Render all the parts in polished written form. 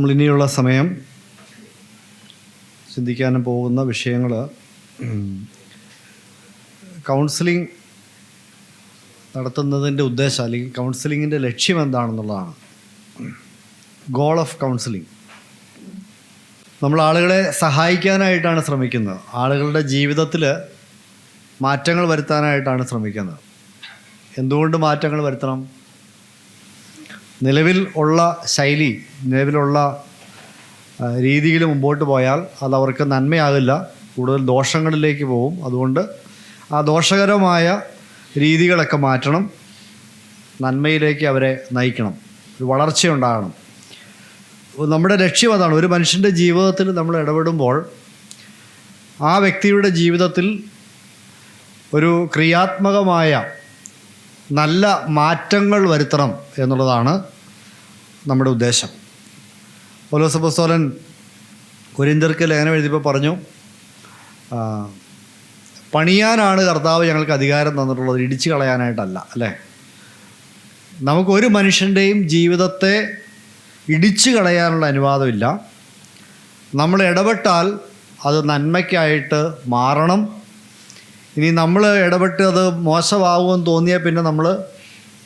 നമ്മൾ ഇനിയുള്ള സമയം ചിന്തിക്കാനും പോകുന്ന വിഷയങ്ങൾ കൗൺസിലിംഗ് നടത്തുന്നതിൻ്റെ ഉദ്ദേശം അല്ലെങ്കിൽ കൗൺസിലിങ്ങിൻ്റെ ലക്ഷ്യം എന്താണെന്നുള്ളതാണ്. Goal of counselling. നമ്മൾ ആളുകളെ സഹായിക്കാനായിട്ടാണ് ശ്രമിക്കുന്നത്. ആളുകളുടെ ജീവിതത്തിൽ മാറ്റങ്ങൾ വരുത്താനായിട്ടാണ് ശ്രമിക്കുന്നത്. എന്തുകൊണ്ട് മാറ്റങ്ങൾ വരുത്തണം? നിലവിൽ ഉള്ള ശൈലി, നിലവിലുള്ള രീതിയിൽ മുമ്പോട്ട് പോയാൽ അതവർക്ക് നന്മയാകില്ല, കൂടുതൽ ദോഷങ്ങളിലേക്ക് പോകും. അതുകൊണ്ട് ആ ദോഷകരമായ രീതികളൊക്കെ മാറ്റണം, നന്മയിലേക്ക് അവരെ നയിക്കണം, ഒരു വളർച്ചയുണ്ടാകണം. നമ്മുടെ ലക്ഷ്യം അതാണ്. ഒരു മനുഷ്യൻ്റെ ജീവിതത്തിൽ നമ്മൾ ഇടപെടുമ്പോൾ ആ വ്യക്തിയുടെ ജീവിതത്തിൽ ഒരു ക്രിയാത്മകമായ നല്ല മാറ്റങ്ങൾ വരുത്തണം എന്നുള്ളതാണ് നമ്മുടെ ഉദ്ദേശം. പൗലോസ് അപ്പോസ്തലൻ കൊരിന്ത്യർക്ക് ലേഖനം എഴുതിയപ്പോൾ പറഞ്ഞു, പണിയാനാണ് കർത്താവ് ഞങ്ങൾക്ക് അധികാരം തന്നിട്ടുള്ളത്, ഇടിച്ചു കളയാനായിട്ടല്ല. അല്ലേ? നമുക്കൊരു മനുഷ്യൻ്റെയും ജീവിതത്തെ ഇടിച്ചു കളയാനുള്ള അനുവാദമില്ല. നമ്മൾ ഇടപെട്ടാൽ അത് നന്മയ്ക്കായിട്ട് മാറണം. ഇനി നമ്മൾ ഇടപെട്ട് അത് മോശമാകുമെന്ന് തോന്നിയാൽ പിന്നെ നമ്മൾ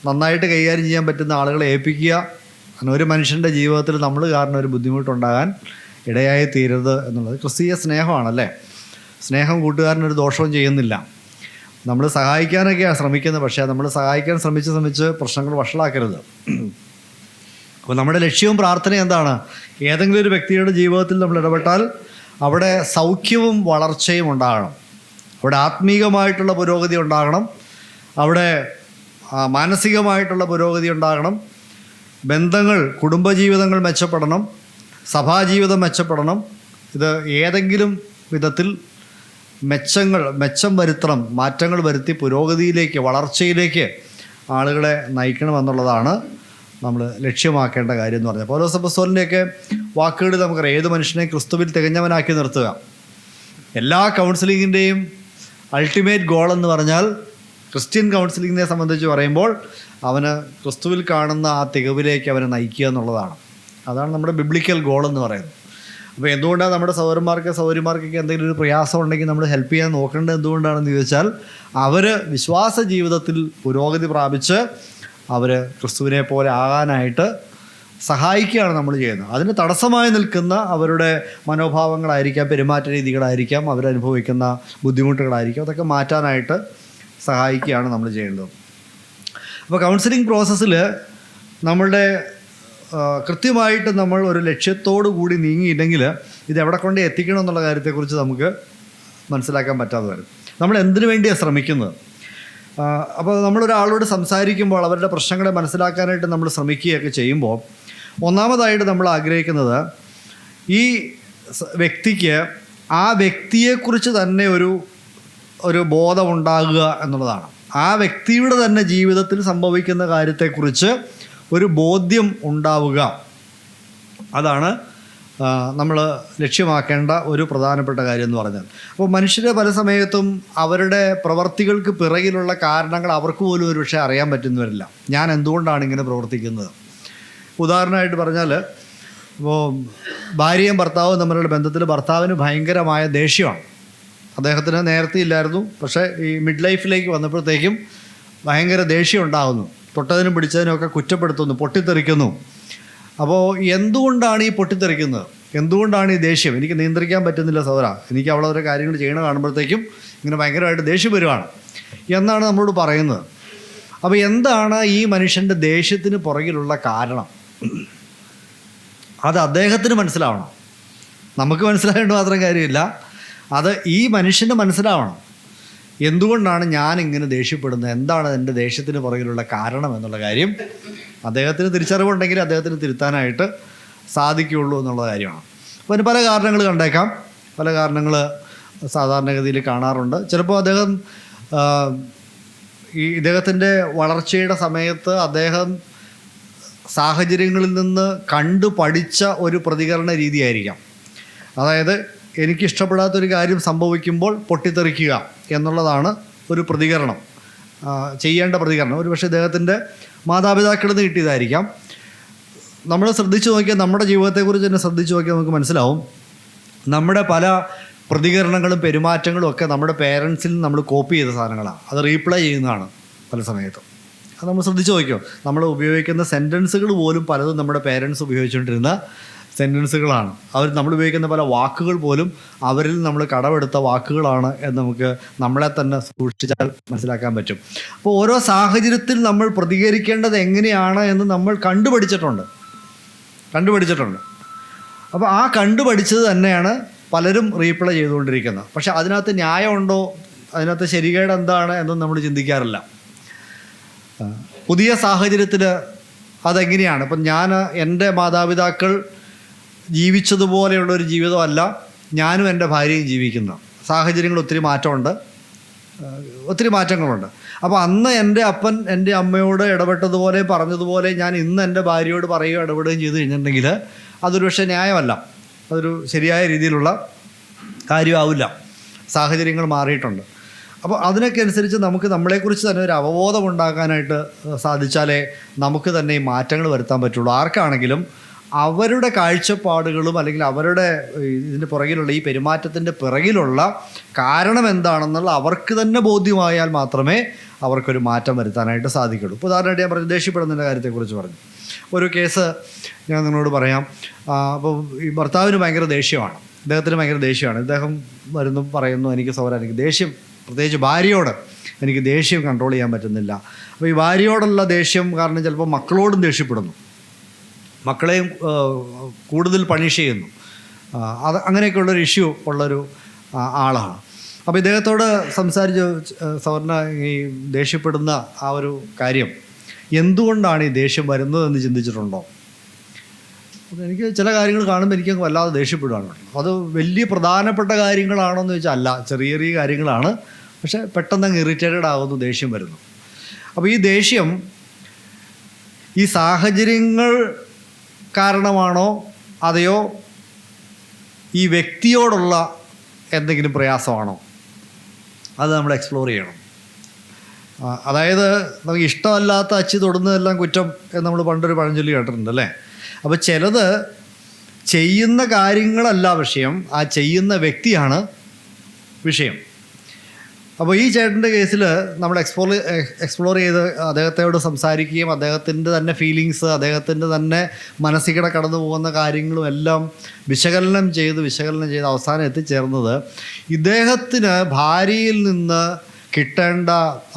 നന്നായിട്ട് കൈകാര്യം ചെയ്യാൻ പറ്റുന്ന ആളുകളെ ഏൽപ്പിക്കുക. അങ്ങനെ ഒരു മനുഷ്യൻ്റെ ജീവിതത്തിൽ നമ്മൾ കാരണം ഒരു ബുദ്ധിമുട്ടുണ്ടാകാൻ ഇടയായി തീരരുത് എന്നുള്ളത് ക്രിസ്തീയ സ്നേഹമാണല്ലേ. സ്നേഹം കൂട്ടുകാരനൊരു ദോഷവും ചെയ്യുന്നില്ല. നമ്മൾ സഹായിക്കാനൊക്കെയാണ് ശ്രമിക്കുന്നത്, പക്ഷേ നമ്മൾ സഹായിക്കാൻ ശ്രമിച്ച് പ്രശ്നങ്ങൾ വഷളാക്കരുത്. അപ്പോൾ നമ്മുടെ ലക്ഷ്യവും പ്രാർത്ഥനയും എന്താണ്? ഏതെങ്കിലും ഒരു വ്യക്തിയുടെ ജീവിതത്തിൽ നമ്മൾ ഇടപെട്ടാൽ അവിടെ സൗഖ്യവും വളർച്ചയും ഉണ്ടാകണം, അവിടെ ആത്മീകമായിട്ടുള്ള പുരോഗതി ഉണ്ടാകണം, അവിടെ മാനസികമായിട്ടുള്ള പുരോഗതി ഉണ്ടാകണം, ബന്ധങ്ങൾ, കുടുംബജീവിതങ്ങൾ മെച്ചപ്പെടണം, സഭാജീവിതം മെച്ചപ്പെടണം. ഇത് ഏതെങ്കിലും വിധത്തിൽ മെച്ചം വരുത്തണം, മാറ്റങ്ങൾ വരുത്തി പുരോഗതിയിലേക്ക്, വളർച്ചയിലേക്ക് ആളുകളെ നയിക്കണമെന്നുള്ളതാണ് നമ്മൾ ലക്ഷ്യമാക്കേണ്ട കാര്യം എന്ന് പറഞ്ഞാൽ. പൗലോസ് അപ്പോസ്തലൻ്റെയൊക്കെ വാക്കുകളിൽ നമുക്കറിയാം, ഏത് മനുഷ്യനെ ക്രിസ്തുവിൽ തികഞ്ഞവനാക്കി നിർത്തുക. എല്ലാ കൗൺസിലിങ്ങിൻ്റെയും അൾട്ടിമേറ്റ് ഗോൾ എന്ന് പറഞ്ഞാൽ, ക്രിസ്ത്യൻ കൗൺസിലിങ്ങിനെ സംബന്ധിച്ച് പറയുമ്പോൾ അവന് ക്രിസ്തുവിൽ കാണുന്ന ആ തികവിലേക്ക് അവനെ നയിക്കുക എന്നുള്ളതാണ്. അതാണ് നമ്മുടെ ബിബ്ലിക്കൽ ഗോൾ എന്ന് പറയുന്നത്. അപ്പോൾ എന്തുകൊണ്ടാണ് നമ്മുടെ സൗകര്യമാർക്കൊക്കെ എന്തെങ്കിലും ഒരു പ്രയാസം ഉണ്ടെങ്കിൽ നമ്മൾ ഹെൽപ്പ് ചെയ്യാൻ നോക്കേണ്ടത് എന്തുകൊണ്ടാണെന്ന് ചോദിച്ചാൽ, അവർ വിശ്വാസ ജീവിതത്തിൽ പുരോഗതി പ്രാപിച്ച് അവർ ക്രിസ്തുവിനെ പോലെ ആകാനായിട്ട് സഹായിക്കുകയാണ് നമ്മൾ ചെയ്യുന്നത്. അതിന് തടസ്സമായി നിൽക്കുന്ന അവരുടെ മനോഭാവങ്ങളായിരിക്കാം, പെരുമാറ്റ രീതികളായിരിക്കാം, അവരനുഭവിക്കുന്ന ബുദ്ധിമുട്ടുകളായിരിക്കാം, അതൊക്കെ മാറ്റാനായിട്ട് സഹായിക്കുകയാണ് നമ്മൾ ചെയ്യേണ്ടത്. അപ്പോൾ കൗൺസിലിംഗ് പ്രോസസ്സിൽ നമ്മളുടെ കൃത്യമായിട്ട് നമ്മൾ ഒരു ലക്ഷ്യത്തോടു കൂടി നീങ്ങിയില്ലെങ്കിൽ ഇത് എവിടെ കൊണ്ട് എത്തിക്കണം എന്നുള്ള കാര്യത്തെക്കുറിച്ച് നമുക്ക് മനസ്സിലാക്കാൻ പറ്റാതെ വരും. നമ്മൾ എന്തിനു വേണ്ടിയാണ് ശ്രമിക്കുന്നത്? അപ്പോൾ നമ്മളൊരാളോട് സംസാരിക്കുമ്പോൾ അവരുടെ പ്രശ്നങ്ങളെ മനസ്സിലാക്കാനായിട്ട് നമ്മൾ ശ്രമിക്കുകയൊക്കെ ചെയ്യുമ്പോൾ ഒന്നാമതായിട്ട് നമ്മൾ ആഗ്രഹിക്കുന്നത് ഈ വ്യക്തിക്ക് ആ വ്യക്തിയെക്കുറിച്ച് തന്നെ ഒരു ബോധമുണ്ടാകുക എന്നുള്ളതാണ്. ആ വ്യക്തിയുടെ തന്നെ ജീവിതത്തിൽ സംഭവിക്കുന്ന കാര്യത്തെക്കുറിച്ച് ഒരു ബോധ്യം ഉണ്ടാവുക. അതാണ് നമ്മൾ ലക്ഷ്യമാക്കേണ്ട ഒരു പ്രധാനപ്പെട്ട കാര്യം എന്ന് പറഞ്ഞാൽ. അപ്പോൾ മനുഷ്യരെ പല സമയത്തും അവരുടെ പ്രവർത്തികൾക്ക് പിറകിലുള്ള കാരണങ്ങൾ അവർക്ക് പോലും ഒരു പക്ഷേ അറിയാൻ പറ്റുന്നവരില്ല. ഞാൻ എന്തുകൊണ്ടാണ് ഇങ്ങനെ പ്രവർത്തിക്കുന്നത്? ഉദാഹരണമായിട്ട് പറഞ്ഞാൽ, ഇപ്പോൾ ഭാര്യയും ഭർത്താവും തമ്മിലുള്ള ബന്ധത്തിൽ ഭർത്താവിന് ഭയങ്കരമായ ദേഷ്യമാണ്. അദ്ദേഹത്തിന് നേരത്തെ ഇല്ലായിരുന്നു, പക്ഷേ ഈ മിഡ് ലൈഫിലേക്ക് വന്നപ്പോഴത്തേക്കും ഭയങ്കര ദേഷ്യം ഉണ്ടാകുന്നു. തൊട്ടതിനും പിടിച്ചതിനുമൊക്കെ കുറ്റപ്പെടുത്തുന്നു, പൊട്ടിത്തെറിക്കുന്നു. അപ്പോൾ എന്തുകൊണ്ടാണ് ഈ പൊട്ടിത്തെറിക്കുന്നത്? എന്തുകൊണ്ടാണ് ഈ ദേഷ്യം? എനിക്ക് നിയന്ത്രിക്കാൻ പറ്റുന്നില്ല സഹോദരാ, എനിക്ക് അവളെ ഓരോ കാര്യങ്ങൾ ചെയ്യണ കാണുമ്പോഴത്തേക്കും ഇങ്ങനെ ഭയങ്കരമായിട്ട് ദേഷ്യം വരുവാണ് എന്നാണ് നമ്മളോട് പറയുന്നത്. അപ്പോൾ എന്താണ് ഈ മനുഷ്യൻ്റെ ദേഷ്യത്തിന് പുറകിലുള്ള കാരണം? അത് അദ്ദേഹത്തിന് മനസ്സിലാവണം. നമുക്ക് മനസ്സിലാവേണ്ട മാത്രം കാര്യമില്ല, അത് ഈ മനുഷ്യന് മനസ്സിലാവണം. എന്തുകൊണ്ടാണ് ഞാനിങ്ങനെ ദേഷ്യപ്പെടുന്നത്, എന്താണ് എൻ്റെ ദേഷ്യത്തിന് പുറകിലുള്ള കാരണം എന്നുള്ള കാര്യം അദ്ദേഹത്തിന് തിരിച്ചറിവുണ്ടെങ്കിൽ അദ്ദേഹത്തിന് തിരുത്താനായിട്ട് സാധിക്കുകയുള്ളൂ എന്നുള്ള കാര്യമാണ്. അപ്പോൾ അതിന് പല കാരണങ്ങൾ കണ്ടേക്കാം, പല കാരണങ്ങൾ സാധാരണഗതിയിൽ കാണാറുണ്ട്. ചിലപ്പോൾ ഇദ്ദേഹത്തിൻ്റെ വളർച്ചയുടെ സമയത്ത് അദ്ദേഹം സാഹചര്യങ്ങളിൽ നിന്ന് കണ്ടു പഠിച്ച ഒരു പ്രതികരണ രീതിയായിരിക്കാം. അതായത് എനിക്കിഷ്ടപ്പെടാത്തൊരു കാര്യം സംഭവിക്കുമ്പോൾ പൊട്ടിത്തെറിക്കുക എന്നുള്ളതാണ് ഒരു പ്രതികരണം, ചെയ്യേണ്ട പ്രതികരണം. ഒരു പക്ഷേ ഇദ്ദേഹത്തിൻ്റെ മാതാപിതാക്കളിൽ നിന്ന് കിട്ടിയതായിരിക്കാം. നമ്മൾ ശ്രദ്ധിച്ചു നോക്കിയാൽ നമ്മുടെ ജീവിതത്തെക്കുറിച്ച് തന്നെ ശ്രദ്ധിച്ചു നോക്കിയാൽ നമുക്ക് മനസ്സിലാവും, നമ്മുടെ പല പ്രതികരണങ്ങളും പെരുമാറ്റങ്ങളും ഒക്കെ നമ്മുടെ പേരൻസിൽ നിന്ന് നമ്മൾ കോപ്പി ചെയ്ത സാധനങ്ങളാണ്. അത് റീപ്ലൈ ചെയ്യുന്നതാണ് പല സമയത്തും. അത് നമ്മൾ ശ്രദ്ധിച്ചു നോക്കിയോ, നമ്മൾ ഉപയോഗിക്കുന്ന സെൻറ്റൻസുകൾ പോലും പലതും നമ്മുടെ പേരൻസ് ഉപയോഗിച്ചുകൊണ്ടിരുന്ന സെൻറ്റൻസുകളാണ്. നമ്മൾ ഉപയോഗിക്കുന്ന പല വാക്കുകൾ പോലും അവരിൽ നമ്മൾ കടമെടുത്ത വാക്കുകളാണ് എന്ന് നമുക്ക് നമ്മളെ തന്നെ സൂക്ഷിച്ചാൽ മനസ്സിലാക്കാൻ പറ്റും. അപ്പോൾ ഓരോ സാഹചര്യത്തിൽ നമ്മൾ പ്രതികരിക്കേണ്ടത് എങ്ങനെയാണ് എന്ന് നമ്മൾ കണ്ടുപഠിച്ചിട്ടുണ്ട്. അപ്പോൾ ആ കണ്ടുപഠിച്ചത് തന്നെയാണ് പലരും റീപ്ലൈ ചെയ്തുകൊണ്ടിരിക്കുന്നത്. പക്ഷെ അതിനകത്ത് ന്യായമുണ്ടോ, അതിനകത്ത് ശരികേട് എന്താണ് എന്നും നമ്മൾ ചിന്തിക്കാറില്ല. പുതിയ സാഹചര്യത്തിൽ അതെങ്ങനെയാണ്? ഇപ്പം എൻ്റെ മാതാപിതാക്കൾ ജീവിച്ചതുപോലെയുള്ളൊരു ജീവിതമല്ല ഞാനും എൻ്റെ ഭാര്യയും ജീവിക്കുന്നത്. സാഹചര്യങ്ങൾ ഒത്തിരി മാറ്റങ്ങളുണ്ട്. അപ്പോൾ അന്ന് എൻ്റെ അപ്പൻ എൻ്റെ അമ്മയോട് ഇടപെട്ടതുപോലെ പറഞ്ഞതുപോലെ ഞാൻ ഇന്ന് എൻ്റെ ഭാര്യയോട് പറയുകയോ ഇടപെടുകയും ചെയ്തു കഴിഞ്ഞിട്ടുണ്ടെങ്കിൽ അതൊരു പക്ഷേ ന്യായമല്ല, അതൊരു ശരിയായ രീതിയിലുള്ള കാര്യമാവില്ല. സാഹചര്യങ്ങൾ മാറിയിട്ടുണ്ട്. അപ്പോൾ അതിനൊക്കെ അനുസരിച്ച് നമുക്ക് നമ്മളെക്കുറിച്ച് തന്നെ ഒരു അവബോധം ഉണ്ടാക്കാനായിട്ട് സാധിച്ചാലേ നമുക്ക് തന്നെ ഈ മാറ്റങ്ങൾ വരുത്താൻ പറ്റുള്ളൂ. ആർക്കാണെങ്കിലും അവരുടെ കാഴ്ചപ്പാടുകളും അല്ലെങ്കിൽ അവരുടെ ഇതിൻ്റെ പുറകിലുള്ള ഈ പെരുമാറ്റത്തിൻ്റെ പിറകിലുള്ള കാരണം എന്താണെന്നുള്ള അവർക്ക് തന്നെ ബോധ്യമായാൽ മാത്രമേ അവർക്കൊരു മാറ്റം വരുത്താനായിട്ട് സാധിക്കുള്ളൂ. ഇപ്പോൾ ഉദാഹരണമായിട്ട് ഞാൻ പറഞ്ഞു, ദേഷ്യപ്പെടുന്നതിൻ്റെ കാര്യത്തെക്കുറിച്ച് പറഞ്ഞു. ഒരു കേസ് ഞാൻ നിങ്ങളോട് പറയാം. അപ്പോൾ ഈ ഭർത്താവിന് ഭയങ്കര ദേഷ്യമാണ്, ഇദ്ദേഹത്തിന് ഭയങ്കര ദേഷ്യമാണ്. ഇദ്ദേഹം പറയുന്നു എനിക്ക് ദേഷ്യം, പ്രത്യേകിച്ച് ഭാര്യയോട് എനിക്ക് ദേഷ്യം കൺട്രോൾ ചെയ്യാൻ പറ്റുന്നില്ല. അപ്പോൾ ഈ ഭാര്യയോടുള്ള ദേഷ്യം കാരണം ചിലപ്പോൾ മക്കളോടും ദേഷ്യപ്പെടുന്നു, മക്കളെയും കൂടുതൽ പണിഷ് ചെയ്യുന്നു. അങ്ങനെയൊക്കെയുള്ളൊരു ഇഷ്യൂ ഉള്ളൊരു ആളാണ്. അപ്പോൾ ഇദ്ദേഹത്തോട് സംസാരിച്ച് സവർണ ഈ ദേഷ്യപ്പെടുന്ന ആ ഒരു കാര്യം എന്തുകൊണ്ടാണ് ഈ ദേഷ്യം വരുന്നതെന്ന് ചിന്തിച്ചിട്ടുണ്ടോ? എനിക്ക് ചില കാര്യങ്ങൾ കാണുമ്പോൾ എനിക്ക് വല്ലാതെ ദേഷ്യപ്പെടുകയാണ്. അത് വലിയ പ്രധാനപ്പെട്ട കാര്യങ്ങളാണോ എന്ന് ചോദിച്ചാൽ അല്ല, ചെറിയ ചെറിയ കാര്യങ്ങളാണ്. പക്ഷേ പെട്ടെന്ന് അങ്ങ് ഇറിറ്റേറ്റഡ് ആകുന്നു, ദേഷ്യം വരുന്നു. അപ്പോൾ ഈ ദേഷ്യം ഈ സാഹചര്യങ്ങൾ കാരണമാണോ അതെയോ ഈ വ്യക്തിയോടുള്ള എന്തെങ്കിലും പ്രയാസമാണോ? അത് നമ്മൾ എക്സ്പ്ലോർ ചെയ്യണം. അതായത് നമുക്ക് ഇഷ്ടമല്ലാത്ത അച്ചി തൊടുന്നതെല്ലാം കുറ്റം എന്ന് നമ്മൾ പണ്ടൊരു പഴഞ്ചൊല്ലി കേട്ടിട്ടുണ്ട് അല്ലേ? അപ്പോൾ ചിലത് ചെയ്യുന്ന കാര്യങ്ങളല്ല വിഷയം, ആ ചെയ്യുന്ന വ്യക്തിയാണ് വിഷയം. അപ്പോൾ ഈ ചേട്ടൻ്റെ കേസിൽ നമ്മൾ എക്സ്പ്ലോർ ചെയ്ത് അദ്ദേഹത്തോട് സംസാരിക്കുകയും അദ്ദേഹത്തിൻ്റെ തന്നെ ഫീലിങ്സ്, അദ്ദേഹത്തിൻ്റെ തന്നെ മനസ്സിലൂടെ കടന്നു പോകുന്ന കാര്യങ്ങളും എല്ലാം വിശകലനം ചെയ്ത് അവസാനം എത്തിച്ചേർന്നത് ഇദ്ദേഹത്തിന് ഭാര്യയിൽ നിന്ന് കിട്ടേണ്ട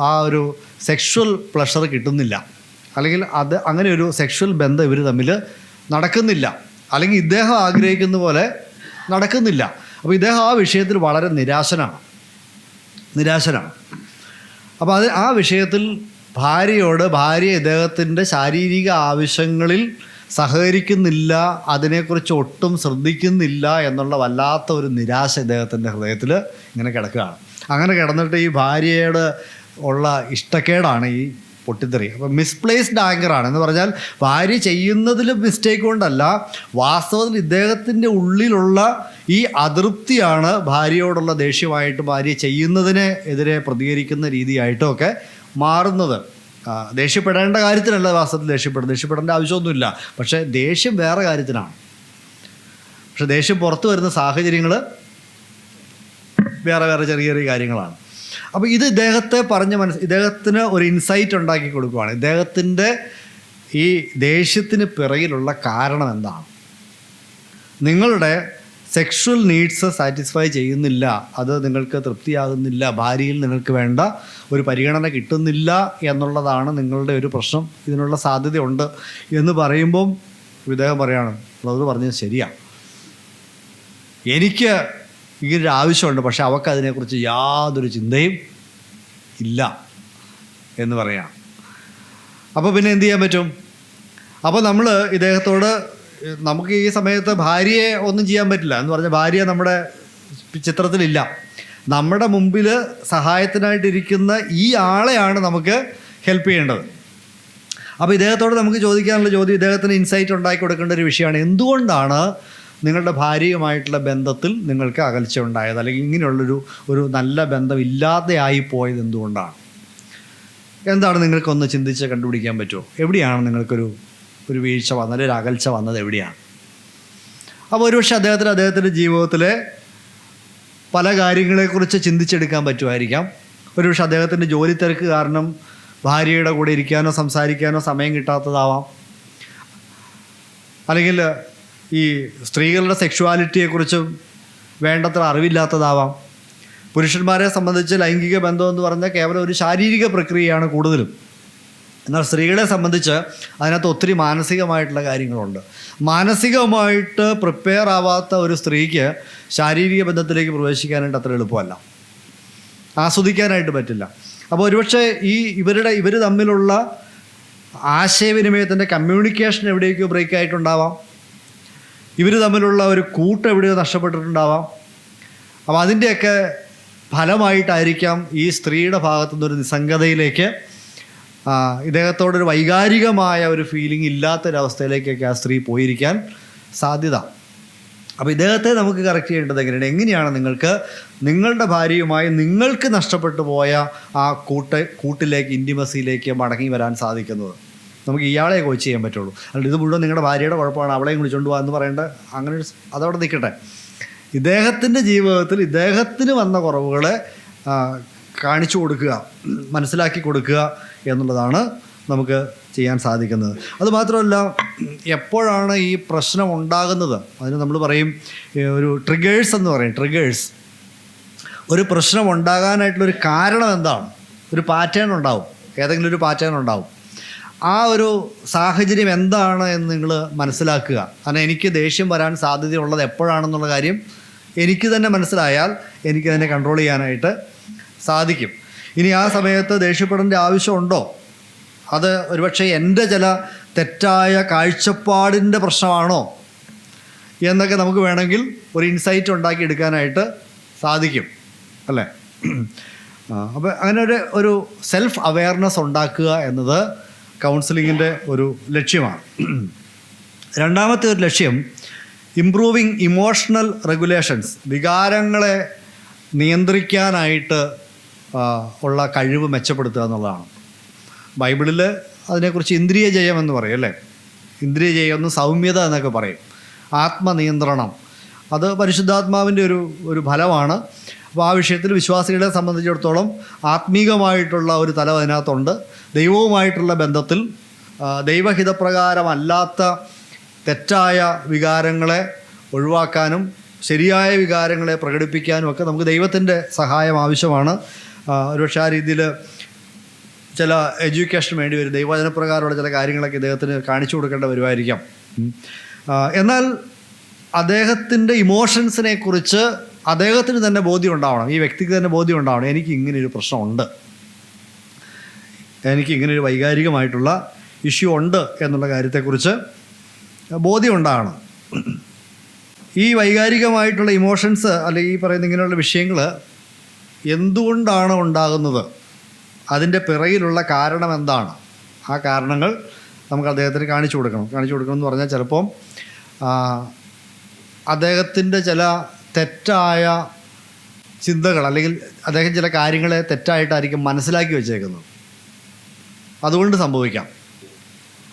ആ ഒരു സെക്ഷുവൽ പ്ലഷർ കിട്ടുന്നില്ല, അല്ലെങ്കിൽ അങ്ങനെ ഒരു സെക്ഷുവൽ ബന്ധം ഇവർ തമ്മിൽ നടക്കുന്നില്ല, അല്ലെങ്കിൽ ഇദ്ദേഹം ആഗ്രഹിക്കുന്ന പോലെ നടക്കുന്നില്ല. അപ്പോൾ ഇദ്ദേഹം ആ വിഷയത്തിൽ വളരെ നിരാശനാണ്. അപ്പോൾ ആ വിഷയത്തിൽ ഭാര്യ ഇദ്ദേഹത്തിൻ്റെ ശാരീരിക ആവശ്യങ്ങളിൽ സഹകരിക്കുന്നില്ല, അതിനെക്കുറിച്ച് ഒട്ടും ശ്രദ്ധിക്കുന്നില്ല എന്നുള്ള വല്ലാത്ത ഒരു നിരാശ ഇദ്ദേഹത്തിൻ്റെ ഹൃദയത്തിൽ ഇങ്ങനെ കിടക്കുകയാണ്. അങ്ങനെ കിടന്നിട്ട് ഈ ഭാര്യയോട് ഉള്ള ഇഷ്ടക്കേടാണ് ഈ പൊട്ടിത്തെറി. അപ്പോൾ മിസ്പ്ലേസ്ഡ് ആങ്കറാണ് എന്ന് പറഞ്ഞാൽ ഭാര്യ ചെയ്യുന്നതിൽ മിസ്റ്റേക്ക് കൊണ്ടല്ല, വാസ്തവത്തിൽ ഇദ്ദേഹത്തിൻ്റെ ഉള്ളിലുള്ള ഈ അതൃപ്തിയാണ് ഭാര്യയോടുള്ള ദേഷ്യമായിട്ട്, ഭാര്യ ചെയ്യുന്നതിനെ എതിരെ പ്രതികരിക്കുന്ന രീതിയായിട്ടും ഒക്കെ മാറുന്നത്. ദേഷ്യപ്പെടേണ്ട കാര്യത്തിനല്ല വാസ്തവത്തിൽ ദേഷ്യപ്പെടേണ്ട ആവശ്യമൊന്നുമില്ല. പക്ഷേ ദേഷ്യം വേറെ കാര്യത്തിനാണ്. പക്ഷെ ദേഷ്യം പുറത്തു വരുന്ന സാഹചര്യങ്ങൾ വേറെ ചെറിയ കാര്യങ്ങളാണ്. അപ്പോൾ ഇത് ഇദ്ദേഹത്തെ ഇദ്ദേഹത്തിന് ഒരു ഇൻസൈറ്റ് ഉണ്ടാക്കി കൊടുക്കുകയാണ്. ഇദ്ദേഹത്തിൻ്റെ ഈ ദേഷ്യത്തിന് പിറകിലുള്ള കാരണം എന്താണ്? നിങ്ങളുടെ സെക്ഷുവൽ നീഡ്സ് സാറ്റിസ്ഫൈ ചെയ്യുന്നില്ല, അത് നിങ്ങൾക്ക് തൃപ്തിയാകുന്നില്ല, ഭാര്യയിൽ നിങ്ങൾക്ക് വേണ്ട ഒരു പരിഗണന കിട്ടുന്നില്ല എന്നുള്ളതാണ് നിങ്ങളുടെ ഒരു പ്രശ്നം, ഇതിനുള്ള സാധ്യതയുണ്ട് എന്ന് പറയുമ്പം ഇദ്ദേഹം പറയാണ്, അത് പറഞ്ഞത് ശരിയാണ്, എനിക്ക് ഇങ്ങനൊരു ആവശ്യമുണ്ട്, പക്ഷെ അവൾക്ക് അതിനെക്കുറിച്ച് യാതൊരു ചിന്തയും ഇല്ല എന്ന് പറയാം. അപ്പോൾ പിന്നെ എന്ത് ചെയ്യാൻ പറ്റും? അപ്പോൾ നമ്മൾ ഇദ്ദേഹത്തോട്, നമുക്ക് ഈ സമയത്ത് ഭാര്യയെ ഒന്നും ചെയ്യാൻ പറ്റില്ല എന്ന് പറഞ്ഞാൽ ഭാര്യ നമ്മുടെ ചിത്രത്തിലില്ല, നമ്മുടെ മുമ്പിൽ സഹായത്തിനായിട്ടിരിക്കുന്ന ഈ ആളെയാണ് നമുക്ക് ഹെൽപ്പ് ചെയ്യേണ്ടത്. അപ്പോൾ ഇദ്ദേഹത്തോട് നമുക്ക് ചോദിക്കാനുള്ള ചോദ്യം, ഇദ്ദേഹത്തിന് ഇൻസൈറ്റ് ഉണ്ടാക്കി കൊടുക്കേണ്ട ഒരു വിഷയമാണ്, എന്തുകൊണ്ടാണ് നിങ്ങളുടെ ഭാര്യയുമായിട്ടുള്ള ബന്ധത്തിൽ നിങ്ങൾക്ക് അകൽച്ച ഉണ്ടായത്, അല്ലെങ്കിൽ ഇങ്ങനെയുള്ളൊരു നല്ല ബന്ധം ഇല്ലാതെയായി പോയത് എന്തുകൊണ്ടാണ്? എന്താണ് നിങ്ങൾക്കൊന്ന് ചിന്തിച്ച് കണ്ടുപിടിക്കാൻ പറ്റുമോ? എവിടെയാണ് നിങ്ങൾക്കൊരു ഒരു വീഴ്ച വന്നത്, ഒരു അകൽച്ച വന്നത് എവിടെയാണ്? അപ്പോൾ ഒരുപക്ഷെ അദ്ദേഹത്തിൻ്റെ ജീവിതത്തിലെ പല കാര്യങ്ങളെക്കുറിച്ച് ചിന്തിച്ചെടുക്കാൻ പറ്റുമായിരിക്കാം. ഒരുപക്ഷെ അദ്ദേഹത്തിൻ്റെ ജോലി തിരക്ക് കാരണം ഭാര്യയുടെ കൂടെ ഇരിക്കാനോ സംസാരിക്കാനോ സമയം കിട്ടാത്തതാവാം. അല്ലെങ്കിൽ ഈ സ്ത്രീകളുടെ സെക്ഷുവാലിറ്റിയെക്കുറിച്ചും വേണ്ടത്ര അറിവില്ലാത്തതാവാം. പുരുഷന്മാരെ സംബന്ധിച്ച് ലൈംഗിക ബന്ധം എന്ന് പറഞ്ഞാൽ കേവലം ഒരു ശാരീരിക പ്രക്രിയയാണ് കൂടുതലും. എന്നാൽ സ്ത്രീകളെ സംബന്ധിച്ച് അതിനകത്ത് ഒത്തിരി മാനസികമായിട്ടുള്ള കാര്യങ്ങളുണ്ട്. മാനസികമായിട്ട് പ്രിപ്പയർ ആവാത്ത ഒരു സ്ത്രീക്ക് ശാരീരിക ബന്ധത്തിലേക്ക് പ്രവേശിക്കാനായിട്ട് അത്ര എളുപ്പമല്ല, ആസ്വദിക്കാനായിട്ട് പറ്റില്ല. അപ്പോൾ ഒരുപക്ഷെ ഇവർ തമ്മിലുള്ള ആശയവിനിമയത്തിൻ്റെ കമ്മ്യൂണിക്കേഷൻ എവിടേക്കോ ബ്രേക്ക് ആയിട്ടുണ്ടാവാം. ഇവർ തമ്മിലുള്ള ഒരു കൂട്ട് എവിടെയോ നഷ്ടപ്പെട്ടിട്ടുണ്ടാവാം. അപ്പോൾ അതിൻ്റെയൊക്കെ ഫലമായിട്ടായിരിക്കാം ഈ സ്ത്രീയുടെ ഭാഗത്തുനിന്നൊരു നിസ്സംഗതയിലേക്ക്, ഇദ്ദേഹത്തോടൊരു വൈകാരികമായ ഒരു ഫീലിംഗ് ഇല്ലാത്തൊരവസ്ഥയിലേക്കൊക്കെ ആ സ്ത്രീ പോയിരിക്കാൻ സാധ്യത. അപ്പോൾ ഇദ്ദേഹത്തെ നമുക്ക് കറക്റ്റ് ചെയ്യേണ്ടത് എങ്ങനെയാണ് നിങ്ങൾക്ക് നിങ്ങളുടെ ഭാര്യയുമായി നിങ്ങൾക്ക് നഷ്ടപ്പെട്ടു പോയ ആ കൂട്ടിലേക്ക്, ഇൻറ്റിമസിയിലേക്ക് മടങ്ങി വരാൻ സാധിക്കുന്നത്? നമുക്ക് ഇയാളെ കോച്ച് ചെയ്യാൻ പറ്റുള്ളൂ. അല്ലാണ്ട് ഇത് മുഴുവൻ നിങ്ങളുടെ ഭാര്യയുടെ കുഴപ്പമാണ്, അവളെയും വിളിച്ചുകൊണ്ട് പോകാൻ എന്ന് പറയേണ്ട, അങ്ങനെ അതവിടെ നിൽക്കട്ടെ. ഇദ്ദേഹത്തിൻ്റെ ജീവിതത്തിൽ ഇദ്ദേഹത്തിന് വന്ന കുറവുകളെ കാണിച്ചു കൊടുക്കുക, മനസ്സിലാക്കി കൊടുക്കുക എന്നുള്ളതാണ് നമുക്ക് ചെയ്യാൻ സാധിക്കുന്നത്. അതുമാത്രമല്ല, എപ്പോഴാണ് ഈ പ്രശ്നം ഉണ്ടാകുന്നത്, അതിന് നമ്മൾ പറയും ഒരു ട്രിഗേഴ്സ് എന്ന് പറയും. ട്രിഗേഴ്സ്, ഒരു പ്രശ്നം ഉണ്ടാകാനായിട്ടുള്ളൊരു കാരണം എന്താണ്? ഒരു പാറ്റേൺ ഉണ്ടാവും, ഏതെങ്കിലും ഒരു പാറ്റേൺ ഉണ്ടാവും. ആ ഒരു സാഹചര്യം എന്താണ് എന്ന് നിങ്ങൾ മനസ്സിലാക്കുക. കാരണം എനിക്ക് ദേഷ്യം വരാൻ സാധ്യതയുള്ളത് എപ്പോഴാണെന്നുള്ള കാര്യം എനിക്ക് തന്നെ മനസ്സിലായാൽ എനിക്ക് തന്നെ കൺട്രോൾ ചെയ്യാനായിട്ട് സാധിക്കും. ഇനി ആ സമയത്ത് ദേഷ്യപ്പെടേണ്ട ആവശ്യമുണ്ടോ? അത് ഒരുപക്ഷെ എൻ്റെ ചില തെറ്റായ കാഴ്ചപ്പാടിൻ്റെ പ്രശ്നമാണോ എന്നൊക്കെ നമുക്ക് വേണമെങ്കിൽ ഒരു ഇൻസൈറ്റ് ഉണ്ടാക്കി എടുക്കാനായിട്ട് സാധിക്കും, അല്ലേ? അപ്പോൾ അങ്ങനെ ഒരു സെൽഫ് അവെയർനെസ് ഉണ്ടാക്കുക എന്നത് കൗൺസിലിങ്ങിൻ്റെ ഒരു ലക്ഷ്യമാണ്. രണ്ടാമത്തെ ഒരു ലക്ഷ്യം ഇംപ്രൂവിങ് ഇമോഷണൽ റെഗുലേഷൻസ്, വികാരങ്ങളെ നിയന്ത്രിക്കാനായിട്ട് ഉള്ള കഴിവ് മെച്ചപ്പെടുത്തുക എന്നുള്ളതാണ്. ബൈബിളിൽ അതിനെക്കുറിച്ച് ഇന്ദ്രിയ ജയം എന്ന് പറയും, അല്ലേ? ഇന്ദ്രിയ ജയം എന്ന് സൗമ്യത എന്നൊക്കെ പറയും. ആത്മനിയന്ത്രണം, അത് പരിശുദ്ധാത്മാവിൻ്റെ ഒരു ഫലമാണ്. അപ്പോൾ ആ വിഷയത്തിൽ വിശ്വാസികളെ സംബന്ധിച്ചിടത്തോളം ആത്മീകമായിട്ടുള്ള ഒരു തലം അതിനകത്തുണ്ട്. ദൈവവുമായിട്ടുള്ള ബന്ധത്തിൽ ദൈവഹിതപ്രകാരമല്ലാത്ത തെറ്റായ വികാരങ്ങളെ ഒഴിവാക്കാനും ശരിയായ വികാരങ്ങളെ പ്രകടിപ്പിക്കാനും ഒക്കെ നമുക്ക് ദൈവത്തിൻ്റെ സഹായം ആവശ്യമാണ്. ഒരുപക്ഷെ ആ രീതിയിൽ ചില എഡ്യൂക്കേഷൻ വേണ്ടി വരും. ദൈവവചനപ്രകാരമുള്ള ചില കാര്യങ്ങളൊക്കെ ഇദ്ദേഹത്തിന് കാണിച്ചു കൊടുക്കേണ്ട വരുമായിരിക്കാം. എന്നാൽ അദ്ദേഹത്തിൻ്റെ ഇമോഷൻസിനെ കുറിച്ച് അദ്ദേഹത്തിന് തന്നെ ബോധ്യം ഉണ്ടാവണം, ഈ വ്യക്തിക്ക് തന്നെ ബോധ്യം ഉണ്ടാവണം. എനിക്ക് ഇങ്ങനെയൊരു പ്രശ്നമുണ്ട്, എനിക്ക് ഇങ്ങനെയൊരു വൈകാരികമായിട്ടുള്ള ഇഷ്യൂ ഉണ്ട് എന്നുള്ള കാര്യത്തെക്കുറിച്ച് ബോധ്യം ഉണ്ടാകണം. ഈ വൈകാരികമായിട്ടുള്ള ഇമോഷൻസ് അല്ലെങ്കിൽ ഈ പറയുന്ന ഇങ്ങനെയുള്ള വിഷയങ്ങൾ എന്തുകൊണ്ടാണ് ഉണ്ടാകുന്നത്, അതിൻ്റെ പിറകിലുള്ള കാരണം എന്താണ്, ആ കാരണങ്ങൾ നമുക്ക് അദ്ദേഹത്തിന് കാണിച്ചു കൊടുക്കണം എന്ന് പറഞ്ഞാൽ ചിലപ്പം അദ്ദേഹത്തിൻ്റെ ചില തെറ്റായ ചിന്തകൾ അല്ലെങ്കിൽ അദ്ദേഹം ചില കാര്യങ്ങളെ തെറ്റായിട്ടായിരിക്കും മനസ്സിലാക്കി വെച്ചേക്കുന്നത്. അതുകൊണ്ട് സംഭവിക്കാം,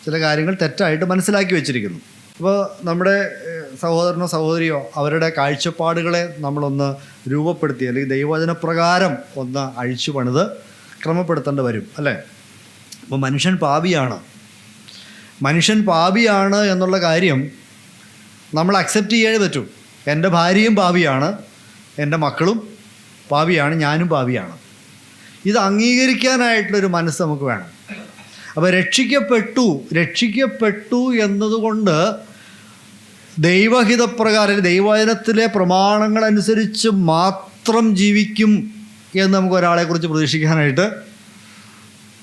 ചില കാര്യങ്ങൾ തെറ്റായിട്ട് മനസ്സിലാക്കി വെച്ചിരിക്കുന്നു. അപ്പോൾ നമ്മുടെ സഹോദരനോ സഹോദരിയോ അവരുടെ കാഴ്ചപ്പാടുകളെ നമ്മളൊന്ന് രൂപപ്പെടുത്തി അല്ലെങ്കിൽ ദൈവവചനപ്രകാരം ഒന്ന് അഴിച്ചു പണിത് ക്രമപ്പെടുത്തേണ്ടി വരും, അല്ലേ? അപ്പോൾ മനുഷ്യൻ പാപിയാണ് എന്നുള്ള കാര്യം നമ്മൾ അക്സെപ്റ്റ് ചെയ്യാൻ പറ്റും. എൻ്റെ ഭാര്യയും പാപിയാണ്, എൻ്റെ മക്കളും പാപിയാണ്, ഞാനും പാപിയാണ്. ഇത് അംഗീകരിക്കാനായിട്ടുള്ളൊരു മനസ്സ് നമുക്ക് വേണം. അപ്പോൾ രക്ഷിക്കപ്പെട്ടു എന്നതുകൊണ്ട് ദൈവഹിതപ്രകാരം ദൈവവചനത്തിലെ പ്രമാണങ്ങളനുസരിച്ച് മാത്രം ജീവിക്കും എന്ന് നമുക്ക് ഒരാളെക്കുറിച്ച് പ്രതീക്ഷിക്കാനായിട്ട്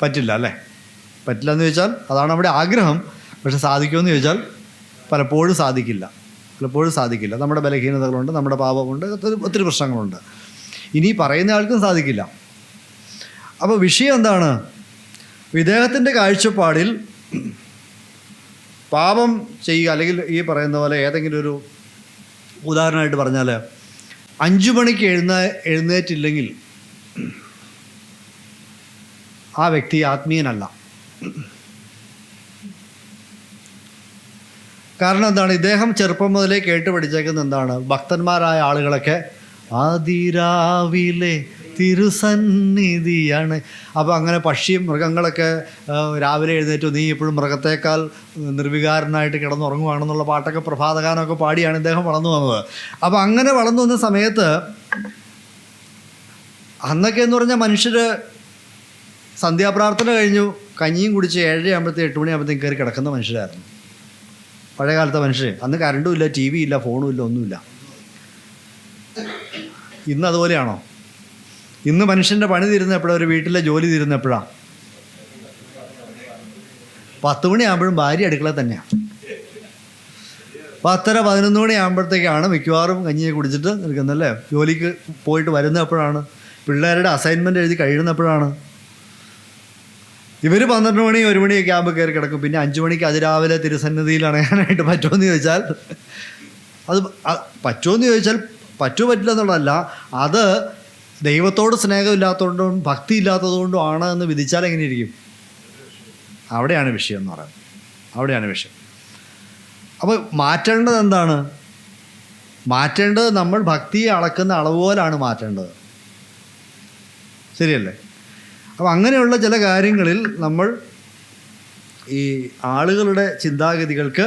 പറ്റില്ല, അല്ലേ? പറ്റില്ല എന്ന് ചോദിച്ചാൽ അതാണ് നമ്മുടെ ആഗ്രഹം. പക്ഷെ സാധിക്കുമെന്ന് ചോദിച്ചാൽ പലപ്പോഴും സാധിക്കില്ല. നമ്മുടെ ബലഹീനതകളുണ്ട്, നമ്മുടെ പാപമുണ്ട്, ഒത്തിരി പ്രശ്നങ്ങളുണ്ട്. ഇനി പറയുന്ന ആൾക്കും സാധിക്കില്ല. അപ്പോൾ വിഷയം എന്താണ്? ഇദ്ദേഹത്തിൻ്റെ കാഴ്ചപ്പാടിൽ പാപം ചെയ്യുക, അല്ലെങ്കിൽ ഈ പറയുന്ന പോലെ ഏതെങ്കിലും ഒരു ഉദാഹരണമായിട്ട് പറഞ്ഞാൽ 5 മണിക്ക് എഴുന്നേറ്റില്ലെങ്കിൽ ആ വ്യക്തി ആത്മീയനല്ല. കാരണം എന്താണ്, ഇദ്ദേഹം ചെറുപ്പം മുതലേ കേട്ട് പഠിച്ചേക്കുന്നത് എന്താണ്, ഭക്തന്മാരായ ആളുകളൊക്കെ അതിരാവിലെ തിരുസന്നിധിയാണ്. അപ്പോൾ അങ്ങനെ പക്ഷിയും മൃഗങ്ങളൊക്കെ രാവിലെ എഴുന്നേറ്റു, നീ ഇപ്പോഴും മൃഗത്തേക്കാൾ നിർവികാരനായിട്ട് കിടന്നുറങ്ങുവാണെന്നുള്ള പാട്ടൊക്കെ പ്രഭാതഗാനമൊക്കെ പാടിയാണ് ഇദ്ദേഹം വളർന്നു വന്നത്. അപ്പോൾ അങ്ങനെ വളർന്നു വന്ന സമയത്ത് അന്നൊക്കെ എന്ന് പറഞ്ഞാൽ മനുഷ്യർ സന്ധ്യാപ്രാർത്ഥന കഴിഞ്ഞു കഞ്ഞിയും കുടിച്ച് 7 ആകുമ്പോഴത്തേക്ക് 8 മണിയാകുമ്പോഴത്തേക്ക് കയറി കിടക്കുന്ന മനുഷ്യരായിരുന്നു പഴയ കാലത്തെ മനുഷ്യർ. അന്ന് കറണ്ടും ഇല്ല, ടി വി ഇല്ല, ഫോണും ഇല്ല, ഒന്നുമില്ല. ഇന്ന് അതുപോലെയാണോ? ഇന്ന് മനുഷ്യൻ്റെ പണി തീരുന്ന എപ്പോഴാണ്, ഒരു വീട്ടിലെ ജോലി തീരുന്ന എപ്പോഴാണ്? 10 മണിയാകുമ്പോഴും ഭാര്യ അടുക്കള തന്നെയാണ്. 10:30-11 മണിയാകുമ്പോഴത്തേക്കാണ് മിക്കവാറും കഞ്ഞിയെ കുടിച്ചിട്ട് നിൽക്കുന്നല്ലേ. ജോലിക്ക് പോയിട്ട് വരുന്ന എപ്പോഴാണ്? പിള്ളേരുടെ അസൈൻമെൻറ്റ് എഴുതി കഴിയുന്നപ്പോഴാണ്? ഇവർ 12 മണി 1 മണിയൊക്കെ ആകുമ്പോൾ കയറി കിടക്കും. പിന്നെ 5 മണിക്ക് അതിരാവിലെ തിരുസന്നിധിയിൽ അണയാനായിട്ട് പറ്റുമെന്ന് ചോദിച്ചാൽ അത് പറ്റുമെന്ന് ചോദിച്ചാൽ പറ്റില്ല എന്നുള്ളതല്ല, അത് ദൈവത്തോട് സ്നേഹമില്ലാത്തതുകൊണ്ടും ഭക്തി ഇല്ലാത്തതുകൊണ്ടും ആണ് എന്ന് വിധിച്ചാൽ എങ്ങനെ ഇരിക്കും? അവിടെയാണ് വിഷയം എന്ന് പറയുന്നത്. അവിടെയാണ് വിഷയം. അപ്പോൾ മാറ്റേണ്ടത് എന്താണ്? മാറ്റേണ്ടത് നമ്മൾ ഭക്തിയെ അളക്കുന്ന അളവ് പോലാണ് മാറ്റേണ്ടത്. ശരിയല്ലേ? അപ്പോൾ അങ്ങനെയുള്ള ചില കാര്യങ്ങളിൽ നമ്മൾ ഈ ആളുകളുടെ ചിന്താഗതികൾക്ക്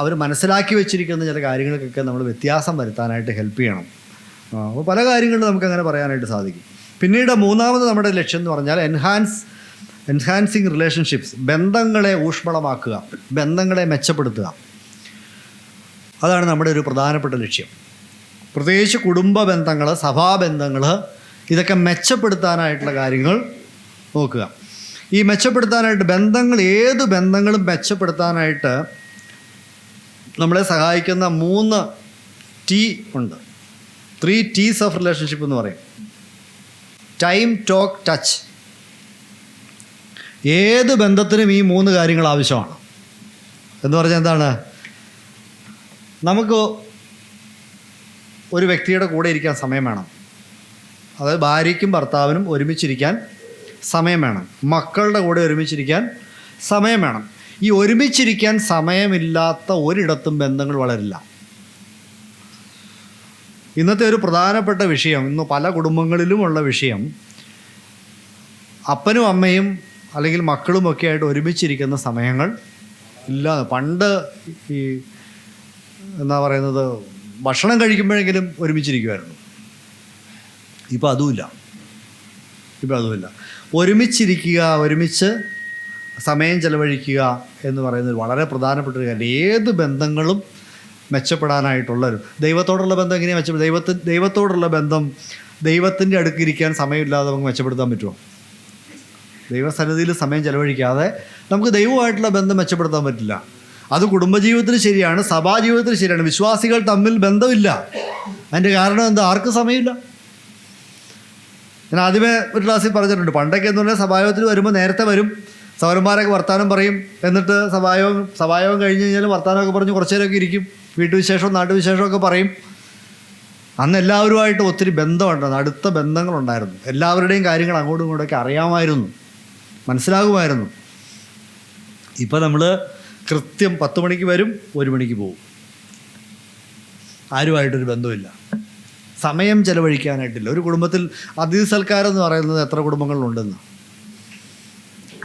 അവർ മനസ്സിലാക്കി വെച്ചിരിക്കുന്ന ചില കാര്യങ്ങൾക്കൊക്കെ നമ്മൾ വ്യത്യാസം വരുത്താനായിട്ട് ഹെൽപ്പ് ചെയ്യണം. അപ്പോൾ പല കാര്യങ്ങളും നമുക്കങ്ങനെ പറയാനായിട്ട് സാധിക്കും. പിന്നീട് മൂന്നാമത് നമ്മുടെ ലക്ഷ്യം എന്ന് പറഞ്ഞാൽ എൻഹാൻസിങ് റിലേഷൻഷിപ്സ്, ബന്ധങ്ങളെ ഊഷ്മളമാക്കുക, ബന്ധങ്ങളെ മെച്ചപ്പെടുത്തുക. അതാണ് നമ്മുടെ ഒരു പ്രധാനപ്പെട്ട ലക്ഷ്യം. പ്രത്യേകിച്ച് കുടുംബ ബന്ധങ്ങൾ, സഭാബന്ധങ്ങൾ, ഇതൊക്കെ മെച്ചപ്പെടുത്താനായിട്ടുള്ള കാര്യങ്ങൾ നോക്കുക. ഈ മെച്ചപ്പെടുത്താനായിട്ട് ഏത് ബന്ധങ്ങളും മെച്ചപ്പെടുത്താനായിട്ട് നമ്മളെ സഹായിക്കുന്ന 3 T ഉണ്ട്. 3 T's ഓഫ് റിലേഷൻഷിപ്പ് എന്ന് പറയും. Time, talk, touch. ഏത് ബന്ധത്തിനും ഈ 3 കാര്യങ്ങൾ ആവശ്യമാണ്. എന്ന് പറഞ്ഞാൽ എന്താണ്? നമുക്ക് ഒരു വ്യക്തിയുടെ കൂടെ ഇരിക്കാൻ സമയം വേണം. അതായത് ഭാര്യയ്ക്കും ഭർത്താവിനും ഒരുമിച്ചിരിക്കാൻ സമയം വേണം. മക്കളുടെ കൂടെ ഒരുമിച്ചിരിക്കാൻ സമയം വേണം. ഈ ഒരുമിച്ചിരിക്കാൻ സമയമില്ലാത്ത ഒരിടത്തും ബന്ധങ്ങൾ വളരില്ല. ഇന്നത്തെ ഒരു പ്രധാനപ്പെട്ട വിഷയം, ഇന്ന് പല കുടുംബങ്ങളിലുമുള്ള വിഷയം, അപ്പനും അമ്മയും അല്ലെങ്കിൽ മക്കളുമൊക്കെ ആയിട്ട് ഒരുമിച്ചിരിക്കുന്ന സമയങ്ങൾ ഇല്ല. പണ്ട് ഈ എന്താ പറയുന്നത്, ഭക്ഷണം കഴിക്കുമ്പോഴെങ്കിലും ഒരുമിച്ചിരിക്കുമായിരുന്നു. ഇപ്പോൾ അതുമില്ല. ഒരുമിച്ചിരിക്കുക, ഒരുമിച്ച് സമയം ചെലവഴിക്കുക എന്ന് പറയുന്നത് വളരെ പ്രധാനപ്പെട്ട ഒരു കാര്യം. ഏത് ബന്ധങ്ങളും മെച്ചപ്പെടാനായിട്ടുള്ളൊരു ദൈവത്തോടുള്ള ബന്ധം എങ്ങനെയാണ് ദൈവത്തോടുള്ള ബന്ധം, ദൈവത്തിൻ്റെ അടുക്കിരിക്കാൻ സമയമില്ലാതെ നമുക്ക് മെച്ചപ്പെടുത്താൻ പറ്റുമോ? ദൈവസന്നിധിയിൽ സമയം ചെലവഴിക്കാതെ നമുക്ക് ദൈവമായിട്ടുള്ള ബന്ധം മെച്ചപ്പെടുത്താൻ പറ്റില്ല. അത് കുടുംബജീവിതത്തിൽ ശരിയാണ്, സഭാജീവിതത്തിൽ ശരിയാണ്. വിശ്വാസികൾ തമ്മിൽ ബന്ധമില്ല. അതിൻ്റെ കാരണം എന്താ? ആർക്കും സമയമില്ല. ഞാൻ ആദ്യമേ ഒരു ക്ലാസ്സിൽ പറഞ്ഞിട്ടുണ്ട്, പണ്ടൊക്കെ എന്ന് പറഞ്ഞാൽ സഭായോഗത്തിൽ വരുമ്പോൾ നേരത്തെ വരും, സൗരന്മാരൊക്കെ വർത്താനം പറയും, എന്നിട്ട് സഭായോഗം കഴിഞ്ഞ് കഴിഞ്ഞാൽ വർത്താനമൊക്കെ പറഞ്ഞ് കുറച്ച് നേരമൊക്കെ ഇരിക്കും, വീട്ടുവിശേഷവും നാട്ടുവിശേഷമൊക്കെ പറയും. അന്ന് എല്ലാവരുമായിട്ട് ഒത്തിരി ബന്ധമുണ്ടായിരുന്നു, അടുത്ത ബന്ധങ്ങളുണ്ടായിരുന്നു. എല്ലാവരുടെയും കാര്യങ്ങൾ അങ്ങോട്ടും ഇങ്ങോട്ടൊക്കെ അറിയാമായിരുന്നു, മനസ്സിലാകുമായിരുന്നു. ഇപ്പോൾ നമ്മൾ കൃത്യം 10 മണിക്ക് വരും, 1 മണിക്ക് പോകും. ആരുമായിട്ടൊരു ബന്ധമില്ല, സമയം ചെലവഴിക്കാനായിട്ടില്ല. ഒരു കുടുംബത്തിൽ അതിഥി സൽക്കാരം എന്ന് പറയുന്നത് എത്ര കുടുംബങ്ങളുണ്ടെന്ന്,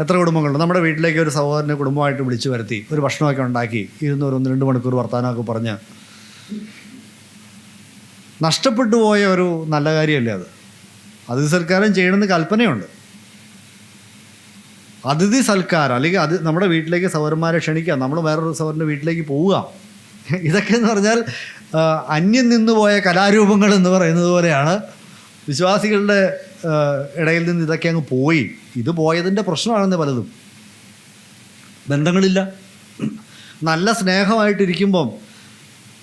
എത്ര കുടുംബങ്ങളുണ്ട്? നമ്മുടെ വീട്ടിലേക്ക് ഒരു സഹോദരനെ കുടുംബമായിട്ട് വിളിച്ചു വരുത്തി ഒരു ഭക്ഷണമൊക്കെ ഉണ്ടാക്കി 1-2 മണിക്കൂർ വർത്തമാനമൊക്കെ പറഞ്ഞ് നഷ്ടപ്പെട്ടു പോയ ഒരു നല്ല കാര്യമല്ലേ അത്? അതിഥി സൽക്കാരം ചെയ്യണമെന്ന് കൽപ്പനയുണ്ട്. അതിഥി സൽക്കാരം അല്ലെങ്കിൽ അത് നമ്മുടെ വീട്ടിലേക്ക് സഹോദരന്മാരെ ക്ഷണിക്കുക, നമ്മൾ വേറൊരു സഹോദരൻ്റെ വീട്ടിലേക്ക് പോവുക, ഇതൊക്കെ എന്ന് പറഞ്ഞാൽ അന്യം നിന്നുപോയ കലാരൂപങ്ങൾ എന്ന് പറയുന്നത് പോലെയാണ്. വിശ്വാസികളുടെ ഇടയിൽ നിന്ന് ഇതൊക്കെ അങ്ങ് പോയി. ഇത് പോയതിൻ്റെ പ്രശ്നമാണെന്ന് പലതും. ബന്ധങ്ങളില്ല. നല്ല സ്നേഹമായിട്ടിരിക്കുമ്പം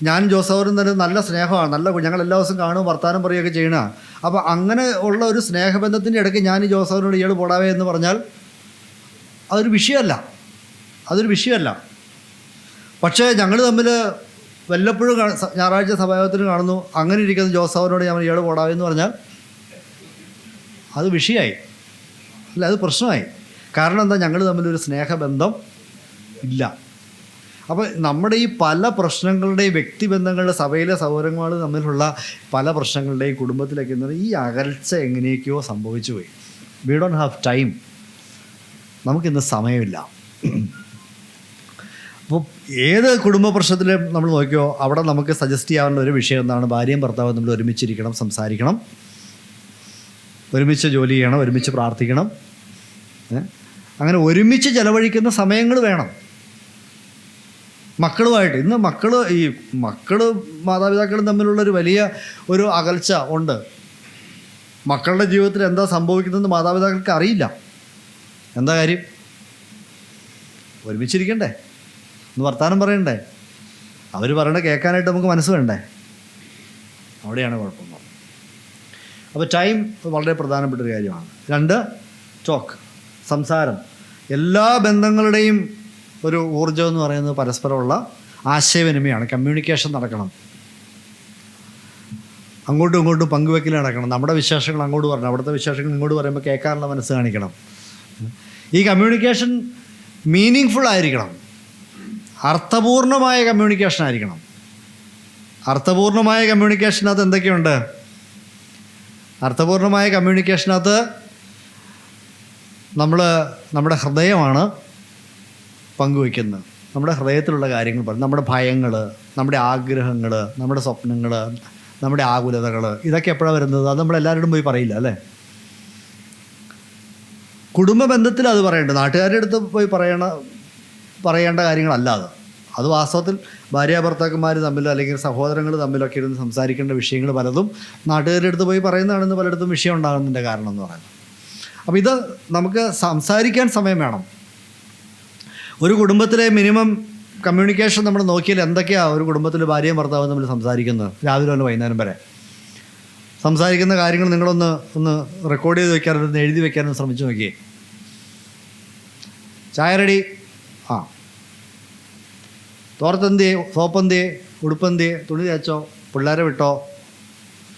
ഞാൻ ജോസഫറും തന്നെ നല്ല സ്നേഹമാണ്, ഞങ്ങൾ എല്ലാ ദിവസവും കാണും, വർത്താനം പറയുകയൊക്കെ ചെയ്യണ. അപ്പോൾ അങ്ങനെ ഉള്ള ഒരു സ്നേഹബന്ധത്തിൻ്റെ ഇടയ്ക്ക് ഞാൻ ഈ ജോസഫറിനോട് ഇയാൾ പോടാവേ എന്ന് പറഞ്ഞാൽ അതൊരു വിഷയമല്ല. പക്ഷേ ഞങ്ങൾ തമ്മിൽ വല്ലപ്പോഴും ഞായറാഴ്ച സഭായോഗത്തിന് കാണുന്നു, അങ്ങനെ ഇരിക്കുന്ന ജോസഫറിനോട് ഞാൻ ഇയാൾ പോടാവേ എന്ന് പറഞ്ഞാൽ അത് വിഷയമായി, അല്ല അത് പ്രശ്നമായി. കാരണം എന്താ? ഞങ്ങൾ തമ്മിലൊരു സ്നേഹബന്ധം ഇല്ല. അപ്പോൾ നമ്മുടെ ഈ പല പ്രശ്നങ്ങളുടെയും വ്യക്തിബന്ധങ്ങളുടെ സഭയിലെ സൗകര്യങ്ങൾ തമ്മിലുള്ള പല പ്രശ്നങ്ങളുടെയും കുടുംബത്തിലേക്ക് ഈ അകൽച്ച എങ്ങനെയൊക്കെയോ സംഭവിച്ചു പോയി. വി ഡോണ്ട് ഹാവ് ടൈം, നമുക്കിന്ന് സമയമില്ല. അപ്പോൾ ഏത് കുടുംബ പ്രശ്നത്തിലും നമ്മൾ നോക്കിയോ അവിടെ നമുക്ക് സജസ്റ്റ് ചെയ്യാവുന്ന ഒരു വിഷയം എന്താണ്? ഭാര്യയും ഭർത്താവും നമ്മൾ ഒരുമിച്ചിരിക്കണം, സംസാരിക്കണം, ഒരുമിച്ച് ജോലി ചെയ്യണം, ഒരുമിച്ച് പ്രാർത്ഥിക്കണം. അങ്ങനെ ഒരുമിച്ച് ചെലവഴിക്കുന്ന സമയങ്ങൾ വേണം. മക്കളുമായിട്ട് ഇന്ന് മാതാപിതാക്കളും തമ്മിലുള്ളൊരു വലിയ ഒരു അകൽച്ച ഉണ്ട്. മക്കളുടെ ജീവിതത്തിൽ എന്താ സംഭവിക്കുന്നതെന്ന് മാതാപിതാക്കൾക്ക് അറിയില്ല. എന്താ കാര്യം? ഒരുമിച്ചിരിക്കണ്ടേ, ഒന്ന് വർത്താനം പറയണ്ടേ, അവർ പറയണ കേൾക്കാനായിട്ട് നമുക്ക് മനസ്സ് വേണ്ടേ? അവിടെയാണ് കുഴപ്പം. അപ്പോൾ ടൈം വളരെ പ്രധാനപ്പെട്ടൊരു കാര്യമാണ്. 2, ടോക്ക്, സംസാരം. എല്ലാ ബന്ധങ്ങളുടെയും ഒരു ഊർജ്ജം എന്ന് പറയുന്നത് പരസ്പരമുള്ള ആശയവിനിമയമാണ്. കമ്മ്യൂണിക്കേഷൻ നടക്കണം, അങ്ങോട്ടും ഇങ്ങോട്ടും പങ്കുവെക്കൽ നടക്കണം. നമ്മുടെ വിശേഷങ്ങൾ അങ്ങോട്ട് പറയണം, അവിടുത്തെ വിശേഷങ്ങൾ ഇങ്ങോട്ട് പറയുമ്പോൾ കേൾക്കാനുള്ള മനസ്സ് കാണിക്കണം. ഈ കമ്മ്യൂണിക്കേഷൻ മീനിങ് ഫുൾ ആയിരിക്കണം, അർത്ഥപൂർണമായ കമ്മ്യൂണിക്കേഷൻ ആയിരിക്കണം. അർത്ഥപൂർണമായ കമ്മ്യൂണിക്കേഷനകത്ത് എന്തൊക്കെയുണ്ട്? അർത്ഥപൂർണമായ കമ്മ്യൂണിക്കേഷനകത്ത് നമ്മുടെ ഹൃദയമാണ് പങ്കുവയ്ക്കുന്നത്. നമ്മുടെ ഹൃദയത്തിലുള്ള കാര്യങ്ങൾ പറയും, നമ്മുടെ ഭയങ്ങൾ, നമ്മുടെ ആഗ്രഹങ്ങൾ, നമ്മുടെ സ്വപ്നങ്ങൾ, നമ്മുടെ ആകുലതകൾ, ഇതൊക്കെ എപ്പോഴാണ് വരുന്നത്? അത് നമ്മളെല്ലാവരോടും പോയി പറയില്ല അല്ലേ? കുടുംബ ബന്ധത്തിൽ അത് പറയേണ്ടത്, നാട്ടുകാരുടെ അടുത്ത് പോയി പറയേണ്ട കാര്യങ്ങളല്ല അത് വാസ്തവത്തിൽ ഭാര്യാഭർത്താക്കന്മാർ തമ്മിലോ അല്ലെങ്കിൽ സഹോദരങ്ങൾ തമ്മിലൊക്കെ ഇരുന്ന് സംസാരിക്കേണ്ട വിഷയങ്ങൾ പലതും നാട്ടുകാരുടെ അടുത്ത് പോയി പറയുന്നതാണെന്ന് പലയിടത്തും വിഷയം ഉണ്ടാകുന്നതിൻ്റെ കാരണം എന്ന് പറയുന്നത്. അപ്പോൾ ഇത് നമുക്ക് സംസാരിക്കാൻ സമയം വേണം. ഒരു കുടുംബത്തിലെ മിനിമം കമ്മ്യൂണിക്കേഷൻ നമ്മൾ നോക്കിയാൽ എന്തൊക്കെയാണ് ഒരു കുടുംബത്തിൽ ഭാര്യയും ഭർത്താവും തമ്മിൽ സംസാരിക്കുന്നത്? രാവിലെ മുതൽ വൈകുന്നേരം വരെ സംസാരിക്കുന്ന കാര്യങ്ങൾ നിങ്ങളൊന്ന് റെക്കോർഡ് ചെയ്ത് വെക്കാനും ഒന്ന് എഴുതി വെക്കാനും ശ്രമിച്ചു നോക്കിയേ. ചായ റെഡി, തോർത്തെന്തിയെ, സോപ്പെന്തിയെ, ഉടുപ്പെന്തിയെ, തുണി തേച്ചോ, പിള്ളേരെ വിട്ടോ,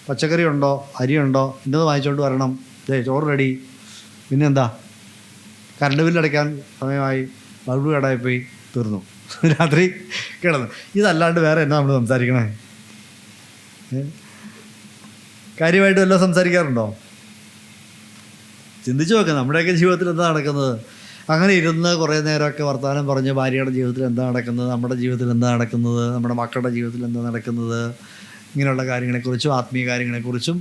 പച്ചക്കറി ഉണ്ടോ, അരിയുണ്ടോ, ഇന്നത് വാങ്ങിച്ചുകൊണ്ട് വരണം, ചോറ് റെഡി, പിന്നെന്താ, കറണ്ട് ബില്ലടയ്ക്കാൻ സമയമായി, ബൾബ് കേടായിപ്പോയി, തീർന്നു, രാത്രി കിടന്നു. ഇതല്ലാണ്ട് വേറെ എന്നാ നമ്മൾ സംസാരിക്കണേ? കാര്യമായിട്ട് വല്ലതും സംസാരിക്കാറുണ്ടോ? ചിന്തിച്ചു നോക്കാം, നമ്മുടെയൊക്കെ ജീവിതത്തിൽ എന്താ നടക്കുന്നത്? അങ്ങനെ ഇരുന്ന് കുറേ നേരമൊക്കെ വർത്തമാനം പറഞ്ഞ് ഭാര്യയുടെ ജീവിതത്തിൽ എന്താ നടക്കുന്നത്, നമ്മുടെ ജീവിതത്തിൽ എന്താ നടക്കുന്നത്, നമ്മുടെ മക്കളുടെ ജീവിതത്തിൽ എന്താ നടക്കുന്നത്, ഇങ്ങനെയുള്ള കാര്യങ്ങളെക്കുറിച്ചും ആത്മീയ കാര്യങ്ങളെക്കുറിച്ചും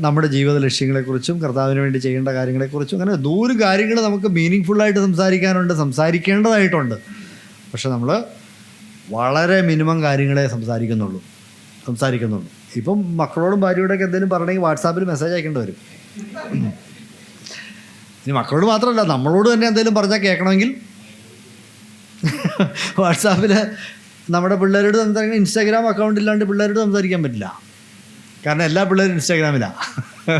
നമ്മുടെ ജീവിത ലക്ഷ്യങ്ങളെക്കുറിച്ചും കർത്താവിന് വേണ്ടി ചെയ്യേണ്ട കാര്യങ്ങളെക്കുറിച്ചും അങ്ങനെ ദൂരം കാര്യങ്ങൾ നമുക്ക് മീനിങ് ഫുള്ളായിട്ട് സംസാരിക്കാനുണ്ട്, സംസാരിക്കേണ്ടതായിട്ടുണ്ട്. പക്ഷെ നമ്മൾ വളരെ മിനിമം കാര്യങ്ങളെ സംസാരിക്കുന്നുള്ളൂ. ഇപ്പം മക്കളോടും ഭാര്യയോടൊക്കെ എന്തെങ്കിലും പറയണമെങ്കിൽ വാട്സാപ്പിൽ മെസ്സേജ് അയക്കേണ്ടി വരും. ഇനി മക്കളോട് മാത്രമല്ല, നമ്മളോട് തന്നെ എന്തെങ്കിലും പറഞ്ഞാൽ കേൾക്കണമെങ്കിൽ വാട്സാപ്പിൽ നമ്മുടെ പിള്ളേരോട് സംസാരിക്കാൻ ഇൻസ്റ്റാഗ്രാം അക്കൗണ്ട് ഇല്ലാണ്ട് പിള്ളേരോട് സംസാരിക്കാൻ പറ്റില്ല. കാരണം എല്ലാ പിള്ളേരും ഇൻസ്റ്റാഗ്രാമിലാണ്,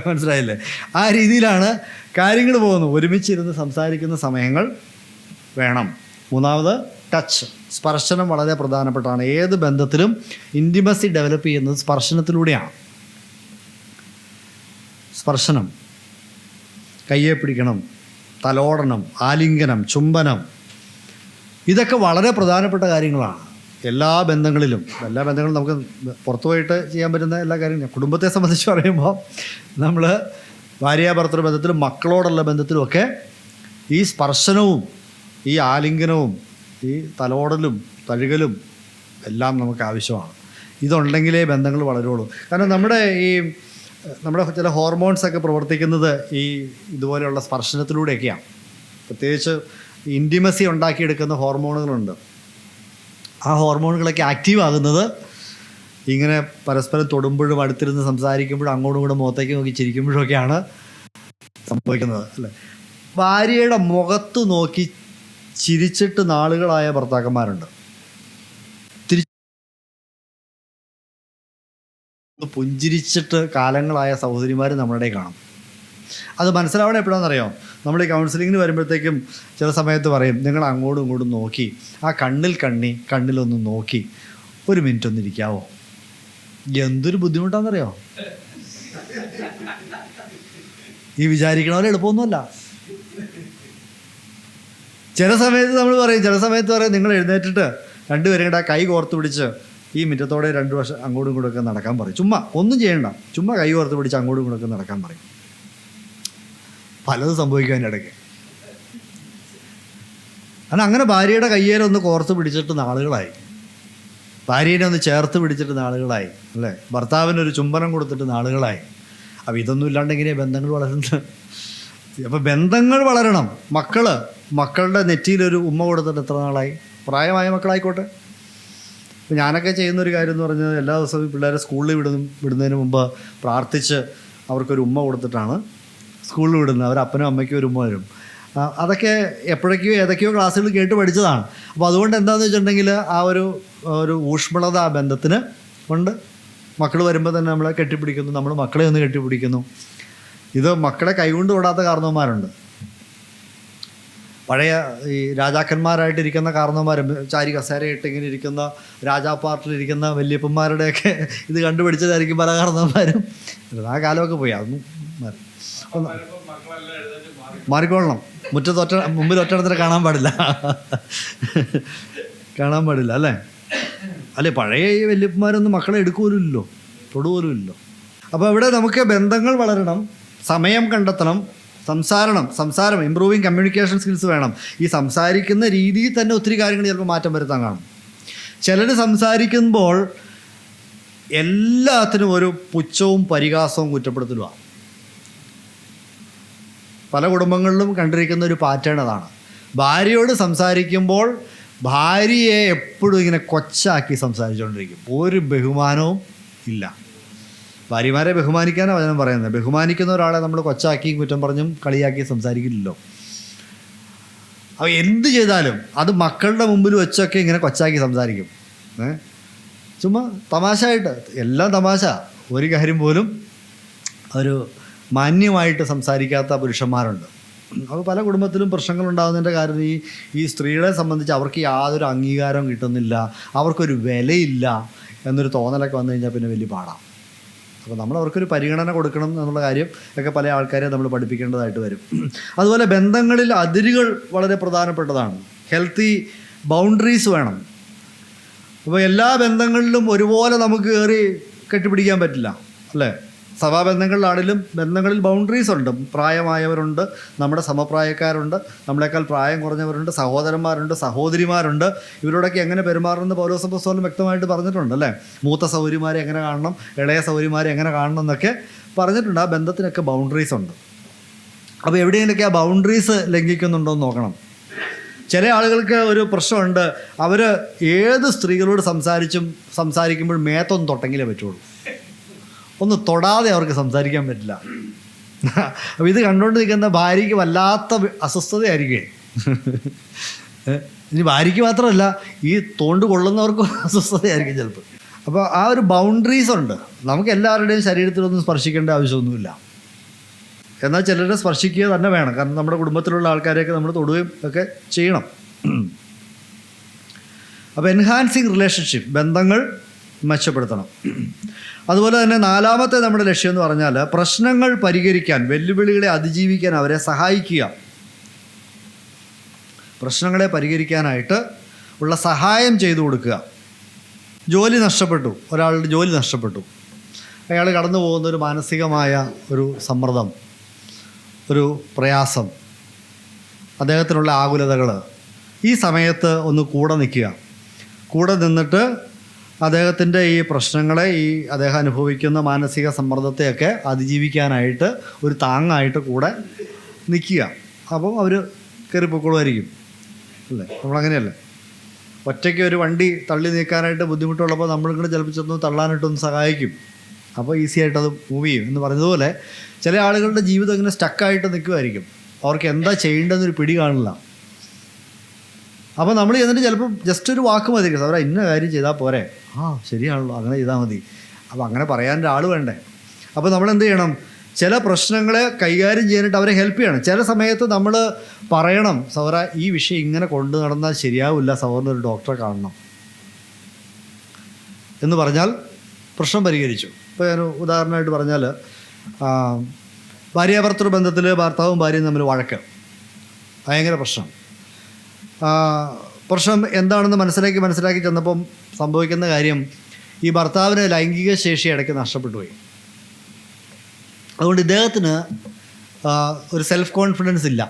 മനസ്സിലായില്ലേ? ആ രീതിയിലാണ് കാര്യങ്ങൾ പോകുന്നത്. ഒരുമിച്ചിരുന്ന് സംസാരിക്കുന്ന സമയങ്ങൾ വേണം. 3, ടച്ച്, സ്പർശനം വളരെ പ്രധാനപ്പെട്ടാണ്. ഏത് ബന്ധത്തിലും ഇൻറ്റിമസി ഡെവലപ്പ് ചെയ്യുന്നത് സ്പർശനത്തിലൂടെയാണ്. സ്പർശനം, കയ്യെ പിടിക്കണം, തലോടണം, ആലിംഗനം, ചുംബനം, ഇതൊക്കെ വളരെ പ്രധാനപ്പെട്ട കാര്യങ്ങളാണ് എല്ലാ ബന്ധങ്ങളിലും. നമുക്ക് പുറത്തു പോയിട്ട് ചെയ്യാൻ പറ്റുന്ന എല്ലാ കാര്യങ്ങളും. കുടുംബത്തെ സംബന്ധിച്ച് പറയുമ്പോൾ നമ്മൾ ഭാര്യാഭർത്തൃ ബന്ധത്തിലും മക്കളോടുള്ള ബന്ധത്തിലുമൊക്കെ ഈ സ്പർശനവും ഈ ആലിംഗനവും ഈ തലോടലും തഴുകലും എല്ലാം നമുക്ക് ആവശ്യമാണ്. ഇതുണ്ടെങ്കിലേ ബന്ധങ്ങൾ വളരുള്ളൂ. കാരണം നമ്മുടെ ചില ഹോർമോൺസൊക്കെ പ്രവർത്തിക്കുന്നത് ഈ ഇതുപോലെയുള്ള സ്പർശനത്തിലൂടെയൊക്കെയാണ്. പ്രത്യേകിച്ച് ഇൻറ്റിമസി ഉണ്ടാക്കിയെടുക്കുന്ന ഹോർമോണുകളുണ്ട്. ആ ഹോർമോണുകളൊക്കെ ആക്റ്റീവ് ആകുന്നത് ഇങ്ങനെ പരസ്പരം തൊടുമ്പോഴും അടുത്തിരുന്ന് സംസാരിക്കുമ്പോഴും അങ്ങോട്ടും ഇങ്ങോട്ടും മുഖത്തേക്ക് നോക്കി ചിരിക്കുമ്പോഴൊക്കെയാണ് സംഭവിക്കുന്നത് അല്ലേ? ഭാര്യയുടെ മുഖത്ത് നോക്കി ചിരിച്ചിട്ട് നാളുകളായ ഭർത്താക്കന്മാരുണ്ട്. പുഞ്ചിരിച്ചിട്ട് കാലങ്ങളായ സഹോദരിമാർ നമ്മളുടെ കാണും. അത് മനസ്സിലാവണേ എപ്പോഴാണെന്നറിയോ? നമ്മൾ ഈ കൗൺസിലിങ്ങിന് വരുമ്പോഴത്തേക്കും ചില സമയത്ത് പറയും, നിങ്ങൾ അങ്ങോട്ടും ഇങ്ങോട്ടും നോക്കി ആ കണ്ണിലൊന്ന് നോക്കി 1 മിനിറ്റ് ഒന്ന് ഇരിക്കാവോ? എന്തൊരു ബുദ്ധിമുട്ടാണെന്നറിയോ? ഈ വിചാരിക്കണ പോലെ എളുപ്പമൊന്നുമല്ല. ചില സമയത്ത് നമ്മൾ പറയും, ചില സമയത്ത് പറയും നിങ്ങൾ എഴുന്നേറ്റിട്ട് രണ്ടുപേരും കൂടെ കൈ കോർത്ത് പിടിച്ച് ഈ മുറ്റത്തോടെ 2 വർഷം അങ്ങോട്ടും ഇങ്ങോട്ടൊക്കെ നടക്കാൻ പറയും. ചുമ്മാ ഒന്നും ചെയ്യണ്ട, ചുമ്മാ കൈ കോർത്ത് പിടിച്ച് അങ്ങോട്ടും ഇങ്ങോട്ടൊക്കെ നടക്കാൻ പറയും. പലതും സംഭവിക്കാൻ ഇടയ്ക്ക്. അങ്ങനെ ഭാര്യയുടെ കയ്യേലൊന്ന് കോർത്ത് പിടിച്ചിട്ട് നാളുകളായി, ഭാര്യനെ ഒന്ന് ചേർത്ത് പിടിച്ചിട്ട് നാളുകളായി, അല്ലേ? ഭർത്താവിനൊരു ചുംബനം കൊടുത്തിട്ട് നാളുകളായി. അപ്പോൾ ഇതൊന്നും ഇല്ലാണ്ട് എങ്ങനെയാണ് ബന്ധങ്ങൾ വളരുന്നത്? അപ്പോൾ ബന്ധങ്ങൾ വളരണം. മക്കളുടെ നെറ്റിയിലൊരു ഉമ്മ കൊടുത്തിട്ട് എത്ര നാളായി? പ്രായമായ മക്കളായിക്കോട്ടെ. ഇപ്പോൾ ഞാനൊക്കെ ചെയ്യുന്നൊരു കാര്യം എന്ന് പറഞ്ഞാൽ എല്ലാ ദിവസവും പിള്ളേരെ സ്കൂളിൽ വിടുന്നതിന് മുമ്പ് പ്രാർത്ഥിച്ച് അവർക്കൊരു ഉമ്മ കൊടുത്തിട്ടാണ് സ്കൂളിൽ വിടുന്നത്. അവർ അപ്പനും അമ്മയ്ക്കും ഒരു ഉമ്മ വരും. അതൊക്കെ എപ്പോഴൊക്കെയോ ഏതൊക്കെയോ ക്ലാസ്സുകൾ കേട്ട് പഠിച്ചതാണ്. അപ്പോൾ അതുകൊണ്ട് എന്താണെന്ന് വെച്ചിട്ടുണ്ടെങ്കിൽ ആ ഒരു ഊഷ്മളത ആ ബന്ധത്തിന് ഉണ്ട്. മക്കൾ വരുമ്പോൾ തന്നെ നമ്മളെ കെട്ടിപ്പിടിക്കുന്നു, നമ്മൾ മക്കളെ ഒന്ന് കെട്ടിപ്പിടിക്കുന്നു. ഇത് മക്കളെ കൈകൊണ്ട് തൊടാത്ത കാരണവന്മാരുണ്ട്. പഴയ ഈ രാജാക്കന്മാരായിട്ടിരിക്കുന്ന കാരണവന്മാരും ചാരി കസേരയിട്ട് ഇങ്ങനെ ഇരിക്കുന്ന രാജാപ്പാർട്ടിലിരിക്കുന്ന വല്യപ്പന്മാരുടെയൊക്കെ ഇത് കണ്ടുപിടിച്ചതായിരിക്കും പല കാരണവന്മാരും. ആ കാലമൊക്കെ പോയി, അതൊന്നും മാറിക്കൊള്ളണം. മുമ്പിൽ ഒറ്റണത്തിന് കാണാൻ പാടില്ല അല്ലേ? പഴയ ഈ വല്യപ്പന്മാരൊന്നും മക്കളെ എടുക്കുപോലുമില്ലല്ലോ, തൊടുപോലുമില്ലല്ലോ. അപ്പോൾ ഇവിടെ നമുക്ക് ബന്ധങ്ങൾ വളരണം, സമയം കണ്ടെത്തണം, സംസാരം ഇമ്പ്രൂവിങ് കമ്മ്യൂണിക്കേഷൻ സ്കിൽസ് വേണം. ഈ സംസാരിക്കുന്ന രീതിയിൽ തന്നെ ഒത്തിരി കാര്യങ്ങൾ ചിലപ്പോൾ മാറ്റം വരുത്താൻ കാണും. ചിലർ സംസാരിക്കുമ്പോൾ എല്ലാത്തിനും ഒരു പുച്ഛവും പരിഹാസവും കുറ്റപ്പെടുത്തലുമാണ്. പല കുടുംബങ്ങളിലും കണ്ടിരിക്കുന്ന ഒരു പാറ്റേൺ അതാണ്. ഭാര്യയോട് സംസാരിക്കുമ്പോൾ ഭാര്യയെ എപ്പോഴും ഇങ്ങനെ കൊച്ചാക്കി സംസാരിച്ചുകൊണ്ടിരിക്കും, ഒരു ബഹുമാനവും ഇല്ല. ഭാര്യമാരെ ബഹുമാനിക്കാനാണ് വചനം പറയുന്നത്. ബഹുമാനിക്കുന്ന ഒരാളെ നമ്മൾ കൊച്ചാക്കിയും കുറ്റം പറഞ്ഞും കളിയാക്കിയും സംസാരിക്കില്ലല്ലോ. അപ്പോൾ എന്ത് ചെയ്താലും അത് മക്കളുടെ മുമ്പിൽ വെച്ചൊക്കെ ഇങ്ങനെ കൊച്ചാക്കി സംസാരിക്കും. ചുമ്മാ തമാശയായിട്ട്, എല്ലാം തമാശ, ഒരു കാര്യം പോലും ഒരു മാന്യമായിട്ട് സംസാരിക്കാത്ത പുരുഷന്മാരുണ്ട്. അപ്പോൾ പല കുടുംബത്തിലും പ്രശ്നങ്ങളുണ്ടാകുന്നതിൻ്റെ കാരണം ഈ സ്ത്രീകളെ സംബന്ധിച്ച് അവർക്ക് യാതൊരു അംഗീകാരവും കിട്ടുന്നില്ല, അവർക്കൊരു വിലയില്ല എന്നൊരു തോന്നലൊക്കെ വന്നു കഴിഞ്ഞാൽ പിന്നെ വലിയ പാടാണ്. അപ്പോൾ നമ്മൾ അവർക്കൊരു പരിഗണന കൊടുക്കണം എന്നുള്ള കാര്യം ഒക്കെ പല ആൾക്കാരെ നമ്മൾ പഠിപ്പിക്കേണ്ടതായിട്ട് വരും. അതുപോലെ ബന്ധങ്ങളിൽ അതിരുകൾ വളരെ പ്രധാനപ്പെട്ടതാണ്. ഹെൽത്തി ബൗണ്ടറീസ് വേണം. അപ്പോൾ എല്ലാ ബന്ധങ്ങളിലും ഒരുപോലെ നമുക്ക് കയറി കെട്ടിപ്പിടിക്കാൻ പറ്റില്ല, അല്ലേ? സഭാബന്ധങ്ങളിലാണെങ്കിലും ബന്ധങ്ങളിൽ ബൗണ്ടറീസ് ഉണ്ട്. പ്രായമായവരുണ്ട്, നമ്മുടെ സമപ്രായക്കാരുണ്ട്, നമ്മളെക്കാൾ പ്രായം കുറഞ്ഞവരുണ്ട്, സഹോദരന്മാരുണ്ട്, സഹോദരിമാരുണ്ട്. ഇവരോടൊക്കെ എങ്ങനെ പെരുമാറണമെന്ന് പൗലോസ് അപ്പോസ്തലൻ വ്യക്തമായിട്ട് പറഞ്ഞിട്ടുണ്ട്, അല്ലേ? മൂത്ത സഹോദരിമാരെ എങ്ങനെ കാണണം, ഇളയ സഹോദരിമാരെ എങ്ങനെ കാണണം എന്നൊക്കെ പറഞ്ഞിട്ടുണ്ട്. ആ ബന്ധത്തിനൊക്കെ ബൗണ്ടറീസ് ഉണ്ട്. അപ്പോൾ എവിടെയെങ്കിലൊക്കെ ആ ബൗണ്ടറീസ് ലംഘിക്കുന്നുണ്ടോ എന്ന് നോക്കണം. ചില ആളുകൾക്ക് ഒരു പ്രശ്നമുണ്ട്, അവർ ഏത് സ്ത്രീകളോട് സംസാരിക്കുമ്പോൾ മേത്തൊന്ന് തൊട്ടെങ്കിലേ പറ്റുള്ളൂ, ഒന്ന് തൊടാതെ അവർക്ക് സംസാരിക്കാൻ പറ്റില്ല. അപ്പോൾ ഇത് കണ്ടുകൊണ്ട് നിൽക്കുന്ന ഭാര്യയ്ക്ക് വല്ലാത്ത അസ്വസ്ഥതയായിരിക്കും. ഇനി ഭാര്യയ്ക്ക് മാത്രമല്ല, ഈ തോണ്ട് കൊള്ളുന്നവർക്കും അസ്വസ്ഥതയായിരിക്കും ചിലപ്പോൾ. അപ്പോൾ ആ ഒരു ബൗണ്ടറീസ് ഉണ്ട്. നമുക്ക് എല്ലാവരുടെയും ശരീരത്തിലൊന്നും സ്പർശിക്കേണ്ട ആവശ്യമൊന്നുമില്ല. എന്നാൽ ചിലരെ സ്പർശിക്കുക തന്നെ വേണം. കാരണം നമ്മുടെ കുടുംബത്തിലുള്ള ആൾക്കാരെയൊക്കെ നമ്മൾ തൊടുകയും ഒക്കെ ചെയ്യണം. അപ്പോൾ എൻഹാൻസിങ് റിലേഷൻഷിപ്പ്, ബന്ധങ്ങൾ മെച്ചപ്പെടുത്തണം. അതുപോലെ തന്നെ നാലാമത്തെ നമ്മുടെ ലക്ഷ്യം എന്ന് പറഞ്ഞാൽ പ്രശ്നങ്ങൾ പരിഹരിക്കാൻ, വെല്ലുവിളികളെ അതിജീവിക്കാൻ അവരെ സഹായിക്കുക. പ്രശ്നങ്ങളെ പരിഹരിക്കാനായിട്ട് ഉള്ള സഹായം ചെയ്തു കൊടുക്കുക. ജോലി നഷ്ടപ്പെട്ടു, ഒരാളുടെ ജോലി നഷ്ടപ്പെട്ടു, അയാൾ കടന്നു പോകുന്ന ഒരു മാനസികമായ ഒരു സമ്മർദ്ദം, ഒരു പ്രയാസം, അദ്ദേഹത്തിനുള്ള ആകുലതകൾ, ഈ സമയത്ത് ഒന്ന് കൂടെ നിൽക്കുക. കൂടെ നിന്നിട്ട് അദ്ദേഹത്തിൻ്റെ ഈ പ്രശ്നങ്ങളെ, അദ്ദേഹം അനുഭവിക്കുന്ന മാനസിക സമ്മർദ്ദത്തെയൊക്കെ അതിജീവിക്കാനായിട്ട് ഒരു താങ്ങായിട്ട് കൂടെ നിൽക്കുക. അപ്പം അവർ കയറിപ്പൊക്കോളുമായിരിക്കും, അല്ലേ? നമ്മളങ്ങനെയല്ലേ? ഒറ്റയ്ക്ക് ഒരു വണ്ടി തള്ളി നീക്കാനായിട്ട് ബുദ്ധിമുട്ടുള്ളപ്പോൾ നമ്മളിങ്ങനെ ചിലപ്പോൾ തള്ളാനായിട്ടൊന്ന് സഹായിക്കും. അപ്പോൾ ഈസി ആയിട്ട് അത് മൂവ് ചെയ്യും എന്ന് പറഞ്ഞതുപോലെ ചില ആളുകളുടെ ജീവിതം ഇങ്ങനെ സ്റ്റക്കായിട്ട് നിൽക്കുമായിരിക്കും. അവർക്ക് എന്താ ചെയ്യേണ്ടതെന്നൊരു പിടി കാണില്ല. അപ്പോൾ നമ്മൾ ചെന്നിട്ട് ചിലപ്പോൾ ജസ്റ്റ് ഒരു വാക്ക് മതി, അവരെ ഇന്ന കാര്യം ചെയ്താൽ പോരെ, ശരിയാണല്ലോ, അങ്ങനെ ചെയ്താൽ മതി. അപ്പോൾ അങ്ങനെ പറയാൻ ഒരാൾ വേണ്ടേ? അപ്പോൾ നമ്മൾ എന്ത് ചെയ്യണം? ചില പ്രശ്നങ്ങളെ കൈകാര്യം ചെയ്യാനായിട്ട് അവരെ ഹെൽപ്പ് ചെയ്യണം. ചില സമയത്ത് നമ്മൾ പറയണം, സൗര ഈ വിഷയം ഇങ്ങനെ കൊണ്ടു നടന്നാൽ ശരിയാവില്ല, സൗറിനൊരു ഡോക്ടറെ കാണണം എന്ന് പറഞ്ഞാൽ പ്രശ്നം പരിഹരിച്ചു. ഇപ്പോൾ ഞാൻ ഉദാഹരണമായിട്ട് പറഞ്ഞാൽ, ഭാര്യാഭർത്തൃ ബന്ധത്തിൽ ഭർത്താവും ഭാര്യയും തമ്മിൽ വഴക്ക്, ഭയങ്കര പ്രശ്നം. പ്രശ്നം എന്താണെന്ന് മനസ്സിലാക്കി ചെന്നപ്പം സംഭവിക്കുന്ന കാര്യം, ഈ ഭർത്താവിന് ലൈംഗിക ശേഷി ഇടയ്ക്ക് നഷ്ടപ്പെട്ടു പോയി. അതുകൊണ്ട് ഇദ്ദേഹത്തിന് ഒരു സെൽഫ് കോൺഫിഡൻസ് ഇല്ല,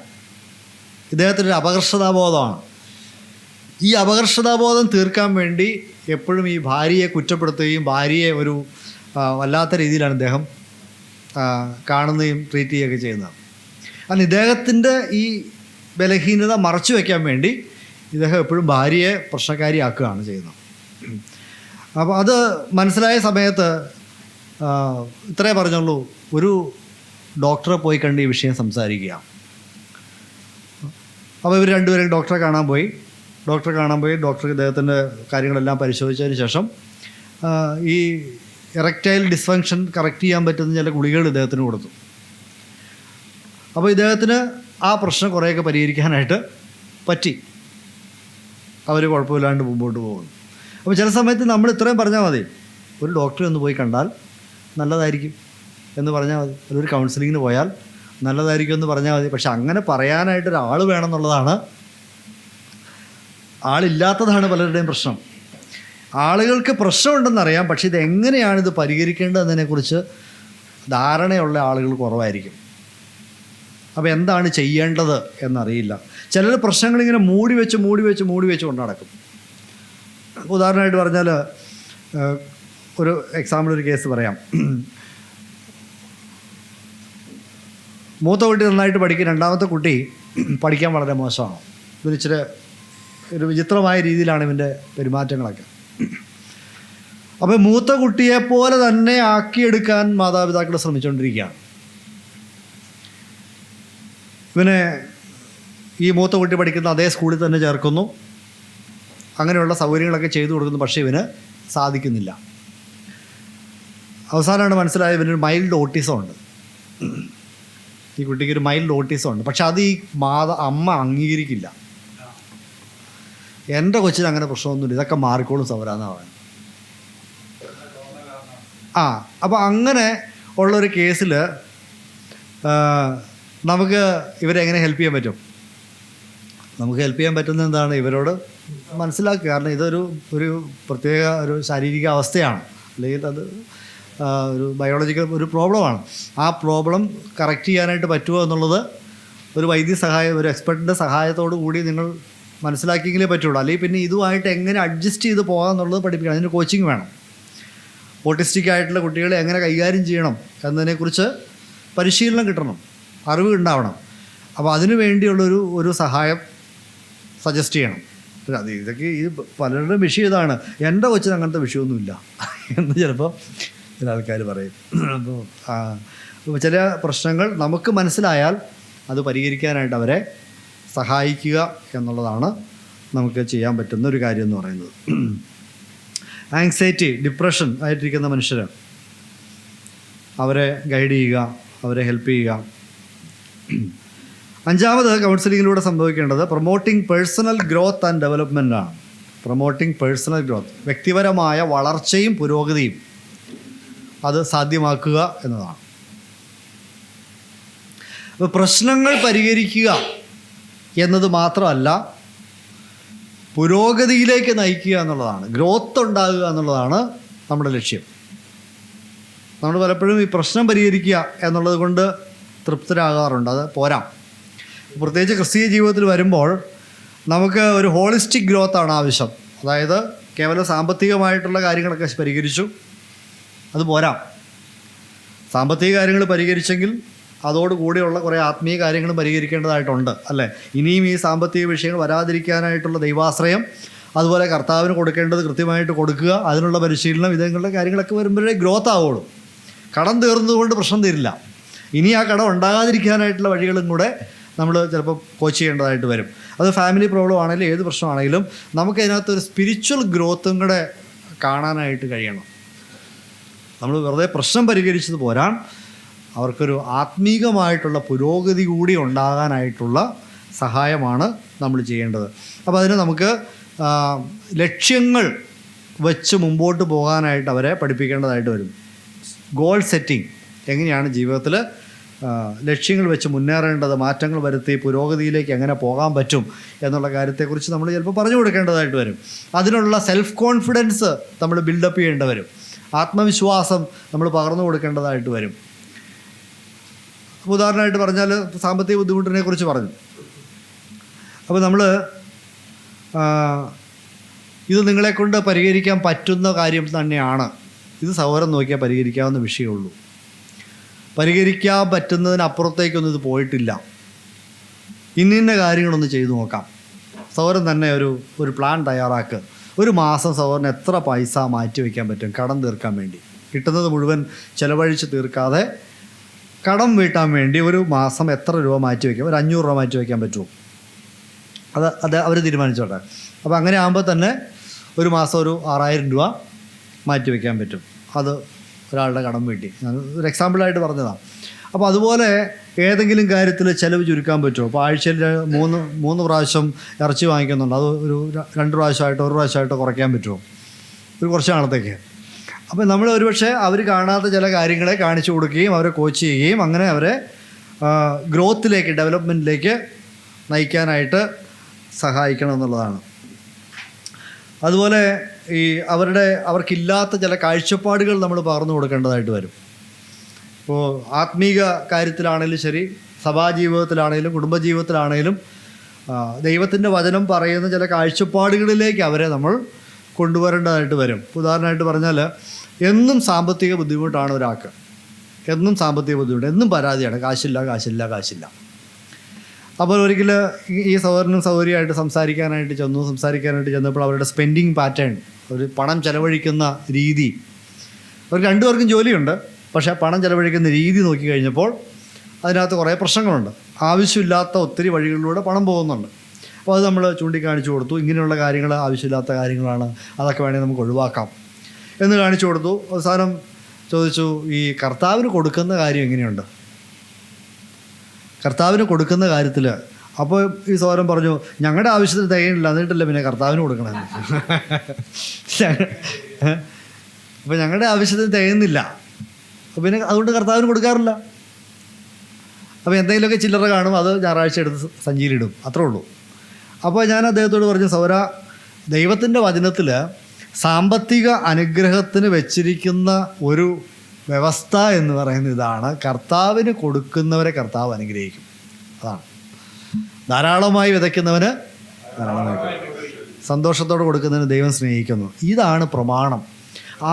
ഇദ്ദേഹത്തിനൊരു അപകർഷതാബോധമാണ്. ഈ അപകർഷതാബോധം തീർക്കാൻ വേണ്ടി എപ്പോഴും ഈ ഭാര്യയെ കുറ്റപ്പെടുത്തുകയും ഭാര്യയെ ഒരു വല്ലാത്ത രീതിയിലാണ് ഇദ്ദേഹം കാണുകയും ട്രീറ്റ് ചെയ്യുകയൊക്കെ ചെയ്യുന്നത്. കാരണം ഇദ്ദേഹത്തിൻ്റെ ഈ ബലഹീനത മറച്ചു വയ്ക്കാൻ വേണ്ടി ഇദ്ദേഹം എപ്പോഴും ഭാര്യയെ പ്രശ്നക്കാരിയാക്കുകയാണ് ചെയ്യുന്നത്. അപ്പോൾ അത് മനസ്സിലായ സമയത്ത് ഇത്രേ പറഞ്ഞുള്ളൂ, ഒരു ഡോക്ടറെ പോയി കണ്ട് ഈ വിഷയം സംസാരിക്കുക. അപ്പോൾ ഇവർ രണ്ടുപേരും ഡോക്ടറെ കാണാൻ പോയി. ഡോക്ടർ ഇദ്ദേഹത്തിൻ്റെ കാര്യങ്ങളെല്ലാം പരിശോധിച്ചതിന് ശേഷം ഈ എറക്റ്റൈൽ ഡിസ്ഫങ്ഷൻ കറക്റ്റ് ചെയ്യാൻ പറ്റുന്ന ചില ഗുളികകൾ ഇദ്ദേഹത്തിന് കൊടുത്തു. അപ്പോൾ ഇദ്ദേഹത്തിന് ആ പ്രശ്നം കുറേയൊക്കെ പരിഹരിക്കാനായിട്ട് പറ്റി. അവർ കുഴപ്പമില്ലാണ്ട് മുമ്പോട്ട് പോകുന്നു. അപ്പോൾ ചില സമയത്ത് നമ്മൾ ഇത്രയും പറഞ്ഞാൽ മതി, ഒരു ഡോക്ടറെ ഒന്ന് പോയി കണ്ടാൽ നല്ലതായിരിക്കും എന്ന് പറഞ്ഞാൽ മതി, ഒരു കൗൺസിലിങ്ങിന് പോയാൽ നല്ലതായിരിക്കും എന്ന് പറഞ്ഞാൽ മതി. പക്ഷെ അങ്ങനെ പറയാനായിട്ടൊരാൾ വേണമെന്നുള്ളതാണ്, ആളില്ലാത്തതാണ് പലരുടെയും പ്രശ്നം. ആളുകൾക്ക് പ്രശ്നമുണ്ടെന്നറിയാം, പക്ഷേ ഇതെങ്ങനെയാണിത് പരിഹരിക്കേണ്ടതെന്നതിനെക്കുറിച്ച് ധാരണയുള്ള ആളുകൾ കുറവായിരിക്കും. അപ്പോൾ എന്താണ് ചെയ്യേണ്ടത് എന്നറിയില്ല. ചിലർ പ്രശ്നങ്ങളിങ്ങനെ മൂടി വെച്ച് കൊണ്ട് നടക്കും. ഉദാഹരണമായിട്ട് പറഞ്ഞാൽ, ഒരു എക്സാമ്പിൾ, ഒരു കേസ് പറയാം. മൂത്ത കുട്ടി നന്നായിട്ട് പഠിക്കും, രണ്ടാമത്തെ കുട്ടി പഠിക്കാൻ വളരെ മോശമാണ്. ഇച്ചിരി ഒരു വിചിത്രമായ രീതിയിലാണ് ഇവൻ്റെ പെരുമാറ്റങ്ങളൊക്കെ. അപ്പോൾ മൂത്ത കുട്ടിയെപ്പോലെ തന്നെ ആക്കിയെടുക്കാൻ മാതാപിതാക്കൾ ശ്രമിച്ചുകൊണ്ടിരിക്കുകയാണ്. ഇവനെ ഈ മൂത്ത കുട്ടി പഠിക്കുന്ന അതേ സ്കൂളിൽ തന്നെ ചേർക്കുന്നു, അങ്ങനെയുള്ള സൗകര്യങ്ങളൊക്കെ ചെയ്തു കൊടുക്കുന്നു. പക്ഷേ ഇവന് സാധിക്കുന്നില്ല. അവസാനമാണ് മനസ്സിലായത് ഇവനൊരു മൈൽഡ് ഓട്ടിസം ഉണ്ട്. ഈ കുട്ടിക്കൊരു മൈൽഡ് ഓട്ടിസം ഉണ്ട്. പക്ഷെ അത് ഈ അമ്മ അംഗീകരിക്കില്ല. എൻ്റെ കൊച്ചിന് അങ്ങനെ പ്രശ്നമൊന്നുമില്ല, ഇതൊക്കെ മാറിക്കോളും സൗരാന്നാണ് പറയുന്നത്. അപ്പോൾ അങ്ങനെ ഉള്ളൊരു കേസിൽ നമുക്ക് ഇവരെ എങ്ങനെ ഹെൽപ്പ് ചെയ്യാൻ പറ്റും? നമുക്ക് ഹെൽപ്പ് ചെയ്യാൻ പറ്റുന്നത് എന്താണ്? ഇവരോട് മനസ്സിലാക്കുക. കാരണം ഇതൊരു പ്രത്യേക ഒരു ശാരീരിക അവസ്ഥയാണ്, അല്ലെങ്കിൽ അത് ഒരു ബയോളജിക്കൽ ഒരു പ്രോബ്ലമാണ്. ആ പ്രോബ്ലം കറക്റ്റ് ചെയ്യാനായിട്ട് പറ്റുമോ എന്നുള്ളത് ഒരു വൈദ്യസഹായം, ഒരു എക്സ്പെർട്ടിൻ്റെ സഹായത്തോടു കൂടി നിങ്ങൾ മനസ്സിലാക്കിയെങ്കിലേ പറ്റുള്ളൂ. അല്ലെങ്കിൽ പിന്നെ ഇതുമായിട്ട് എങ്ങനെ അഡ്ജസ്റ്റ് ചെയ്ത് പോകാം എന്നുള്ളത് പഠിപ്പിക്കണം. അതിന് കോച്ചിങ് വേണം. ഓട്ടിസ്റ്റിക് ആയിട്ടുള്ള കുട്ടികളെ എങ്ങനെ കൈകാര്യം ചെയ്യണം എന്നതിനെക്കുറിച്ച് പരിശീലനം കിട്ടണം, അറിവ് ഉണ്ടാവണം. അപ്പോൾ അതിനു വേണ്ടിയുള്ളൊരു സഹായം സജസ്റ്റ് ചെയ്യണം. ഇതൊക്കെ ഈ പലരുടെയും വിഷയം ഇതാണ്, എൻ്റെ കൊച്ചിന് അങ്ങനത്തെ വിഷയമൊന്നുമില്ല എന്ന് ചിലപ്പോൾ ചില ആൾക്കാർ പറയും. അപ്പോൾ ചില പ്രശ്നങ്ങൾ നമുക്ക് മനസ്സിലായാൽ അത് പരിഹരിക്കാനായിട്ട് അവരെ സഹായിക്കുക എന്നുള്ളതാണ് നമുക്ക് ചെയ്യാൻ പറ്റുന്ന ഒരു കാര്യം എന്ന് പറയുന്നത്. ആങ്സൈറ്റി, ഡിപ്രഷൻ ആയിട്ടിരിക്കുന്ന മനുഷ്യർ, അവരെ ഗൈഡ് ചെയ്യുക, അവരെ ഹെൽപ്പ് ചെയ്യുക. അഞ്ചാമത് കൗൺസിലിങ്ങിലൂടെ സംഭവിക്കേണ്ടത് promoting personal growth and development ആണ്. പ്രൊമോട്ടിംഗ് പേഴ്സണൽ ഗ്രോത്ത്, വ്യക്തിപരമായ വളർച്ചയും പുരോഗതിയും അത് സാധ്യമാക്കുക എന്നതാണ്. അപ്പോൾ പ്രശ്നങ്ങൾ പരിഹരിക്കുക എന്നത് മാത്രമല്ല, പുരോഗതിയിലേക്ക് നയിക്കുക എന്നുള്ളതാണ്, ഗ്രോത്ത് ഉണ്ടാകുക എന്നുള്ളതാണ് നമ്മുടെ ലക്ഷ്യം. നമ്മൾ പലപ്പോഴും ഈ പ്രശ്നം പരിഹരിക്കുക എന്നുള്ളത് കൊണ്ട് തൃപ്തരാകാറുണ്ട്, അത് പോരാ. പ്രത്യേകിച്ച് ക്രിസ്തീയ ജീവിതത്തിൽ വരുമ്പോൾ നമുക്ക് ഒരു ഹോളിസ്റ്റിക് ഗ്രോത്താണ് ആവശ്യം. അതായത് കേവലം സാമ്പത്തികമായിട്ടുള്ള കാര്യങ്ങളൊക്കെ പരിഹരിച്ചു, അത് പോരാ. സാമ്പത്തിക കാര്യങ്ങൾ പരിഹരിച്ചെങ്കിൽ അതോടുകൂടിയുള്ള കുറേ ആത്മീയ കാര്യങ്ങളും പരിഹരിക്കേണ്ടതായിട്ടുണ്ട്, അല്ലേ? ഇനിയും ഈ സാമ്പത്തിക വിഷയങ്ങൾ വരാതിരിക്കാനായിട്ടുള്ള ദൈവാശ്രയം, അതുപോലെ കർത്താവിന് കൊടുക്കേണ്ടത് കൃത്യമായിട്ട് കൊടുക്കുക, അതിനുള്ള പരിശീലനം, ഇതേങ്ങളുടെ കാര്യങ്ങളൊക്കെ വരുമ്പോഴേ ഗ്രോത്ത് ആവുള്ളൂ. കടം തീർന്നതുകൊണ്ട് പ്രശ്നം തീരില്ല. ഇനി ആ കടം ഉണ്ടാകാതിരിക്കാനായിട്ടുള്ള വഴികളും കൂടെ നമ്മൾ ചിലപ്പോൾ കോച്ച് ചെയ്യേണ്ടതായിട്ട് വരും. അത് ഫാമിലി പ്രോബ്ലം ആണെങ്കിലും ഏത് പ്രശ്നമാണെങ്കിലും നമുക്കതിനകത്തൊരു സ്പിരിച്വൽ ഗ്രോത്തും കൂടെ കാണാനായിട്ട് കഴിയണം. നമ്മൾ വെറുതെ പ്രശ്നം പരിഹരിച്ചത് പോരാ, അവർക്കൊരു ആത്മീകമായിട്ടുള്ള പുരോഗതി കൂടി ഉണ്ടാകാനായിട്ടുള്ള സഹായമാണ് നമ്മൾ ചെയ്യേണ്ടത്. അപ്പോൾ അതിന് നമുക്ക് ലക്ഷ്യങ്ങൾ വെച്ച് മുമ്പോട്ട് പോകാനായിട്ട് അവരെ പഠിപ്പിക്കേണ്ടതായിട്ട് വരും. ഗോൾ സെറ്റിംഗ്, എങ്ങനെയാണ് ജീവിതത്തിൽ ലക്ഷ്യങ്ങൾ വെച്ച് മുന്നേറേണ്ടത്, മാറ്റങ്ങൾ വരുത്തി പുരോഗതിയിലേക്ക് എങ്ങനെ പോകാൻ പറ്റും എന്നുള്ള കാര്യത്തെക്കുറിച്ച് നമ്മൾ ചിലപ്പോൾ പറഞ്ഞു കൊടുക്കേണ്ടതായിട്ട് വരും. അതിനുള്ള സെൽഫ് കോൺഫിഡൻസ് നമ്മൾ ബിൽഡപ്പ് ചെയ്യേണ്ടി വരും. ആത്മവിശ്വാസം നമ്മൾ പകർന്നു കൊടുക്കേണ്ടതായിട്ട് വരും. ഉദാഹരണമായിട്ട് പറഞ്ഞാൽ സാമ്പത്തിക ബുദ്ധിമുട്ടിനെ കുറിച്ച് പറഞ്ഞു. അപ്പോൾ നമ്മൾ ഇത് നിങ്ങളെക്കൊണ്ട് പരിഹരിക്കാൻ പറ്റുന്ന കാര്യം തന്നെയാണ്, ഇത് സൗകര്യം നോക്കിയാൽ പരിഹരിക്കാവുന്ന വിഷയമുള്ളൂ, പരിഹരിക്കാൻ പറ്റുന്നതിനപ്പുറത്തേക്കൊന്നും ഇത് പോയിട്ടില്ല, ഇന്ന കാര്യങ്ങളൊന്ന് ചെയ്തു നോക്കാം. സൗകര്യം തന്നെ ഒരു പ്ലാൻ തയ്യാറാക്കുക. ഒരു മാസം സൗകര്യം എത്ര പൈസ മാറ്റി വയ്ക്കാൻ പറ്റും കടം തീർക്കാൻ വേണ്ടി? കിട്ടുന്നത് മുഴുവൻ ചിലവഴിച്ച് തീർക്കാതെ കടം വീട്ടാൻ വേണ്ടി ഒരു മാസം എത്ര രൂപ മാറ്റി വയ്ക്കാം? ഒരു 500 രൂപ മാറ്റി വയ്ക്കാൻ പറ്റുമോ? അത് അവർ തീരുമാനിച്ചോട്ടെ. അപ്പോൾ അങ്ങനെ ആകുമ്പോൾ തന്നെ ഒരു മാസം ഒരു 6000 രൂപ മാറ്റി വയ്ക്കാൻ പറ്റും. അത് ഒരാളുടെ കടം വീട്ടി. ഒരു എക്സാമ്പിളായിട്ട് പറഞ്ഞതാണ്. അപ്പോൾ അതുപോലെ ഏതെങ്കിലും കാര്യത്തിൽ ചിലവ് ചുരുക്കാൻ പറ്റുമോ? അപ്പോൾ ആഴ്ചയിൽ 3 പ്രാവശ്യം ഇറച്ചി വാങ്ങിക്കുന്നുണ്ട്, അത് ഒരു 2 പ്രാവശ്യമായിട്ടോ 1 പ്രാവശ്യമായിട്ടോ കുറയ്ക്കാൻ പറ്റുമോ ഒരു കുറച്ച് നാളത്തേക്ക്? അപ്പോൾ നമ്മൾ ഒരുപക്ഷെ അവർ കാണാത്ത ചില കാര്യങ്ങളെ കാണിച്ചു കൊടുക്കുകയും അവരെ കോച്ച് ചെയ്യുകയും അങ്ങനെ അവരെ ഗ്രോത്തിലേക്ക്, ഡെവലപ്മെൻറ്റിലേക്ക് നയിക്കാനായിട്ട് സഹായിക്കണം എന്നുള്ളതാണ്. അതുപോലെ ഈ അവർക്കില്ലാത്ത ചില കാഴ്ചപ്പാടുകൾ നമ്മൾ പകർന്നു കൊടുക്കേണ്ടതായിട്ട് വരും. ഇപ്പോൾ ആത്മീക കാര്യത്തിലാണെങ്കിലും ശരി, സഭാജീവിതത്തിലാണെങ്കിലും കുടുംബജീവിതത്തിലാണെങ്കിലും ദൈവത്തിൻ്റെ വചനം പറയുന്ന ചില കാഴ്ചപ്പാടുകളിലേക്ക് അവരെ നമ്മൾ കൊണ്ടുവരേണ്ടതായിട്ട് വരും. ഉദാഹരണമായിട്ട് പറഞ്ഞാൽ എന്നും സാമ്പത്തിക ബുദ്ധിമുട്ടാണ് ഒരാൾക്ക്, എന്നും സാമ്പത്തിക ബുദ്ധിമുട്ട്, എന്നും പരാതിയാണ്, കാശില്ല. അപ്പോൾ ഒരിക്കൽ ഈ സൗകര്യമായിട്ട് സംസാരിക്കാനായിട്ട് ചെന്നപ്പോൾ അവരുടെ സ്പെൻഡിങ് പാറ്റേൺ, ഒരു പണം ചെലവഴിക്കുന്ന രീതി, അവർ രണ്ടുപേർക്കും ജോലിയുണ്ട്, പക്ഷേ പണം ചെലവഴിക്കുന്ന രീതി നോക്കി കഴിഞ്ഞപ്പോൾ അതിനകത്ത് കുറേ പ്രശ്നങ്ങളുണ്ട്. ആവശ്യമില്ലാത്ത ഒത്തിരി വഴികളിലൂടെ പണം പോകുന്നുണ്ട്. അപ്പോൾ അത് നമ്മൾ ചൂണ്ടിക്കാണിച്ചു കൊടുത്തു. ഇങ്ങനെയുള്ള കാര്യങ്ങൾ ആവശ്യമില്ലാത്ത കാര്യങ്ങളാണ്, അതൊക്കെ വേണമെങ്കിൽ നമുക്ക് ഒഴിവാക്കാം എന്ന് കാണിച്ചു കൊടുത്തു. അവസാനം ചോദിച്ചു, ഈ കർത്താവിന് കൊടുക്കുന്ന കാര്യം എങ്ങനെയുണ്ട്? കർത്താവിന് കൊടുക്കുന്ന കാര്യത്തിൽ അപ്പോൾ ഈ സഹോദരൻ പറഞ്ഞു, ഞങ്ങളുടെ ആവശ്യത്തിന് തികയില്ല, എന്നിട്ടല്ലേ പിന്നെ കർത്താവിന് കൊടുക്കണമെന്ന്. അപ്പോൾ ഞങ്ങളുടെ ആവശ്യത്തിന് തികയുന്നില്ല, പിന്നെ അതുകൊണ്ട് കർത്താവിന് കൊടുക്കാറില്ല. അപ്പോൾ എന്തെങ്കിലുമൊക്കെ ചില്ലറ കാണും, അത് ഞായറാഴ്ച എടുത്ത് സഞ്ചിയിലിടും, അത്രേ ഉള്ളൂ. അപ്പോൾ ഞാൻ അദ്ദേഹത്തോട് പറഞ്ഞു, സഹോദരാ, ദൈവത്തിൻ്റെ വചനത്തിൽ സാമ്പത്തിക അനുഗ്രഹത്തിന് വെച്ചിരിക്കുന്ന ഒരു വ്യവസ്ഥ എന്ന് പറയുന്നത് ഇതാണ്: കർത്താവിന് കൊടുക്കുന്നവരെ കർത്താവ് അനുഗ്രഹിക്കും. അതാണ്. ധാരാളമായി വിതയ്ക്കുന്നവന് ധാരാളമായി സന്തോഷത്തോടെ കൊടുക്കുന്നതിന് ദൈവം സ്നേഹിക്കുന്നു. ഇതാണ് പ്രമാണം.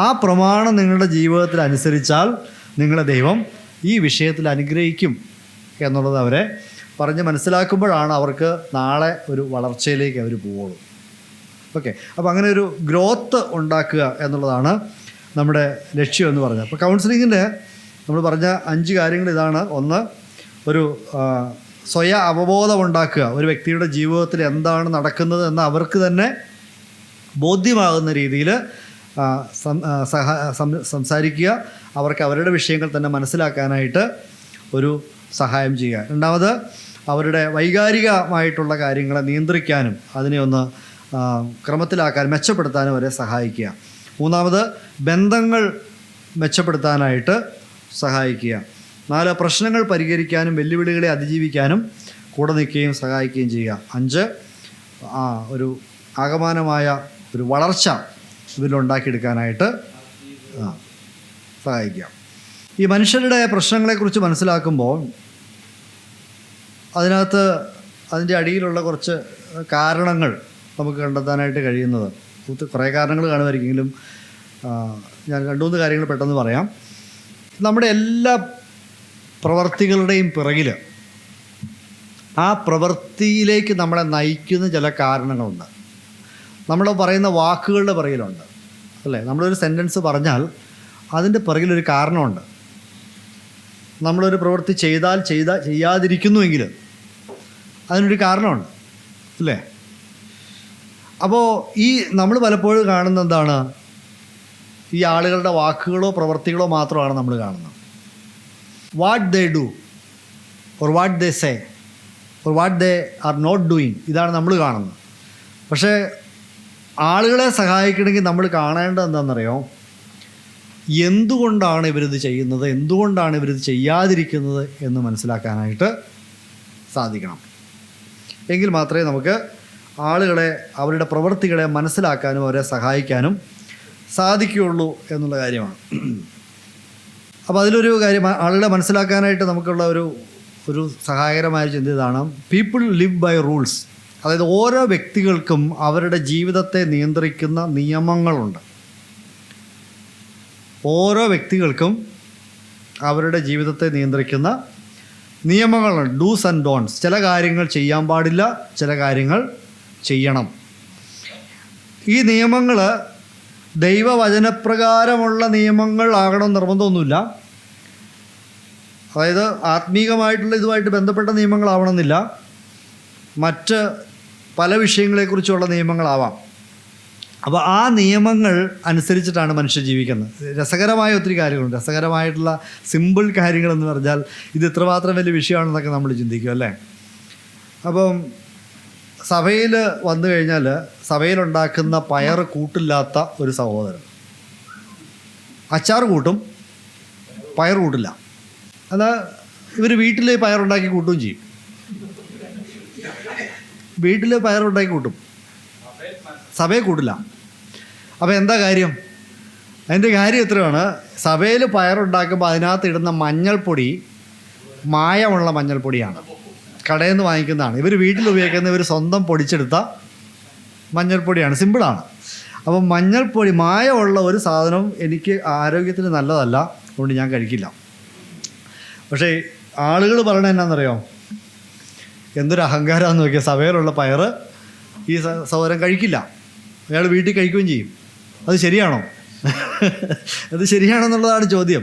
ആ പ്രമാണം നിങ്ങളുടെ ജീവിതത്തിൽ അനുസരിച്ചാൽ നിങ്ങളെ ദൈവം ഈ വിഷയത്തിൽ അനുഗ്രഹിക്കും എന്നുള്ളത് അവരെ പറഞ്ഞ് മനസ്സിലാക്കുമ്പോഴാണ് അവർക്ക് നാളെ ഒരു വളർച്ചയിലേക്ക് അവർ പോവുള്ളൂ. ഓക്കെ, അപ്പോൾ അങ്ങനെ ഒരു ഗ്രോത്ത് ഉണ്ടാക്കുക എന്നുള്ളതാണ് നമ്മുടെ ലക്ഷ്യം എന്ന് പറഞ്ഞത്. അപ്പോൾ കൗൺസിലിങ്ങിൻ്റെ നമ്മൾ പറഞ്ഞ 5 കാര്യങ്ങൾ ഇതാണ്. ഒന്ന്, ഒരു സ്വയ അവബോധം ഉണ്ടാക്കുക. ഒരു വ്യക്തിയുടെ ജീവിതത്തിൽ എന്താണ് നടക്കുന്നത് എന്ന് അവർക്ക് തന്നെ ബോധ്യമാകുന്ന രീതിയിൽ സംസാരിക്കുക. അവർക്ക് അവരുടെ വിഷയങ്ങൾ തന്നെ മനസ്സിലാക്കാനായിട്ട് ഒരു സഹായം ചെയ്യുക. രണ്ടാമത്, അവരുടെ വൈകാരികമായിട്ടുള്ള കാര്യങ്ങളെ നിയന്ത്രിക്കാനും അതിനെ ഒന്ന് ക്രമത്തിലാക്കാൻ, മെച്ചപ്പെടുത്താനും അവരെ സഹായിക്കുക. മൂന്നാമത്, ബന്ധങ്ങൾ മെച്ചപ്പെടുത്താനായിട്ട് സഹായിക്കുക. 4, പ്രശ്നങ്ങൾ പരിഹരിക്കാനും വെല്ലുവിളികളെ അതിജീവിക്കാനും കൂടെ നിൽക്കുകയും സഹായിക്കുകയും ചെയ്യുക. 5, ഒരു ആകമാനമായ ഒരു വളർച്ച ഇതിലുണ്ടാക്കിയെടുക്കാനായിട്ട് സഹായിക്കുക. ഈ മനുഷ്യരുടെ പ്രശ്നങ്ങളെക്കുറിച്ച് മനസ്സിലാക്കുമ്പോൾ അതിൻ്റെ അടിയിലുള്ള കുറച്ച് കാരണങ്ങൾ നമുക്ക് കണ്ടെത്താനായിട്ട് കഴിയുന്നത്, കുറേ കാരണങ്ങൾ കാണുമായിരിക്കെങ്കിലും ഞാൻ 2-3 കാര്യങ്ങൾ പെട്ടെന്ന് പറയാം. നമ്മുടെ എല്ലാ പ്രവർത്തികളുടെയും പിറകിൽ, ആ പ്രവൃത്തിയിലേക്ക് നമ്മളെ നയിക്കുന്ന ചില കാരണങ്ങളുണ്ട്. നമ്മൾ പറയുന്ന വാക്കുകളുടെ പിറകിലുണ്ട്, അല്ലേ? നമ്മളൊരു സെൻറ്റൻസ് പറഞ്ഞാൽ അതിൻ്റെ പിറകിലൊരു കാരണമുണ്ട്. നമ്മളൊരു പ്രവൃത്തി ചെയ്യാതിരിക്കുന്നുവെങ്കിൽ അതിനൊരു കാരണമുണ്ട്, അല്ലേ? അപ്പോൾ ഈ നമ്മൾ പലപ്പോഴും കാണുന്ന എന്താണ്, ഈ ആളുകളുടെ വാക്കുകളോ പ്രവൃത്തികളോ മാത്രമാണ് നമ്മൾ കാണുന്നത്. What they do or what they say or what they are not doing, ഇതാണ് നമ്മൾ കാണുന്നത്. പക്ഷേ ആളുകളെ സഹായിക്കണമെങ്കിൽ നമ്മൾ കാണേണ്ടത് എന്താണെന്നറിയോ? എന്തുകൊണ്ടാണ് ഇവരിത് ചെയ്യുന്നത്, എന്തുകൊണ്ടാണ് ഇവരിത് ചെയ്യാതിരിക്കുന്നത് എന്ന് മനസ്സിലാക്കാനായിട്ട് സാധിക്കണം. എങ്കിൽ മാത്രമേ നമുക്ക് ആളുകളെ, അവരുടെ പ്രവൃത്തികളെ മനസ്സിലാക്കാനും അവരെ സഹായിക്കാനും സാധിക്കുകയുള്ളൂ എന്നുള്ള കാര്യമാണ്. അപ്പോൾ അതിലൊരു കാര്യം, ആളുകളെ മനസ്സിലാക്കാനായിട്ട് നമുക്കുള്ള ഒരു സഹായകരമായ ചിന്ത ഇതാണ്: പീപ്പിൾ ലിവ് ബൈ റൂൾസ്. അതായത് ഓരോ വ്യക്തികൾക്കും അവരുടെ ജീവിതത്തെ നിയന്ത്രിക്കുന്ന നിയമങ്ങളുണ്ട്. ഓരോ വ്യക്തികൾക്കും അവരുടെ ജീവിതത്തെ നിയന്ത്രിക്കുന്ന നിയമങ്ങളുണ്ട്. Dos and don'ts. ചില കാര്യങ്ങൾ ചെയ്യാൻ പാടില്ല, ചില കാര്യങ്ങൾ ചെയ്യണം. ഈ നിയമങ്ങൾ ദൈവവചനപ്രകാരമുള്ള നിയമങ്ങൾ ആകണം നിർബന്ധമൊന്നുമില്ല. അതായത് ആത്മീകമായിട്ടുള്ള ഇതുമായിട്ട് ബന്ധപ്പെട്ട നിയമങ്ങളാവണമെന്നില്ല. മറ്റ് പല വിഷയങ്ങളെക്കുറിച്ചുള്ള നിയമങ്ങളാവാം. അപ്പോൾ ആ നിയമങ്ങൾ അനുസരിച്ചിട്ടാണ് മനുഷ്യർ ജീവിക്കുന്നത്. രസകരമായ ഒത്തിരി കാര്യങ്ങളുണ്ട്. രസകരമായിട്ടുള്ള സിമ്പിൾ കാര്യങ്ങളെന്ന് പറഞ്ഞാൽ ഇത് ഇത്രമാത്രം വലിയ വിഷയമാണെന്നൊക്കെ നമ്മൾ ചിന്തിക്കും, അല്ലേ? അപ്പം സഭയിൽ വന്നു കഴിഞ്ഞാൽ സഭയിലുണ്ടാക്കുന്ന പയർ കൂട്ടില്ലാത്ത ഒരു സഹോദരൻ. അച്ചാർ കൂട്ടും, പയർ കൂട്ടില്ല. എന്നാൽ ഇവർ വീട്ടിൽ പയറുണ്ടാക്കി കൂട്ടുകയും ചെയ്യും. വീട്ടിൽ പയറുണ്ടാക്കി കൂട്ടും, സഭയെ കൂട്ടില്ല. അപ്പോൾ എന്താ കാര്യം? അതിൻ്റെ കാര്യം എത്രയാണ്? സഭയിൽ പയറുണ്ടാക്കുമ്പോൾ അതിനകത്ത് ഇടുന്ന മഞ്ഞൾപ്പൊടി മായമുള്ള മഞ്ഞൾപ്പൊടിയാണ്, കടയിൽ നിന്ന് വാങ്ങിക്കുന്നതാണ്. ഇവർ വീട്ടിൽ ഉപയോഗിക്കുന്ന ഇവർ സ്വന്തം പൊടിച്ചെടുത്ത മഞ്ഞൾപ്പൊടിയാണ്. സിമ്പിളാണ്. അപ്പം മഞ്ഞൾപ്പൊടി, മായമുള്ള ഒരു സാധനം എനിക്ക് ആരോഗ്യത്തിന് നല്ലതല്ല, അതുകൊണ്ട് ഞാൻ കഴിക്കില്ല. പക്ഷേ ആളുകൾ പറയണത് എന്നാണെന്നറിയോ? എന്തൊരു അഹങ്കാരമാണെന്ന് നോക്കിയാൽ, സഭയിലുള്ള പയർ ഈ സഹോദരൻ കഴിക്കില്ല, അയാൾ വീട്ടിൽ കഴിക്കുകയും ചെയ്യും. അത് ശരിയാണോ? അത് ശരിയാണെന്നുള്ളതാണ് ചോദ്യം.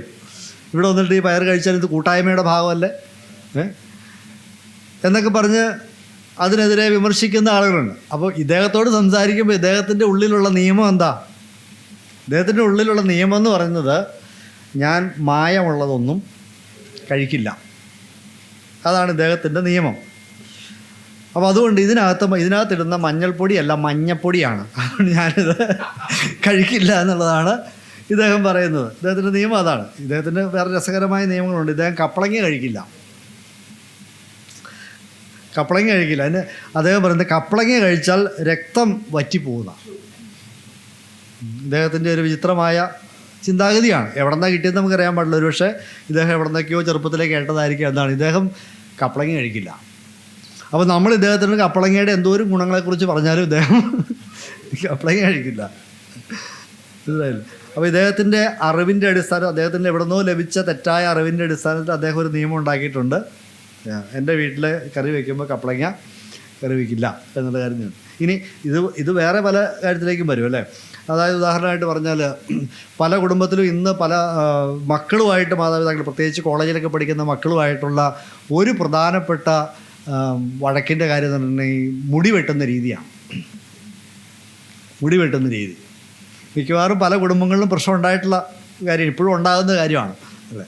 ഇവിടെ വന്നിട്ട് ഈ പയർ കഴിച്ചാൽ ഇത് കൂട്ടായ്മയുടെ ഭാഗമല്ലേ എന്നൊക്കെ പറഞ്ഞ് അതിനെതിരെ വിമർശിക്കുന്ന ആളുകളുണ്ട്. അപ്പോൾ ഇദ്ദേഹത്തോട് സംസാരിക്കുമ്പോൾ ഇദ്ദേഹത്തിൻ്റെ ഉള്ളിലുള്ള നിയമം എന്താ? ഇദ്ദേഹത്തിൻ്റെ ഉള്ളിലുള്ള നിയമം എന്ന് പറയുന്നത്, ഞാൻ മായമുള്ളതൊന്നും കഴിക്കില്ല. അതാണ് ഇദ്ദേഹത്തിൻ്റെ നിയമം. അപ്പോൾ അതുകൊണ്ട് ഇതിനകത്തിടുന്ന മഞ്ഞൾപ്പൊടിയല്ല, മഞ്ഞപ്പൊടിയാണ്, അതുകൊണ്ട് ഞാനിത് കഴിക്കില്ല എന്നുള്ളതാണ് ഇദ്ദേഹം പറയുന്നത്. ഇദ്ദേഹത്തിൻ്റെ നിയമം അതാണ്. ഇദ്ദേഹത്തിൻ്റെ വേറെ രസകരമായ നിയമങ്ങളുണ്ട്. ഇദ്ദേഹം കപ്പളങ്ങ കഴിക്കില്ല. അതിന് അദ്ദേഹം പറയുന്നത് കപ്പളങ്ങ കഴിച്ചാൽ രക്തം വറ്റിപ്പോകുന്ന ഇദ്ദേഹത്തിൻ്റെ ഒരു വിചിത്രമായ ചിന്താഗതിയാണ്. എവിടെ നിന്നാണ് കിട്ടിയെന്ന് നമുക്കറിയാൻ പാടില്ല. ഒരു പക്ഷേ ഇദ്ദേഹം എവിടെ നിന്നൊക്കെയോ ചെറുപ്പത്തിലേ കേട്ടതായിരിക്കും. എന്താണ്, ഇദ്ദേഹം കപ്പളങ്ങ കഴിക്കില്ല. അപ്പോൾ നമ്മൾ ഇദ്ദേഹത്തിന് കപ്പളങ്ങയുടെ എന്തോരം ഗുണങ്ങളെക്കുറിച്ച് പറഞ്ഞാലും ഇദ്ദേഹം കപ്പളങ്ങ കഴിക്കില്ല. അപ്പോൾ ഇദ്ദേഹത്തിൻ്റെ അറിവിൻ്റെ അടിസ്ഥാനം, അദ്ദേഹത്തിൻ്റെ എവിടെ നിന്നോ ലഭിച്ച തെറ്റായ അറിവിൻ്റെ അടിസ്ഥാനത്തിൽ അദ്ദേഹം ഒരു നിയമം ഉണ്ടാക്കിയിട്ടുണ്ട്. എൻ്റെ വീട്ടിൽ കറി വയ്ക്കുമ്പോൾ കപ്പളങ്ങ കറി വയ്ക്കില്ല എന്നുള്ള കാര്യം. ഇനി ഇത് വേറെ പല കാര്യത്തിലേക്കും വരും, അല്ലേ? അതായത് ഉദാഹരണമായിട്ട് പറഞ്ഞാൽ, പല കുടുംബത്തിലും ഇന്ന് പല മക്കളുമായിട്ട് മാതാപിതാക്കൾ, പ്രത്യേകിച്ച് കോളേജിലൊക്കെ പഠിക്കുന്ന മക്കളുമായിട്ടുള്ള ഒരു പ്രധാനപ്പെട്ട വഴക്കിൻ്റെ കാര്യം എന്ന് പറഞ്ഞിട്ടുണ്ടെങ്കിൽ മുടി വെട്ടുന്ന രീതിയാണ്. മുടി വെട്ടുന്ന രീതി മിക്കവാറും പല കുടുംബങ്ങളിലും പ്രശ്നം ഉണ്ടായിട്ടുള്ള കാര്യം, ഇപ്പോഴും ഉണ്ടാകുന്ന കാര്യമാണ്, അല്ലേ?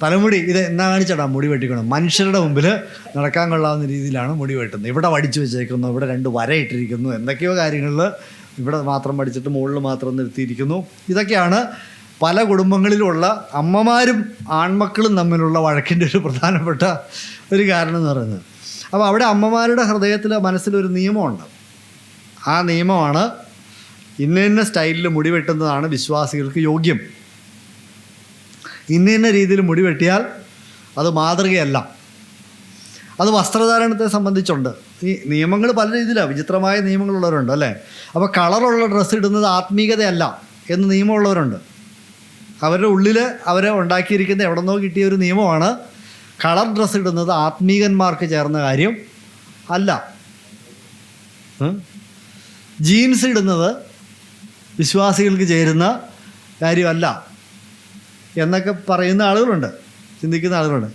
തലമുടി ഇത് എന്നാ കാണിച്ചടാ മുടി വെട്ടിക്കണം, മനുഷ്യരുടെ മുമ്പിൽ നടക്കാൻ കൊള്ളാവുന്ന രീതിയിലാണ് മുടി വെട്ടുന്നത്. ഇവിടെ വടിച്ചു വെച്ചേക്കുന്നു, ഇവിടെ 2 വര ഇട്ടിരിക്കുന്നു, എന്തൊക്കെയോ കാര്യങ്ങളിൽ ഇവിടെ മാത്രം പഠിച്ചിട്ട് മുകളിൽ മാത്രം നിർത്തിയിരിക്കുന്നു. ഇതൊക്കെയാണ് പല കുടുംബങ്ങളിലുമുള്ള അമ്മമാരും ആൺമക്കളും തമ്മിലുള്ള വഴക്കിൻ്റെ ഒരു പ്രധാനപ്പെട്ട ഒരു കാരണം എന്ന് പറയുന്നത്. അപ്പോൾ അവിടെ അമ്മമാരുടെ ഹൃദയത്തിൽ, മനസ്സിലൊരു നിയമമുണ്ട്. ആ നിയമമാണ് ഇന്ന സ്റ്റൈലിൽ മുടി വെട്ടുന്നതാണ് വിശ്വാസികൾക്ക് യോഗ്യം. ഇന്ന രീതിയിൽ മുടി വെട്ടിയാൽ അത് മാതൃകയല്ല. അത് വസ്ത്രധാരണത്തെ സംബന്ധിച്ചുണ്ട്. ഈ നിയമങ്ങൾ പല രീതിയിലാണ്, വിചിത്രമായ നിയമങ്ങളുള്ളവരുണ്ട്, അല്ലേ? അപ്പോൾ കളറുള്ള ഡ്രസ്സ് ഇടുന്നത് ആത്മീയതയല്ല എന്ന് നിയമമുള്ളവരുണ്ട്. അവരുടെ ഉള്ളിൽ അവരെ ഉണ്ടാക്കിയിരിക്കുന്ന എവിടെ നിന്നോ കിട്ടിയ ഒരു നിയമമാണ് കളർ ഡ്രസ്സ് ഇടുന്നത് ആത്മീകന്മാർക്ക് ചേർന്ന കാര്യം അല്ല. ജീൻസ് ഇടുന്നത് വിശ്വാസികൾക്ക് ചേരുന്ന കാര്യമല്ല എന്നൊക്കെ പറയുന്ന ആളുകളുണ്ട്, ചിന്തിക്കുന്ന ആളുകളുണ്ട്.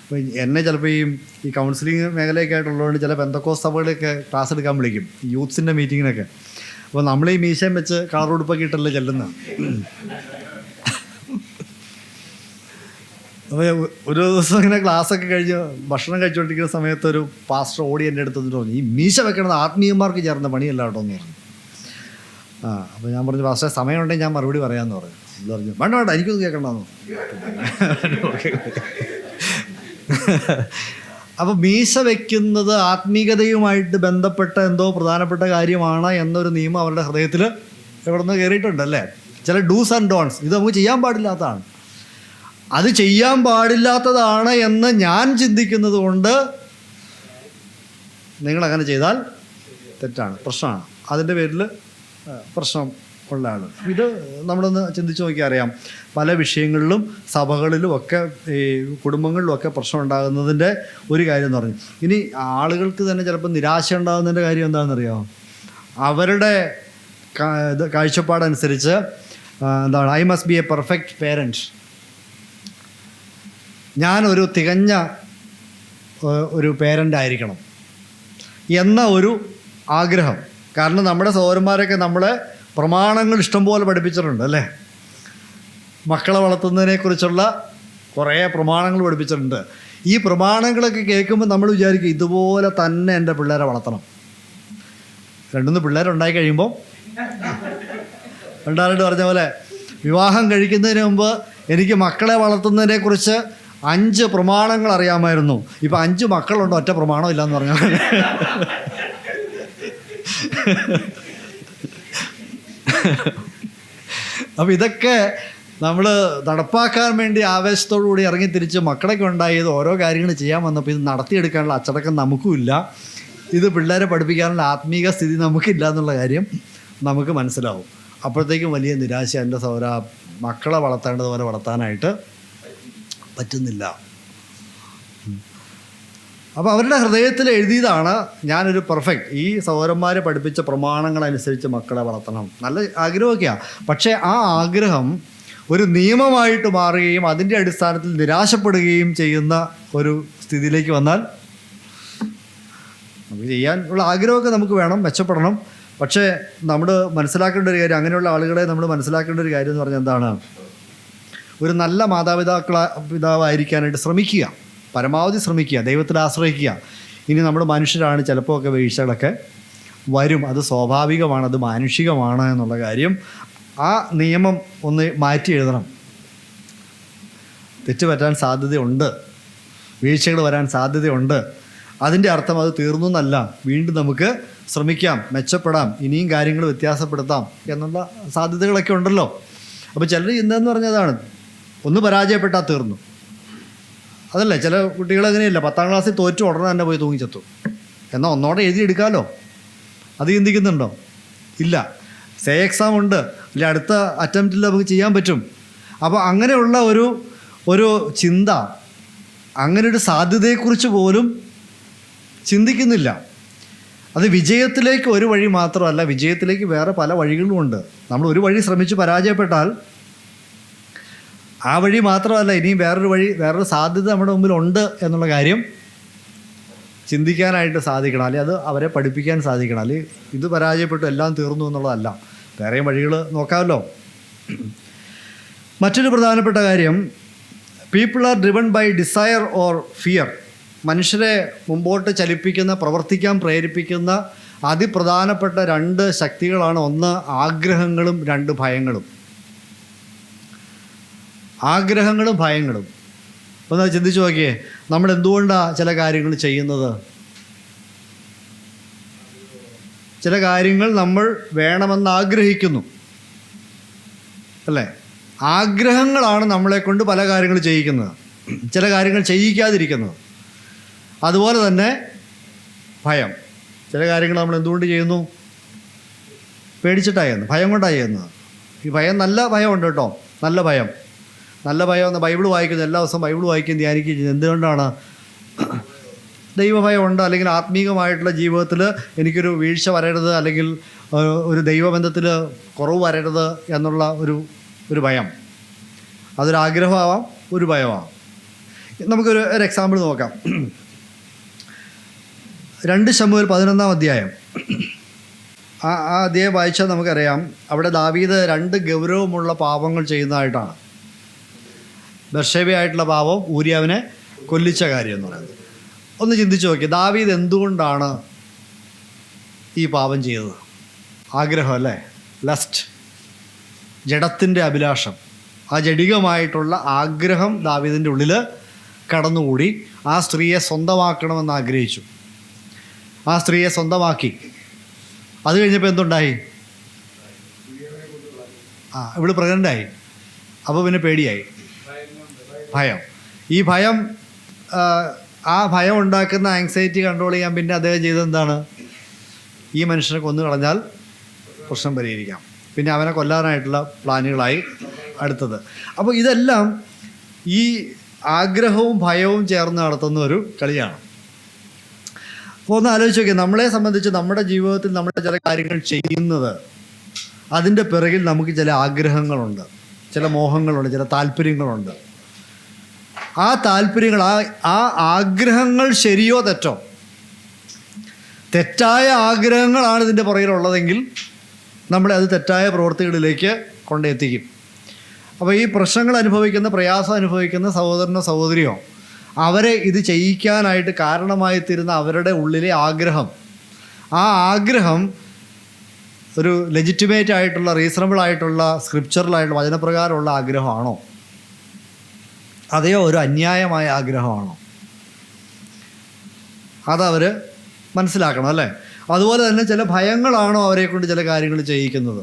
അപ്പോൾ എന്നെ ചിലപ്പോൾ ഈ കൗൺസിലിംഗ് മേഖലയൊക്കെ ആയിട്ടുള്ളതുകൊണ്ട് ചില പെന്തക്കോസ്ത് സഭകളൊക്കെ ക്ലാസ് എടുക്കാൻ വിളിക്കും, യൂത്ത്സിൻ്റെ മീറ്റിങ്ങിനൊക്കെ. അപ്പോൾ നമ്മൾ ഈ മീശയും വെച്ച് കളർ ഉടുപ്പൊക്കെ ഇട്ടല്ലേ ചെല്ലുന്നത്. അപ്പോൾ ഒരു ദിവസം ഇങ്ങനെ ക്ലാസ്സൊക്കെ കഴിഞ്ഞ് ഭക്ഷണം കഴിച്ചുകൊണ്ടിരിക്കുന്ന സമയത്ത് ഒരു പാസ്റ്റർ ഓടി എൻ്റെ അടുത്ത് പറഞ്ഞു, ഈ മീശ വെക്കണത് ആത്മീയന്മാർക്ക് ചേർന്ന പണിയല്ല കേട്ടോ എന്ന് പറഞ്ഞു. അപ്പോൾ ഞാൻ പറഞ്ഞു പാസ്റ്റർ സമയമുണ്ടെങ്കിൽ ഞാൻ മറുപടി പറയാമെന്ന് പറഞ്ഞു. ഇത് പറഞ്ഞു വേണ്ട വേണ്ട എനിക്കൊന്നും കേൾക്കണ്ടെന്നു. അപ്പോൾ മീശ വയ്ക്കുന്നത് ആത്മീയതയുമായിട്ട് ബന്ധപ്പെട്ട എന്തോ പ്രധാനപ്പെട്ട കാര്യമാണ് എന്നൊരു നിയമം അവരുടെ ഹൃദയത്തിൽ എവിടെ നിന്ന് കയറിയിട്ടുണ്ടല്ലേ. ചില ഡൂസ് ആൻഡ് ഡോൺസ്, ഇത് നമുക്ക് ചെയ്യാൻ പാടില്ലാത്തതാണ്. അത് ചെയ്യാൻ പാടില്ലാത്തതാണ് എന്ന് ഞാൻ ചിന്തിക്കുന്നത് കൊണ്ട് നിങ്ങളങ്ങനെ ചെയ്താൽ തെറ്റാണ്, പ്രശ്നമാണ്, അതിൻ്റെ പേരിൽ പ്രശ്നം ഉള്ള ആൾ. ഇത് നമ്മളൊന്ന് ചിന്തിച്ച് നോക്കിയാൽ അറിയാം. പല വിഷയങ്ങളിലും സഭകളിലും ഒക്കെ ഈ കുടുംബങ്ങളിലും ഒക്കെ പ്രശ്നം ഉണ്ടാകുന്നതിൻ്റെ ഒരു കാര്യം എന്ന് പറഞ്ഞു. ഇനി ആളുകൾക്ക് തന്നെ ചിലപ്പോൾ നിരാശ ഉണ്ടാകുന്നതിൻ്റെ കാര്യം എന്താണെന്നറിയാമോ? അവരുടെ കാഴ്ചപ്പാടനുസരിച്ച് എന്താണ്, I must be A perfect parent, ഞാനൊരു തികഞ്ഞ ഒരു പേരൻ്റ് ആയിരിക്കണം എന്ന ഒരു ആഗ്രഹം. കാരണം നമ്മുടെ സഹോദരന്മാരൊക്കെ നമ്മളെ പ്രമാണങ്ങൾ ഇഷ്ടംപോലെ പഠിപ്പിച്ചിട്ടുണ്ട് അല്ലേ. മക്കളെ വളർത്തുന്നതിനെക്കുറിച്ചുള്ള കുറേ പ്രമാണങ്ങൾ പഠിപ്പിച്ചിട്ടുണ്ട്. ഈ പ്രമാണങ്ങളൊക്കെ കേൾക്കുമ്പോൾ നമ്മൾ വിചാരിക്കും ഇതുപോലെ തന്നെ എൻ്റെ പിള്ളേരെ വളർത്തണം. രണ്ടുമൂന്ന് പിള്ളേരുണ്ടായി കഴിയുമ്പോൾ രണ്ടാളുടെ പറഞ്ഞ പോലെ വിവാഹം കഴിക്കുന്നതിന് മുമ്പ് എനിക്ക് മക്കളെ വളർത്തുന്നതിനെക്കുറിച്ച് 5 പ്രമാണങ്ങൾ അറിയാമായിരുന്നു. ഇപ്പം 5 മക്കളുണ്ടോ, ഒറ്റ പ്രമാണം ഇല്ലയെന്ന് പറഞ്ഞാൽ. അപ്പം ഇതൊക്കെ നമ്മൾ നടപ്പാക്കാൻ വേണ്ടി ആവേശത്തോടു കൂടി ഇറങ്ങി തിരിച്ച് മക്കളൊക്കെ ഉണ്ടായത് ഓരോ കാര്യങ്ങൾ ചെയ്യാൻ വന്നപ്പോൾ ഇത് നടത്തിയെടുക്കാനുള്ള അച്ചടക്കം നമുക്കുമില്ല, ഇത് പിള്ളേരെ പഠിപ്പിക്കാനുള്ള ആത്മീക സ്ഥിതി നമുക്കില്ല എന്നുള്ള കാര്യം നമുക്ക് മനസ്സിലാവും. അപ്പോഴത്തേക്കും വലിയ നിരാശ, എൻ്റെ സഹോദര മക്കളെ വളർത്തേണ്ടതുപോലെ വളർത്താനായിട്ട് പറ്റുന്നില്ല. അപ്പോൾ അവരുടെ ഹൃദയത്തിൽ എഴുതിയതാണ് ഞാനൊരു പെർഫെക്റ്റ്, ഈ സഹോദരന്മാർ പഠിപ്പിച്ച പ്രമാണങ്ങളനുസരിച്ച് മക്കളെ വളർത്തണം, നല്ല ആഗ്രഹമൊക്കെയാണ്. പക്ഷേ ആ ആഗ്രഹം ഒരു നിയമമായിട്ട് മാറുകയും അതിൻ്റെ അടിസ്ഥാനത്തിൽ നിരാശപ്പെടുകയും ചെയ്യുന്ന ഒരു സ്ഥിതിയിലേക്ക് വന്നാൽ നമുക്ക് ചെയ്യാനുള്ള ആഗ്രഹമൊക്കെ നമുക്ക് വേണം, മെച്ചപ്പെടണം. പക്ഷേ നമ്മൾ മനസ്സിലാക്കേണ്ട ഒരു കാര്യം, അങ്ങനെയുള്ള ആളുകളെ നമ്മൾ മനസ്സിലാക്കേണ്ട ഒരു കാര്യം എന്ന് പറഞ്ഞാൽ എന്താണ്, ഒരു നല്ല പിതാവായിരിക്കാനായിട്ട് ശ്രമിക്കുക, പരമാവധി ശ്രമിക്കുക, ദൈവത്തിൽ ആശ്രയിക്കുക. ഇനി നമ്മൾ മനുഷ്യരാണ്, ചിലപ്പോൾ ഒക്കെ വീഴ്ചകളൊക്കെ വരും, അത് സ്വാഭാവികമാണ്, അത് മാനുഷികമാണ് എന്നുള്ള കാര്യം ആ നിയമം ഒന്ന് മാറ്റി എഴുതണം. തെറ്റ് പറ്റാൻ സാധ്യതയുണ്ട്, വീഴ്ചകൾ വരാൻ സാധ്യതയുണ്ട്. അതിൻ്റെ അർത്ഥം അത് തീർന്നു എന്നല്ല, വീണ്ടും നമുക്ക് ശ്രമിക്കാം, മെച്ചപ്പെടാം, ഇനിയും കാര്യങ്ങൾ വ്യത്യാസപ്പെടുത്താം എന്നുള്ള സാധ്യതകളൊക്കെ ഉണ്ടല്ലോ. അപ്പോൾ ചിലർ ചിന്തയെന്ന് പറഞ്ഞതാണ് ഒന്ന് പരാജയപ്പെട്ടാൽ തീർന്നു. അതല്ലേ, ചില കുട്ടികൾ അങ്ങനെയല്ല, 10ാം ക്ലാസ്സിൽ തോറ്റു ഉടനെ തന്നെ പോയി തൂങ്ങിച്ചെത്തു. എന്നാൽ ഒന്നോടെ എഴുതിയെടുക്കാമല്ലോ, അത് ചിന്തിക്കുന്നുണ്ടോ? ഇല്ല. സേ എക്സാം ഉണ്ട്, അല്ലെ അടുത്ത അറ്റംപ്റ്റിൽ നമുക്ക് ചെയ്യാൻ പറ്റും. അപ്പോൾ അങ്ങനെയുള്ള ഒരു ചിന്ത, അങ്ങനെ ഒരു സാധ്യതയെക്കുറിച്ച് പോലും ചിന്തിക്കുന്നില്ല. അത് വിജയത്തിലേക്ക് ഒരു വഴി മാത്രമല്ല, വിജയത്തിലേക്ക് വേറെ പല വഴികളുമുണ്ട്. നമ്മൾ ഒരു വഴി ശ്രമിച്ച് പരാജയപ്പെട്ടാൽ ആ വഴി മാത്രമല്ല, ഇനിയും വേറൊരു വഴി, വേറൊരു സാധ്യത നമ്മുടെ മുമ്പിലുണ്ട് എന്നുള്ള കാര്യം ചിന്തിക്കാനായിട്ട് സാധിക്കണം. അല്ലെങ്കിൽ അത് അവരെ പഠിപ്പിക്കാൻ സാധിക്കണം. അല്ലെങ്കിൽ ഇത് പരാജയപ്പെട്ടു എല്ലാം തീർന്നു എന്നുള്ളതല്ല, വേറെയും വഴികൾ നോക്കാമല്ലോ. മറ്റൊരു പ്രധാനപ്പെട്ട കാര്യം, people are driven by desire or fear. മനുഷ്യരെ മുമ്പോട്ട് ചലിപ്പിക്കുന്ന, പ്രവർത്തിക്കാൻ പ്രേരിപ്പിക്കുന്ന അതിപ്രധാനപ്പെട്ട 2 ശക്തികളാണ്. ഒന്ന് ആഗ്രഹങ്ങളും, 2 ഭയങ്ങളും. ആഗ്രഹങ്ങളും ഭയങ്ങളും. ഒന്ന് ചിന്തിച്ച് നോക്കിയേ, നമ്മൾ എന്തുകൊണ്ടാണ് ചില കാര്യങ്ങൾ ചെയ്യുന്നത്? ചില കാര്യങ്ങൾ നമ്മൾ വേണമെന്ന് ആഗ്രഹിക്കുന്നു അല്ലേ? ആഗ്രഹങ്ങളാണ് നമ്മളെ കൊണ്ട് പല കാര്യങ്ങൾ ചെയ്യിക്കുന്നത്, ചില കാര്യങ്ങൾ ചെയ്യിക്കാതിരിക്കുന്നത്. അതുപോലെ തന്നെ ഭയം. ചില കാര്യങ്ങൾ നമ്മൾ എന്തുകൊണ്ട് ചെയ്യുന്നു? പേടിച്ചിട്ടാണ് ചെയ്യുന്നത്, ഭയം കൊണ്ടാണ് ചെയ്യുന്നത്. ഈ ഭയം നല്ല ഭയമുണ്ട് കേട്ടോ, നല്ല ഭയം. നല്ല ഭയം എന്ന് ബൈബിൾ വായിക്കുന്നു, എല്ലാ ദിവസവും ബൈബിൾ വായിക്കുകയും ധ്യാനിക്കുകയും ചെയ്യുന്നത് എന്തുകൊണ്ടാണ്? ദൈവഭയമുണ്ട്, അല്ലെങ്കിൽ ആത്മീകമായിട്ടുള്ള ജീവിതത്തിൽ എനിക്കൊരു വീഴ്ച വരരുത്, അല്ലെങ്കിൽ ഒരു ദൈവബന്ധത്തിൽ കുറവ് വരരുത് എന്നുള്ള ഒരു ഭയം. അതൊരാഗ്രഹമാവാം, ഒരു ഭയമാവാം. നമുക്കൊരു എക്സാമ്പിൾ നോക്കാം. 2 ശമൂവേൽ 11-ാം അധ്യായം. ആ അധ്യായം വായിച്ചാൽ നമുക്കറിയാം, അവിടെ ദാവീദ് 2 ഗൗരവമുള്ള പാപങ്ങൾ ചെയ്യുന്നതായിട്ടാണ്. ബർശേബയായിട്ടുള്ള പാപം, ഊരിയാവിനെ കൊല്ലിച്ച കാര്യം എന്ന് പറയുന്നത്. ഒന്ന് ചിന്തിച്ച് നോക്കി, ദാവീദ് എന്തുകൊണ്ടാണ് ഈ പാപം ചെയ്തത്? ആഗ്രഹം അല്ലേ? ലസ്റ്റ്, ജഡത്തിൻ്റെ അഭിലാഷം, ആ ജഡികമായിട്ടുള്ള ആഗ്രഹം ദാവീദിൻ്റെ ഉള്ളിൽ കടന്നുകൂടി ആ സ്ത്രീയെ സ്വന്തമാക്കണമെന്ന് ആഗ്രഹിച്ചു. ആ സ്ത്രീയെ സ്വന്തമാക്കി. അത് കഴിഞ്ഞപ്പോൾ എന്തുണ്ടായി? ഇവള് പ്രഗ്നൻ്റായി. അപ്പോൾ പിന്നെ പേടിയായി, ഭയം. ഈ ഭയം, ആ ഭയം ഉണ്ടാക്കുന്ന ആങ്സൈറ്റി കൺട്രോൾ ചെയ്യാൻ പിന്നെ അദ്ദേഹം ചെയ്തതെന്താണ്? ഈ മനുഷ്യനെ കൊന്നു കളഞ്ഞാൽ പ്രശ്നം പരിഹരിക്കാം. പിന്നെ അവനെ കൊല്ലാനായിട്ടുള്ള പ്ലാനുകളായി അടുത്തത്. അപ്പോൾ ഇതെല്ലാം ഈ ആഗ്രഹവും ഭയവും ചേർന്ന് നടത്തുന്ന ഒരു കളിയാണ്. അപ്പോൾ ഒന്ന് ആലോചിച്ച് നോക്കിയാൽ, നമ്മളെ സംബന്ധിച്ച് നമ്മുടെ ജീവിതത്തിൽ നമ്മൾ ചില കാര്യങ്ങൾ ചെയ്യുന്നത്, അതിൻ്റെ പിറകിൽ നമുക്ക് ചില ആഗ്രഹങ്ങളുണ്ട്, ചില മോഹങ്ങളുണ്ട്, ചില താല്പര്യങ്ങളുണ്ട്. ആ താല്പര്യങ്ങൾ, ആ ആഗ്രഹങ്ങൾ ശരിയോ തെറ്റോ? തെറ്റായ ആഗ്രഹങ്ങളാണ് ഇതിൻ്റെ പുറകിലുള്ളതെങ്കിൽ നമ്മളെ അത് തെറ്റായ പ്രവൃത്തികളിലേക്ക് കൊണ്ടെത്തിക്കും. അപ്പോൾ ഈ പ്രശ്നങ്ങൾ അനുഭവിക്കുന്ന, പ്രയാസം അനുഭവിക്കുന്ന സഹോദരനോ സഹോദരിയോ, അവരെ ഇത് ചെയ്യിക്കാനായിട്ട് കാരണമായി തീരുന്ന അവരുടെ ഉള്ളിലെ ആഗ്രഹം, ആ ആഗ്രഹം ഒരു ലെജിറ്റിമേറ്റ് ആയിട്ടുള്ള, റീസണബിൾ ആയിട്ടുള്ള, സ്ക്രിപ്ചറലായിട്ടുള്ള, വചനപ്രകാരമുള്ള ആഗ്രഹമാണോ, അതെയോ ഒരു അന്യായമായ ആഗ്രഹമാണോ? അതവർ മനസ്സിലാക്കണം, അല്ലേ? അതുപോലെ തന്നെ ചില ഭയങ്ങളാണോ അവരെ കൊണ്ട് ചില കാര്യങ്ങൾ ചെയ്യിക്കുന്നത്?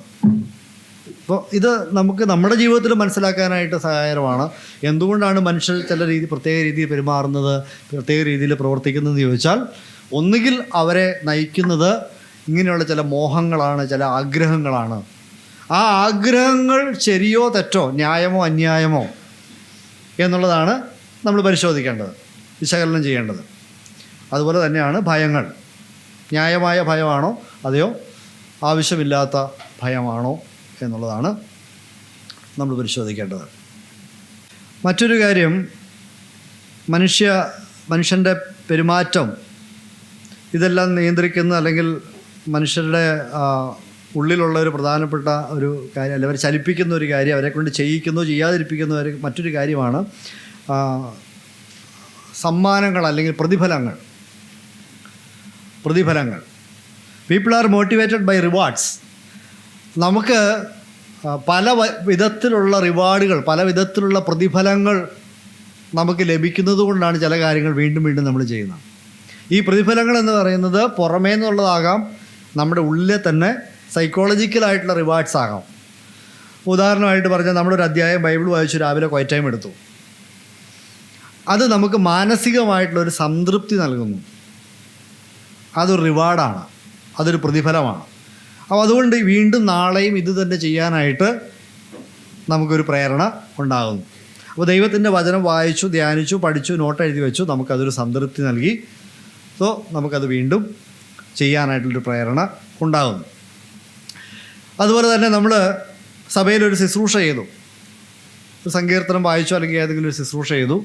അപ്പോൾ ഇത് നമുക്ക് നമ്മുടെ ജീവിതത്തിൽ മനസ്സിലാക്കാനായിട്ട് സഹായകരമാണ്. എന്തുകൊണ്ടാണ് മനുഷ്യർ ചില പ്രത്യേക രീതിയിൽ പെരുമാറുന്നത്, പ്രത്യേക രീതിയിൽ പ്രവർത്തിക്കുന്നതെന്ന് ചോദിച്ചാൽ, ഒന്നുകിൽ അവരെ നയിക്കുന്നത് ഇങ്ങനെയുള്ള ചില മോഹങ്ങളാണ്, ചില ആഗ്രഹങ്ങളാണ്. ആ ആഗ്രഹങ്ങൾ ശരിയോ തെറ്റോ, ന്യായമോ അന്യായമോ എന്നുള്ളതാണ് നമ്മൾ പരിശോധിക്കേണ്ടത്, വിശകലനം ചെയ്യേണ്ടത്. അതുപോലെ തന്നെയാണ് ഭയങ്ങൾ. ന്യായമായ ഭയമാണോ അതെയോ ആവശ്യമില്ലാത്ത ഭയമാണോ എന്നുള്ളതാണ് നമ്മൾ പരിശോധിക്കേണ്ടത്. മറ്റൊരു കാര്യം, മനുഷ്യൻ്റെ പെരുമാറ്റം ഇതെല്ലാം നിയന്ത്രിക്കുന്ന, അല്ലെങ്കിൽ മനുഷ്യരുടെ ഉള്ളിലുള്ള ഒരു പ്രധാനപ്പെട്ട ഒരു കാര്യം, അല്ലെങ്കിൽ അവരെ ചലിപ്പിക്കുന്ന ഒരു കാര്യം, അവരെ കൊണ്ട് ചെയ്യിക്കുന്നോ ചെയ്യാതിരിപ്പിക്കുന്നോ മറ്റൊരു കാര്യമാണ് സമ്മാനങ്ങൾ അല്ലെങ്കിൽ പ്രതിഫലങ്ങൾ. People are motivated by rewards. നമുക്ക് പല വിധത്തിലുള്ള റിവാർഡുകൾ, പല വിധത്തിലുള്ള പ്രതിഫലങ്ങൾ നമുക്ക് ലഭിക്കുന്നത് കൊണ്ടാണ് ചില കാര്യങ്ങൾ വീണ്ടും വീണ്ടും നമ്മൾ ചെയ്യുന്നത്. ഈ പ്രതിഫലങ്ങൾ എന്ന് പറയുന്നത് പുറമേ നിന്നുള്ളതാകാം, നമ്മുടെ ഉള്ളിലെ തന്നെ സൈക്കോളജിക്കലായിട്ടുള്ള റിവാർഡ്സ് ആകാം. ഉദാഹരണമായിട്ട് പറഞ്ഞാൽ, നമ്മളൊരു അധ്യായം ബൈബിൾ വായിച്ചു രാവിലെ ക്വയറ്റ് ടൈം എടുത്തു. അത് നമുക്ക് മാനസികമായിട്ടുള്ളൊരു സംതൃപ്തി നൽകുന്നു. അതൊരു റിവാർഡാണ്, അതൊരു പ്രതിഫലമാണ്. അപ്പോൾ അതുകൊണ്ട് വീണ്ടും നാളെയും ഇത് തന്നെ ചെയ്യാനായിട്ട് നമുക്കൊരു പ്രേരണ ഉണ്ടാകുന്നു. അപ്പോൾ ദൈവത്തിൻ്റെ വചനം വായിച്ചു, ധ്യാനിച്ചു, പഠിച്ചു, നോട്ട് എഴുതി വെച്ചു, നമുക്കതൊരു സംതൃപ്തി നൽകി. സോ നമുക്കത് വീണ്ടും ചെയ്യാനായിട്ടുള്ളൊരു പ്രേരണ ഉണ്ടാകുന്നു. അതുപോലെ തന്നെ നമ്മൾ സഭയിലൊരു ശുശ്രൂഷ ചെയ്തു, ഒരു സങ്കീർത്തനം വായിച്ചു, അല്ലെങ്കിൽ ഏതെങ്കിലും ഒരു ശുശ്രൂഷ ചെയ്തു.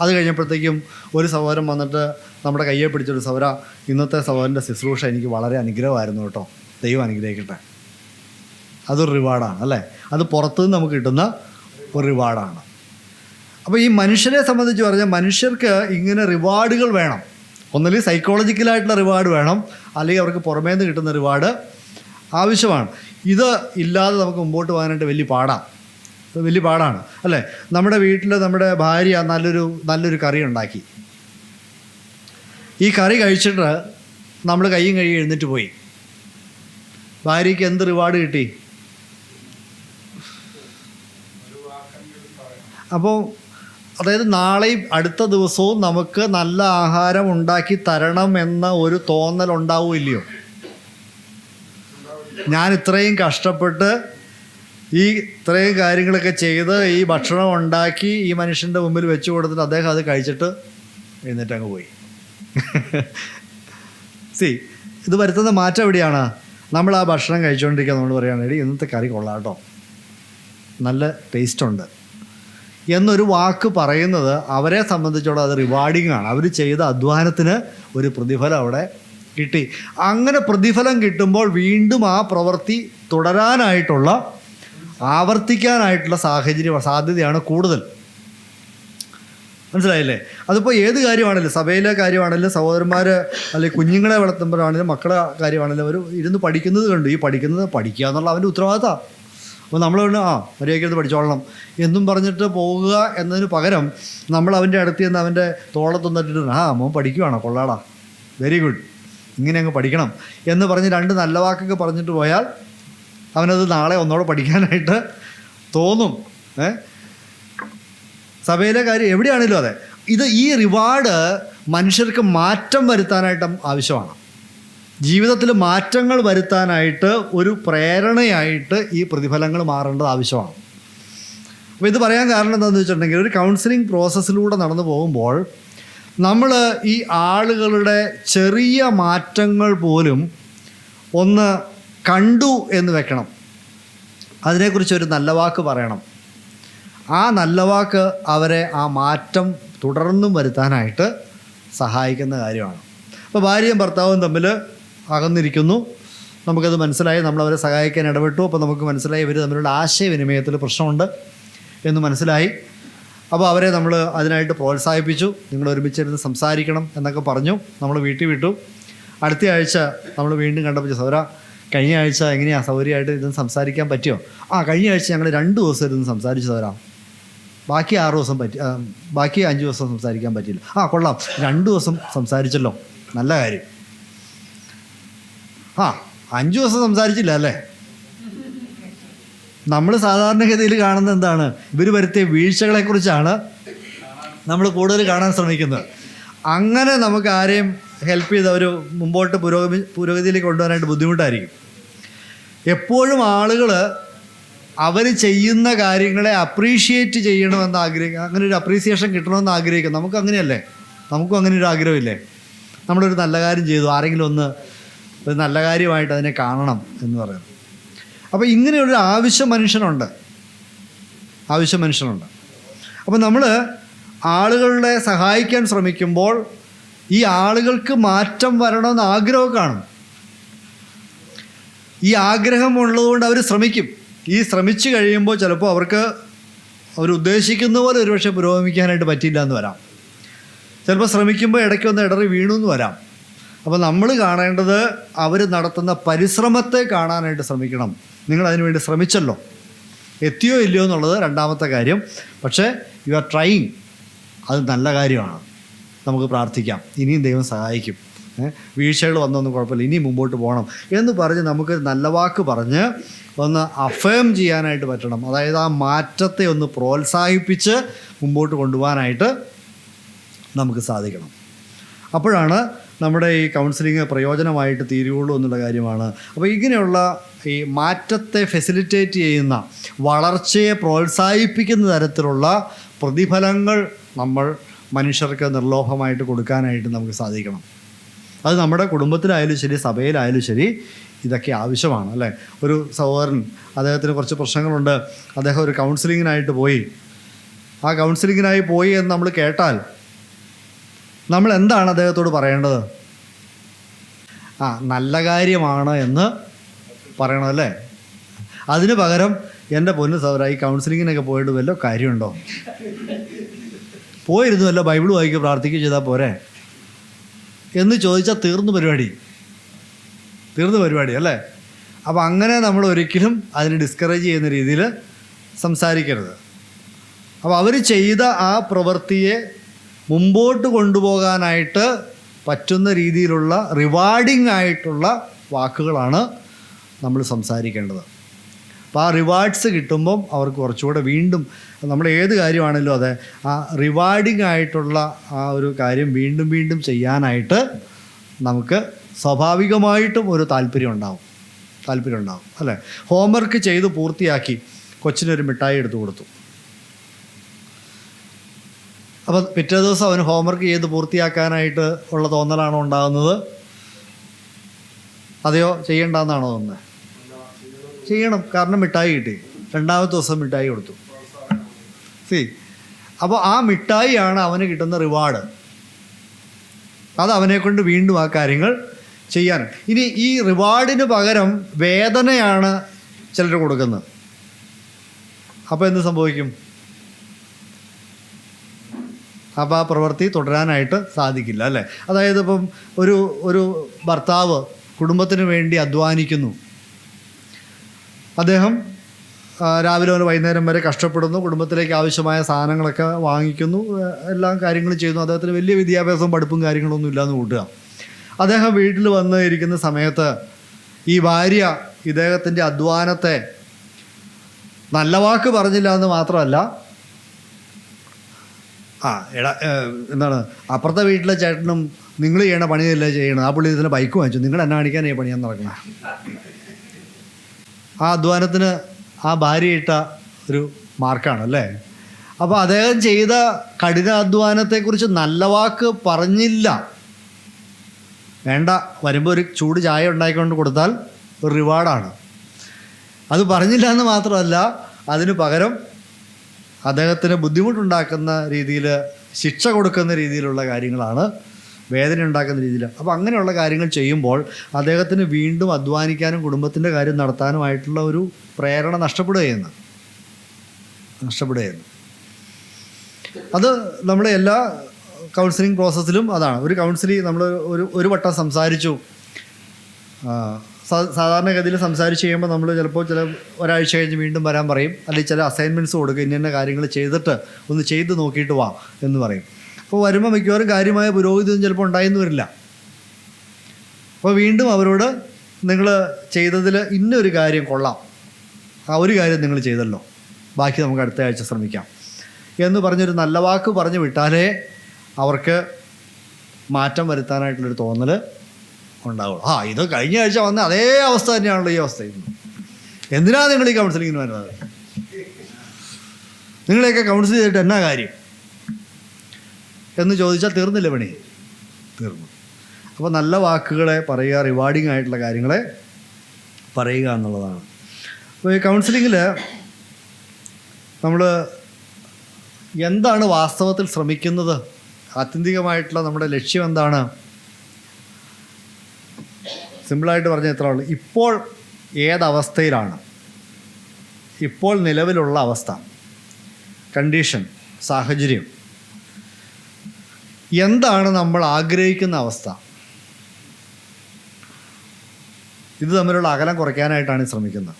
അത് കഴിഞ്ഞപ്പോഴത്തേക്കും ഒരു സഹോദരൻ വന്നിട്ട് നമ്മുടെ കയ്യെ പിടിച്ചൊരു, സഹോദര, ഇന്നത്തെ സഹോദരൻ്റെ ശുശ്രൂഷ എനിക്ക് വളരെ അനുഗ്രഹമായിരുന്നു കേട്ടോ, ദൈവം അനുഗ്രഹിക്കട്ടെ. അതൊരു റിവാർഡാണ്, അല്ലേ? അത് പുറത്തുനിന്ന് നമുക്ക് കിട്ടുന്ന ഒരു റിവാർഡാണ്. അപ്പോൾ ഈ മനുഷ്യരെ സംബന്ധിച്ച് പറഞ്ഞാൽ, മനുഷ്യർക്ക് ഇങ്ങനെ റിവാർഡുകൾ വേണം. ഒന്നുകിൽ സൈക്കോളജിക്കലായിട്ടുള്ള റിവാർഡ് വേണം, അല്ലെങ്കിൽ അവർക്ക് പുറമേ നിന്ന് കിട്ടുന്ന റിവാർഡ് ആവശ്യമാണ്. ഇത് ഇല്ലാതെ നമുക്ക് മുമ്പോട്ട് പോകാനായിട്ട് വലിയ പാടാണ്, അല്ലേ? നമ്മുടെ വീട്ടിൽ നമ്മുടെ ഭാര്യ നല്ലൊരു കറി ഉണ്ടാക്കി. ഈ കറി കഴിച്ചിട്ട് നമ്മൾ കയ്യും കഴുകി എഴുന്നേറ്റ് പോയി. ഭാര്യയ്ക്ക് എന്ത് റിവാർഡ് കിട്ടി? അപ്പോൾ അതായത് നാളെയും അടുത്ത ദിവസവും നമുക്ക് നല്ല ആഹാരം ഉണ്ടാക്കി തരണം എന്ന ഒരു തോന്നൽ ഉണ്ടാവില്ലയോ? ഞാൻ ഇത്രയും കഷ്ടപ്പെട്ട് ഇത്രയും കാര്യങ്ങളൊക്കെ ചെയ്ത് ഈ ഭക്ഷണം ഉണ്ടാക്കി ഈ മനുഷ്യൻ്റെ മുമ്പിൽ വെച്ച് കൊടുത്തിട്ട് അദ്ദേഹം അത് കഴിച്ചിട്ട് എഴുന്നേറ്റ് അങ്ങ് പോയി. ഇത് വരുത്തുന്ന മാറ്റം എവിടെയാണ്? നമ്മൾ ആ ഭക്ഷണം കഴിച്ചുകൊണ്ടിരിക്കുക, നമ്മൾ പറയുകയാണെങ്കിൽ ഇന്നത്തെ കറി കൊള്ളാം കേട്ടോ, നല്ല ടേസ്റ്റുണ്ട് എന്നൊരു വാക്ക് പറയുന്നത് അവരെ സംബന്ധിച്ചോളം അത് റിവാർഡിങ് ആണ്. അവർ ചെയ്ത അധ്വാനത്തിന് ഒരു പ്രതിഫലം അവിടെ കിട്ടി. അങ്ങനെ പ്രതിഫലം കിട്ടുമ്പോൾ വീണ്ടും ആ പ്രവൃത്തി തുടരാനായിട്ടുള്ള, ആവർത്തിക്കാനായിട്ടുള്ള സാധ്യതയാണ് കൂടുതൽ. മനസ്സിലായില്ലേ? അതിപ്പോൾ ഏത് കാര്യമാണെങ്കിലും, സഭയിലെ കാര്യമാണെങ്കിലും, സഹോദരന്മാർ അല്ലെങ്കിൽ കുഞ്ഞുങ്ങളെ വളർത്തുമ്പോഴാണെങ്കിലും, മക്കളെ കാര്യമാണെങ്കിലും അവർ ഇരുന്ന് പഠിക്കുന്നത് കണ്ടു. ഈ പഠിക്കുക എന്നുള്ള അവൻ്റെ ഉത്തരവാദിത്തമാണ്. അപ്പോൾ നമ്മൾ മര്യാദയ്ക്ക് പഠിച്ചോളണം എന്നും പറഞ്ഞിട്ട് പോകുക എന്നതിന് പകരം നമ്മൾ അവൻ്റെ അടുത്ത് നിന്ന് അവൻ്റെ തോളത്തൊന്നിട്ടിട്ട് മോൻ പഠിക്കുവാണോ, കൊള്ളാടാ, വെരി ഗുഡ്, ഇങ്ങനെ അങ്ങ് പഠിക്കണം എന്ന് പറഞ്ഞ് രണ്ട് നല്ല വാക്കൊക്കെ പറഞ്ഞിട്ട് പോയാൽ അവനത് നാളെ ഒന്നോടെ പഠിക്കാനായിട്ട് തോന്നും. സഭയിലെ കാര്യം എവിടെയാണെങ്കിലും അതെ. ഈ റിവാർഡ് മനുഷ്യർക്ക് മാറ്റം വരുത്താനായിട്ട് ആവശ്യമാണ്. ജീവിതത്തിൽ മാറ്റങ്ങൾ വരുത്താനായിട്ട് ഒരു പ്രേരണയായിട്ട് ഈ പ്രതിഫലങ്ങൾ മാറേണ്ടത് ആവശ്യമാണ്. അപ്പോൾ ഇത് പറയാൻ കാരണം എന്താണെന്ന് വെച്ചിട്ടുണ്ടെങ്കിൽ, ഒരു കൗൺസിലിംഗ് പ്രോസസ്സിലൂടെ നടന്നു പോകുമ്പോൾ നമ്മൾ ഈ ആളുകളുടെ ചെറിയ മാറ്റങ്ങൾ പോലും ഒന്ന് കണ്ടു എന്ന് വെക്കണം. അതിനെക്കുറിച്ചൊരു നല്ല വാക്ക് പറയണം. ആ നല്ല വാക്ക് അവരെ ആ മാറ്റം തുടർന്നും വരുത്താനായിട്ട് സഹായിക്കുന്ന കാര്യമാണ്. അപ്പോൾ ഭാര്യയും ഭർത്താവും തമ്മിൽ അകന്നിരിക്കുന്നു, നമുക്കത് മനസ്സിലായി, നമ്മളവരെ സഹായിക്കാൻ ഇടപെട്ടു. അപ്പോൾ നമുക്ക് മനസ്സിലായി ഇവർ തമ്മിലുള്ള ആശയവിനിമയത്തിൽ പ്രശ്നമുണ്ട് എന്ന് മനസ്സിലായി. അപ്പോൾ അവരെ നമ്മൾ അതിനായിട്ട് പ്രോത്സാഹിപ്പിച്ചു. നിങ്ങൾ ഒരുമിച്ചിരുന്ന് സംസാരിക്കണം എന്നൊക്കെ പറഞ്ഞു. നമ്മൾ വീട്ടിൽ വിട്ടു. അടുത്ത ആഴ്ച നമ്മൾ വീണ്ടും കണ്ടപ്പോൾ, സൗര കഴിഞ്ഞ ആഴ്ച എങ്ങനെയാണ് സൗകര്യമായിട്ട് ഇരുന്ന് സംസാരിക്കാൻ പറ്റിയോ? കഴിഞ്ഞ ആഴ്ച ഞങ്ങൾ 2 ദിവസം ഇരുന്ന് സംസാരിച്ചു സൗര, ബാക്കി 6 ദിവസം ബാക്കി 5 ദിവസം സംസാരിക്കാൻ പറ്റിയില്ല. കൊള്ളാം, 2 ദിവസം സംസാരിച്ചല്ലോ, നല്ല കാര്യം. 5 ദിവസം സംസാരിച്ചില്ല അല്ലേ? നമ്മൾ സാധാരണഗതിയിൽ കാണുന്നത് എന്താണ്? ഇവർ വരുത്തിയ വീഴ്ചകളെക്കുറിച്ചാണ് നമ്മൾ കൂടുതൽ കാണാൻ ശ്രമിക്കുന്നത്. അങ്ങനെ നമുക്ക് ആരെയും ഹെൽപ്പ് ചെയ്ത് അവർ മുമ്പോട്ട് പുരോഗതിയിലേക്ക് കൊണ്ടുവരാനായിട്ട് ബുദ്ധിമുട്ടായിരിക്കും. എപ്പോഴും ആളുകൾ അവർ ചെയ്യുന്ന കാര്യങ്ങളെ അപ്രീഷിയേറ്റ് ചെയ്യണമെന്ന് ആഗ്രഹിക്കുക, അങ്ങനെ ഒരു അപ്രീസിയേഷൻ കിട്ടണമെന്ന് ആഗ്രഹിക്കും. നമുക്ക് അങ്ങനെയല്ലേ? നമുക്കും അങ്ങനെ ഒരു ആഗ്രഹമില്ലേ? നമ്മളൊരു നല്ല കാര്യം ചെയ്തു, ആരെങ്കിലും ഒന്ന് ഒരു നല്ല കാര്യമായിട്ട് അതിനെ കാണണം എന്ന് പറയുന്നത്. അപ്പോൾ ഇങ്ങനെയൊരു ആവശ്യം മനുഷ്യനുണ്ട്. അപ്പോൾ നമ്മൾ ആളുകളെ സഹായിക്കാൻ ശ്രമിക്കുമ്പോൾ ഈ ആളുകൾക്ക് മാറ്റം വരണമെന്ന് ആഗ്രഹം കാണും. ഈ ആഗ്രഹമുള്ളതുകൊണ്ട് അവർ ശ്രമിക്കും. ഈ ശ്രമിച്ചു കഴിയുമ്പോൾ ചിലപ്പോൾ അവർക്ക് അവരുദ്ദേശിക്കുന്ന പോലെ ഒരുപക്ഷെ പുരോഗമിക്കാനായിട്ട് പറ്റില്ല എന്ന് വരാം. ചിലപ്പോൾ ശ്രമിക്കുമ്പോൾ ഇടയ്ക്കൊന്ന് ഇടറി വീണു എന്ന് വരാം. അപ്പോൾ നമ്മൾ കാണേണ്ടത് അവർ നടത്തുന്ന പരിശ്രമത്തെ കാണാനായിട്ട് ശ്രമിക്കണം. നിങ്ങളതിനു വേണ്ടി ശ്രമിച്ചല്ലോ, എത്തിയോ ഇല്ലയോ എന്നുള്ളത് രണ്ടാമത്തെ കാര്യം. പക്ഷേ യു ആർ ട്രൈയിങ്, അത് നല്ല കാര്യമാണ്. നമുക്ക് പ്രാർത്ഥിക്കാം, ഇനിയും ദൈവം സഹായിക്കും, വീഴ്ചകൾ വന്നൊന്നും കുഴപ്പമില്ല, ഇനി മുമ്പോട്ട് പോകണം എന്ന് പറഞ്ഞ് നമുക്ക് നല്ല വാക്ക് പറഞ്ഞ് ഒന്ന് അഫേം ചെയ്യാനായിട്ട് പറ്റണം. അതായത് ആ മാറ്റത്തെ ഒന്ന് പ്രോത്സാഹിപ്പിച്ച് മുമ്പോട്ട് കൊണ്ടുപോകാനായിട്ട് നമുക്ക് സാധിക്കണം. അപ്പോഴാണ് നമ്മുടെ ഈ കൗൺസിലിംഗ് പ്രയോജനമായിട്ട് തീരുകയുള്ളൂ എന്നുള്ള കാര്യമാണ്. അപ്പോൾ ഇങ്ങനെയുള്ള ഈ മാറ്റത്തെ ഫെസിലിറ്റേറ്റ് ചെയ്യുന്ന, വളർച്ചയെ പ്രോത്സാഹിപ്പിക്കുന്ന തരത്തിലുള്ള പ്രതിഫലങ്ങൾ നമ്മൾ മനുഷ്യർക്ക് നിർലോഭമായിട്ട് കൊടുക്കാനായിട്ട് നമുക്ക് സാധിക്കണം. അത് നമ്മുടെ കുടുംബത്തിലായാലും ശരി, സഭയിലായാലും ശരി, ഇതൊക്കെ ആവശ്യമാണ് അല്ലേ? ഒരു സഹോദരൻ, അദ്ദേഹത്തിന് കുറച്ച് പ്രശ്നങ്ങളുണ്ട്, അദ്ദേഹം ഒരു കൗൺസിലിങ്ങിനായിട്ട് പോയി. ആ കൗൺസിലിങ്ങിനായി പോയി എന്ന് നമ്മൾ കേട്ടാൽ നമ്മൾ എന്താണ് അദ്ദേഹത്തോട് പറയേണ്ടത്? നല്ല കാര്യമാണ് എന്ന് പറയണമല്ലേ? അതിന് പകരം എൻ്റെ പൊന്നു സഹോദരാ, ഈ കൗൺസിലിങ്ങിനൊക്കെ പോയിട്ട് വല്ല കാര്യമുണ്ടോ? പോയിരുന്നു വല്ല ബൈബിൾ വായിക്കുക, പ്രാർത്ഥിക്കുക ചെയ്താൽ പോരെ എന്ന് ചോദിച്ചാൽ തീർന്നു പരിപാടി അല്ലേ? അപ്പോൾ അങ്ങനെ നമ്മൾ ഒരിക്കലും അതിനെ ഡിസ്കറേജ് ചെയ്യുന്ന രീതിയിൽ സംസാരിക്കരുത്. അപ്പോൾ അവർ ചെയ്ത ആ പ്രവൃത്തിയെ മുമ്പോട്ട് കൊണ്ടുപോകാനായിട്ട് പറ്റുന്ന രീതിയിലുള്ള റിവാർഡിംഗ് ആയിട്ടുള്ള വാക്കുകളാണ് നമ്മൾ സംസാരിക്കേണ്ടത്. അപ്പോൾ ആ റിവാർഡ്സ് കിട്ടുമ്പം അവർക്ക് കുറച്ചുകൂടെ വീണ്ടും, നമ്മൾ ഏത് കാര്യമാണല്ലോ അതെ, ആ റിവാർഡിംഗ് ആയിട്ടുള്ള ആ ഒരു കാര്യം വീണ്ടും ചെയ്യാനായിട്ട് നമുക്ക് സ്വാഭാവികമായിട്ടും ഒരു താല്പര്യം ഉണ്ടാവും അല്ലേ? ഹോംവർക്ക് ചെയ്ത് പൂർത്തിയാക്കി കൊച്ചിനൊരു മിഠായി എടുത്തു കൊടുത്തു. അപ്പോൾ പിറ്റേ ദിവസം അവന് ഹോംവർക്ക് ചെയ്ത് പൂർത്തിയാക്കാനായിട്ട് ഉള്ള തോന്നലാണോ ഉണ്ടാകുന്നത്? അതെയോ ചെയ്യണ്ടെന്നാണോ തോന്നുന്നത്? ചെയ്യണം, കാരണം മിഠായി കിട്ടി. രണ്ടാമത്തെ ദിവസം മിഠായി കൊടുത്തു. അപ്പോൾ ആ മിഠായിയാണ് അവന് കിട്ടുന്ന റിവാർഡ്. അത് അവനെക്കൊണ്ട് വീണ്ടും ആ കാര്യങ്ങൾ ചെയ്യാൻ. ഇനി ഈ റിവാർഡിന് പകരം വേദനയാണ് ചിലർ കൊടുക്കുന്നത്. അപ്പോൾ എന്ത് സംഭവിക്കും? അപ്പോൾ ആ പ്രവൃത്തി തുടരാനായിട്ട് സാധിക്കില്ല, അല്ലേ? അതായത് ഇപ്പം ഒരു ഭർത്താവ് കുടുംബത്തിന് വേണ്ടി അധ്വാനിക്കുന്നു. അദ്ദേഹം രാവിലെ മുതൽ വൈകുന്നേരം വരെ കഷ്ടപ്പെടുന്നു, കുടുംബത്തിലേക്ക് ആവശ്യമായ സാധനങ്ങളൊക്കെ വാങ്ങിക്കുന്നു, എല്ലാ കാര്യങ്ങളും ചെയ്യുന്നു. അദ്ദേഹത്തിന് വലിയ വിദ്യാഭ്യാസവും പഠിപ്പും കാര്യങ്ങളൊന്നും ഇല്ലയെന്ന് കൂട്ടുക. അദ്ദേഹം വീട്ടിൽ വന്ന് ഇരിക്കുന്ന സമയത്ത് ഈ ഭാര്യ ഇദ്ദേഹത്തിൻ്റെ അധ്വാനത്തെ നല്ല വാക്ക് പറഞ്ഞില്ല എന്ന് മാത്രമല്ല, എന്താണ്, അപ്പുറത്തെ വീട്ടിലെ ചേട്ടനും നിങ്ങൾ ചെയ്യണ പണിയല്ലേ ചെയ്യണം, ആ പുള്ളി ഇതിന് ബൈക്ക് വാങ്ങിച്ചു, നിങ്ങൾ എന്നെ കാണിക്കാനേ പണിയാൻ നടക്കണം. ആ അധ്വാനത്തിന് ആ ഭാര്യ ഇട്ട ഒരു മാർക്കാണ്, അല്ലേ? അപ്പോൾ അദ്ദേഹം ചെയ്ത കഠിനാധ്വാനത്തെക്കുറിച്ച് നല്ല വാക്ക് പറഞ്ഞില്ല. വേണ്ട, വരുമ്പോൾ ഒരു ചൂട് ചായ ഉണ്ടാക്കിക്കൊണ്ട് കൊടുത്താൽ ഒരു റിവാർഡാണ്. അത് പറഞ്ഞില്ല എന്ന് മാത്രമല്ല, അതിന് പകരം അദ്ദേഹത്തിന് ബുദ്ധിമുട്ടുണ്ടാക്കുന്ന രീതിയിൽ, ശിക്ഷ കൊടുക്കുന്ന രീതിയിലുള്ള കാര്യങ്ങളാണ്, വേദന ഉണ്ടാക്കുന്ന രീതിയിൽ. അപ്പോൾ അങ്ങനെയുള്ള കാര്യങ്ങൾ ചെയ്യുമ്പോൾ അദ്ദേഹത്തിന് വീണ്ടും അധ്വാനിക്കാനും കുടുംബത്തിൻ്റെ കാര്യം നടത്താനുമായിട്ടുള്ള ഒരു പ്രേരണ നഷ്ടപ്പെടുകയെന്ന്. അത് നമ്മുടെ എല്ലാ കൗൺസിലിംഗ് പ്രോസസ്സിലും അതാണ്. ഒരു കൗൺസിലിംഗ് നമ്മൾ ഒരു വട്ടം സംസാരിച്ചു, സാധാരണഗതിയിൽ സംസാരിച്ച് കഴിയുമ്പോൾ നമ്മൾ ചിലപ്പോൾ ഒരാഴ്ച കഴിഞ്ഞ് വീണ്ടും വരാൻ പറയും, അല്ലെങ്കിൽ ചില അസൈൻമെൻറ്റ്സ് കൊടുക്കുക, ഇന്ന കാര്യങ്ങൾ ചെയ്തിട്ട് ഒന്ന് ചെയ്ത് നോക്കിയിട്ട് വാ എന്ന് പറയും. അപ്പോൾ വരുമ്പോൾ മിക്കവാറും കാര്യമായ പുരോഗതിയൊന്നും ചിലപ്പോൾ ഉണ്ടായെന്ന് വരില്ല. അപ്പോൾ വീണ്ടും അവരോട് നിങ്ങൾ ചെയ്തതിൽ ഇന്നൊരു കാര്യം കൊള്ളാം, ആ ഒരു കാര്യം നിങ്ങൾ ചെയ്തല്ലോ, ബാക്കി നമുക്ക് അടുത്ത ആഴ്ച ശ്രമിക്കാം എന്ന് പറഞ്ഞൊരു നല്ല വാക്ക് പറഞ്ഞു വിട്ടാലേ അവർക്ക് മാറ്റം വരുത്താനായിട്ടുള്ളൊരു തോന്നൽ ഉണ്ടാവുള്ളൂ. ഇത് കഴിഞ്ഞ ആഴ്ച വന്ന അതേ അവസ്ഥ തന്നെയാണല്ലോ ഈ അവസ്ഥ. എന്തിനാണ് നിങ്ങൾ ഈ കൗൺസിലിങ്ങിന് വരുന്നത്? നിങ്ങളെയൊക്കെ കൗൺസിൽ ചെയ്തിട്ട് എന്നാ കാര്യം എന്ന് ചോദിച്ചാൽ തീർന്നില്ല പണി, തീർന്നു. അപ്പോൾ നല്ല വാക്കുകളെ പറയുക, റിവാർഡിങ് ആയിട്ടുള്ള കാര്യങ്ങളെ പറയുക എന്നുള്ളതാണ്. അപ്പോൾ ഈ കൗൺസിലിങ്ങിൽ നമ്മൾ എന്താണ് വാസ്തവത്തിൽ ശ്രമിക്കുന്നത്, ആത്യന്തികമായിട്ടുള്ള നമ്മുടെ ലക്ഷ്യം എന്താണ്? സിമ്പിളായിട്ട് പറഞ്ഞാൽ എത്ര ഉള്ളു, ഇപ്പോൾ ഏതവസ്ഥയിലാണ്, ഇപ്പോൾ നിലവിലുള്ള അവസ്ഥ, കണ്ടീഷൻ, സാഹചര്യം, എന്താണ് നമ്മൾ ആഗ്രഹിക്കുന്ന അവസ്ഥ, ഇത് തമ്മിലുള്ള അകലം കുറയ്ക്കാനായിട്ടാണ് ശ്രമിക്കുന്നത്.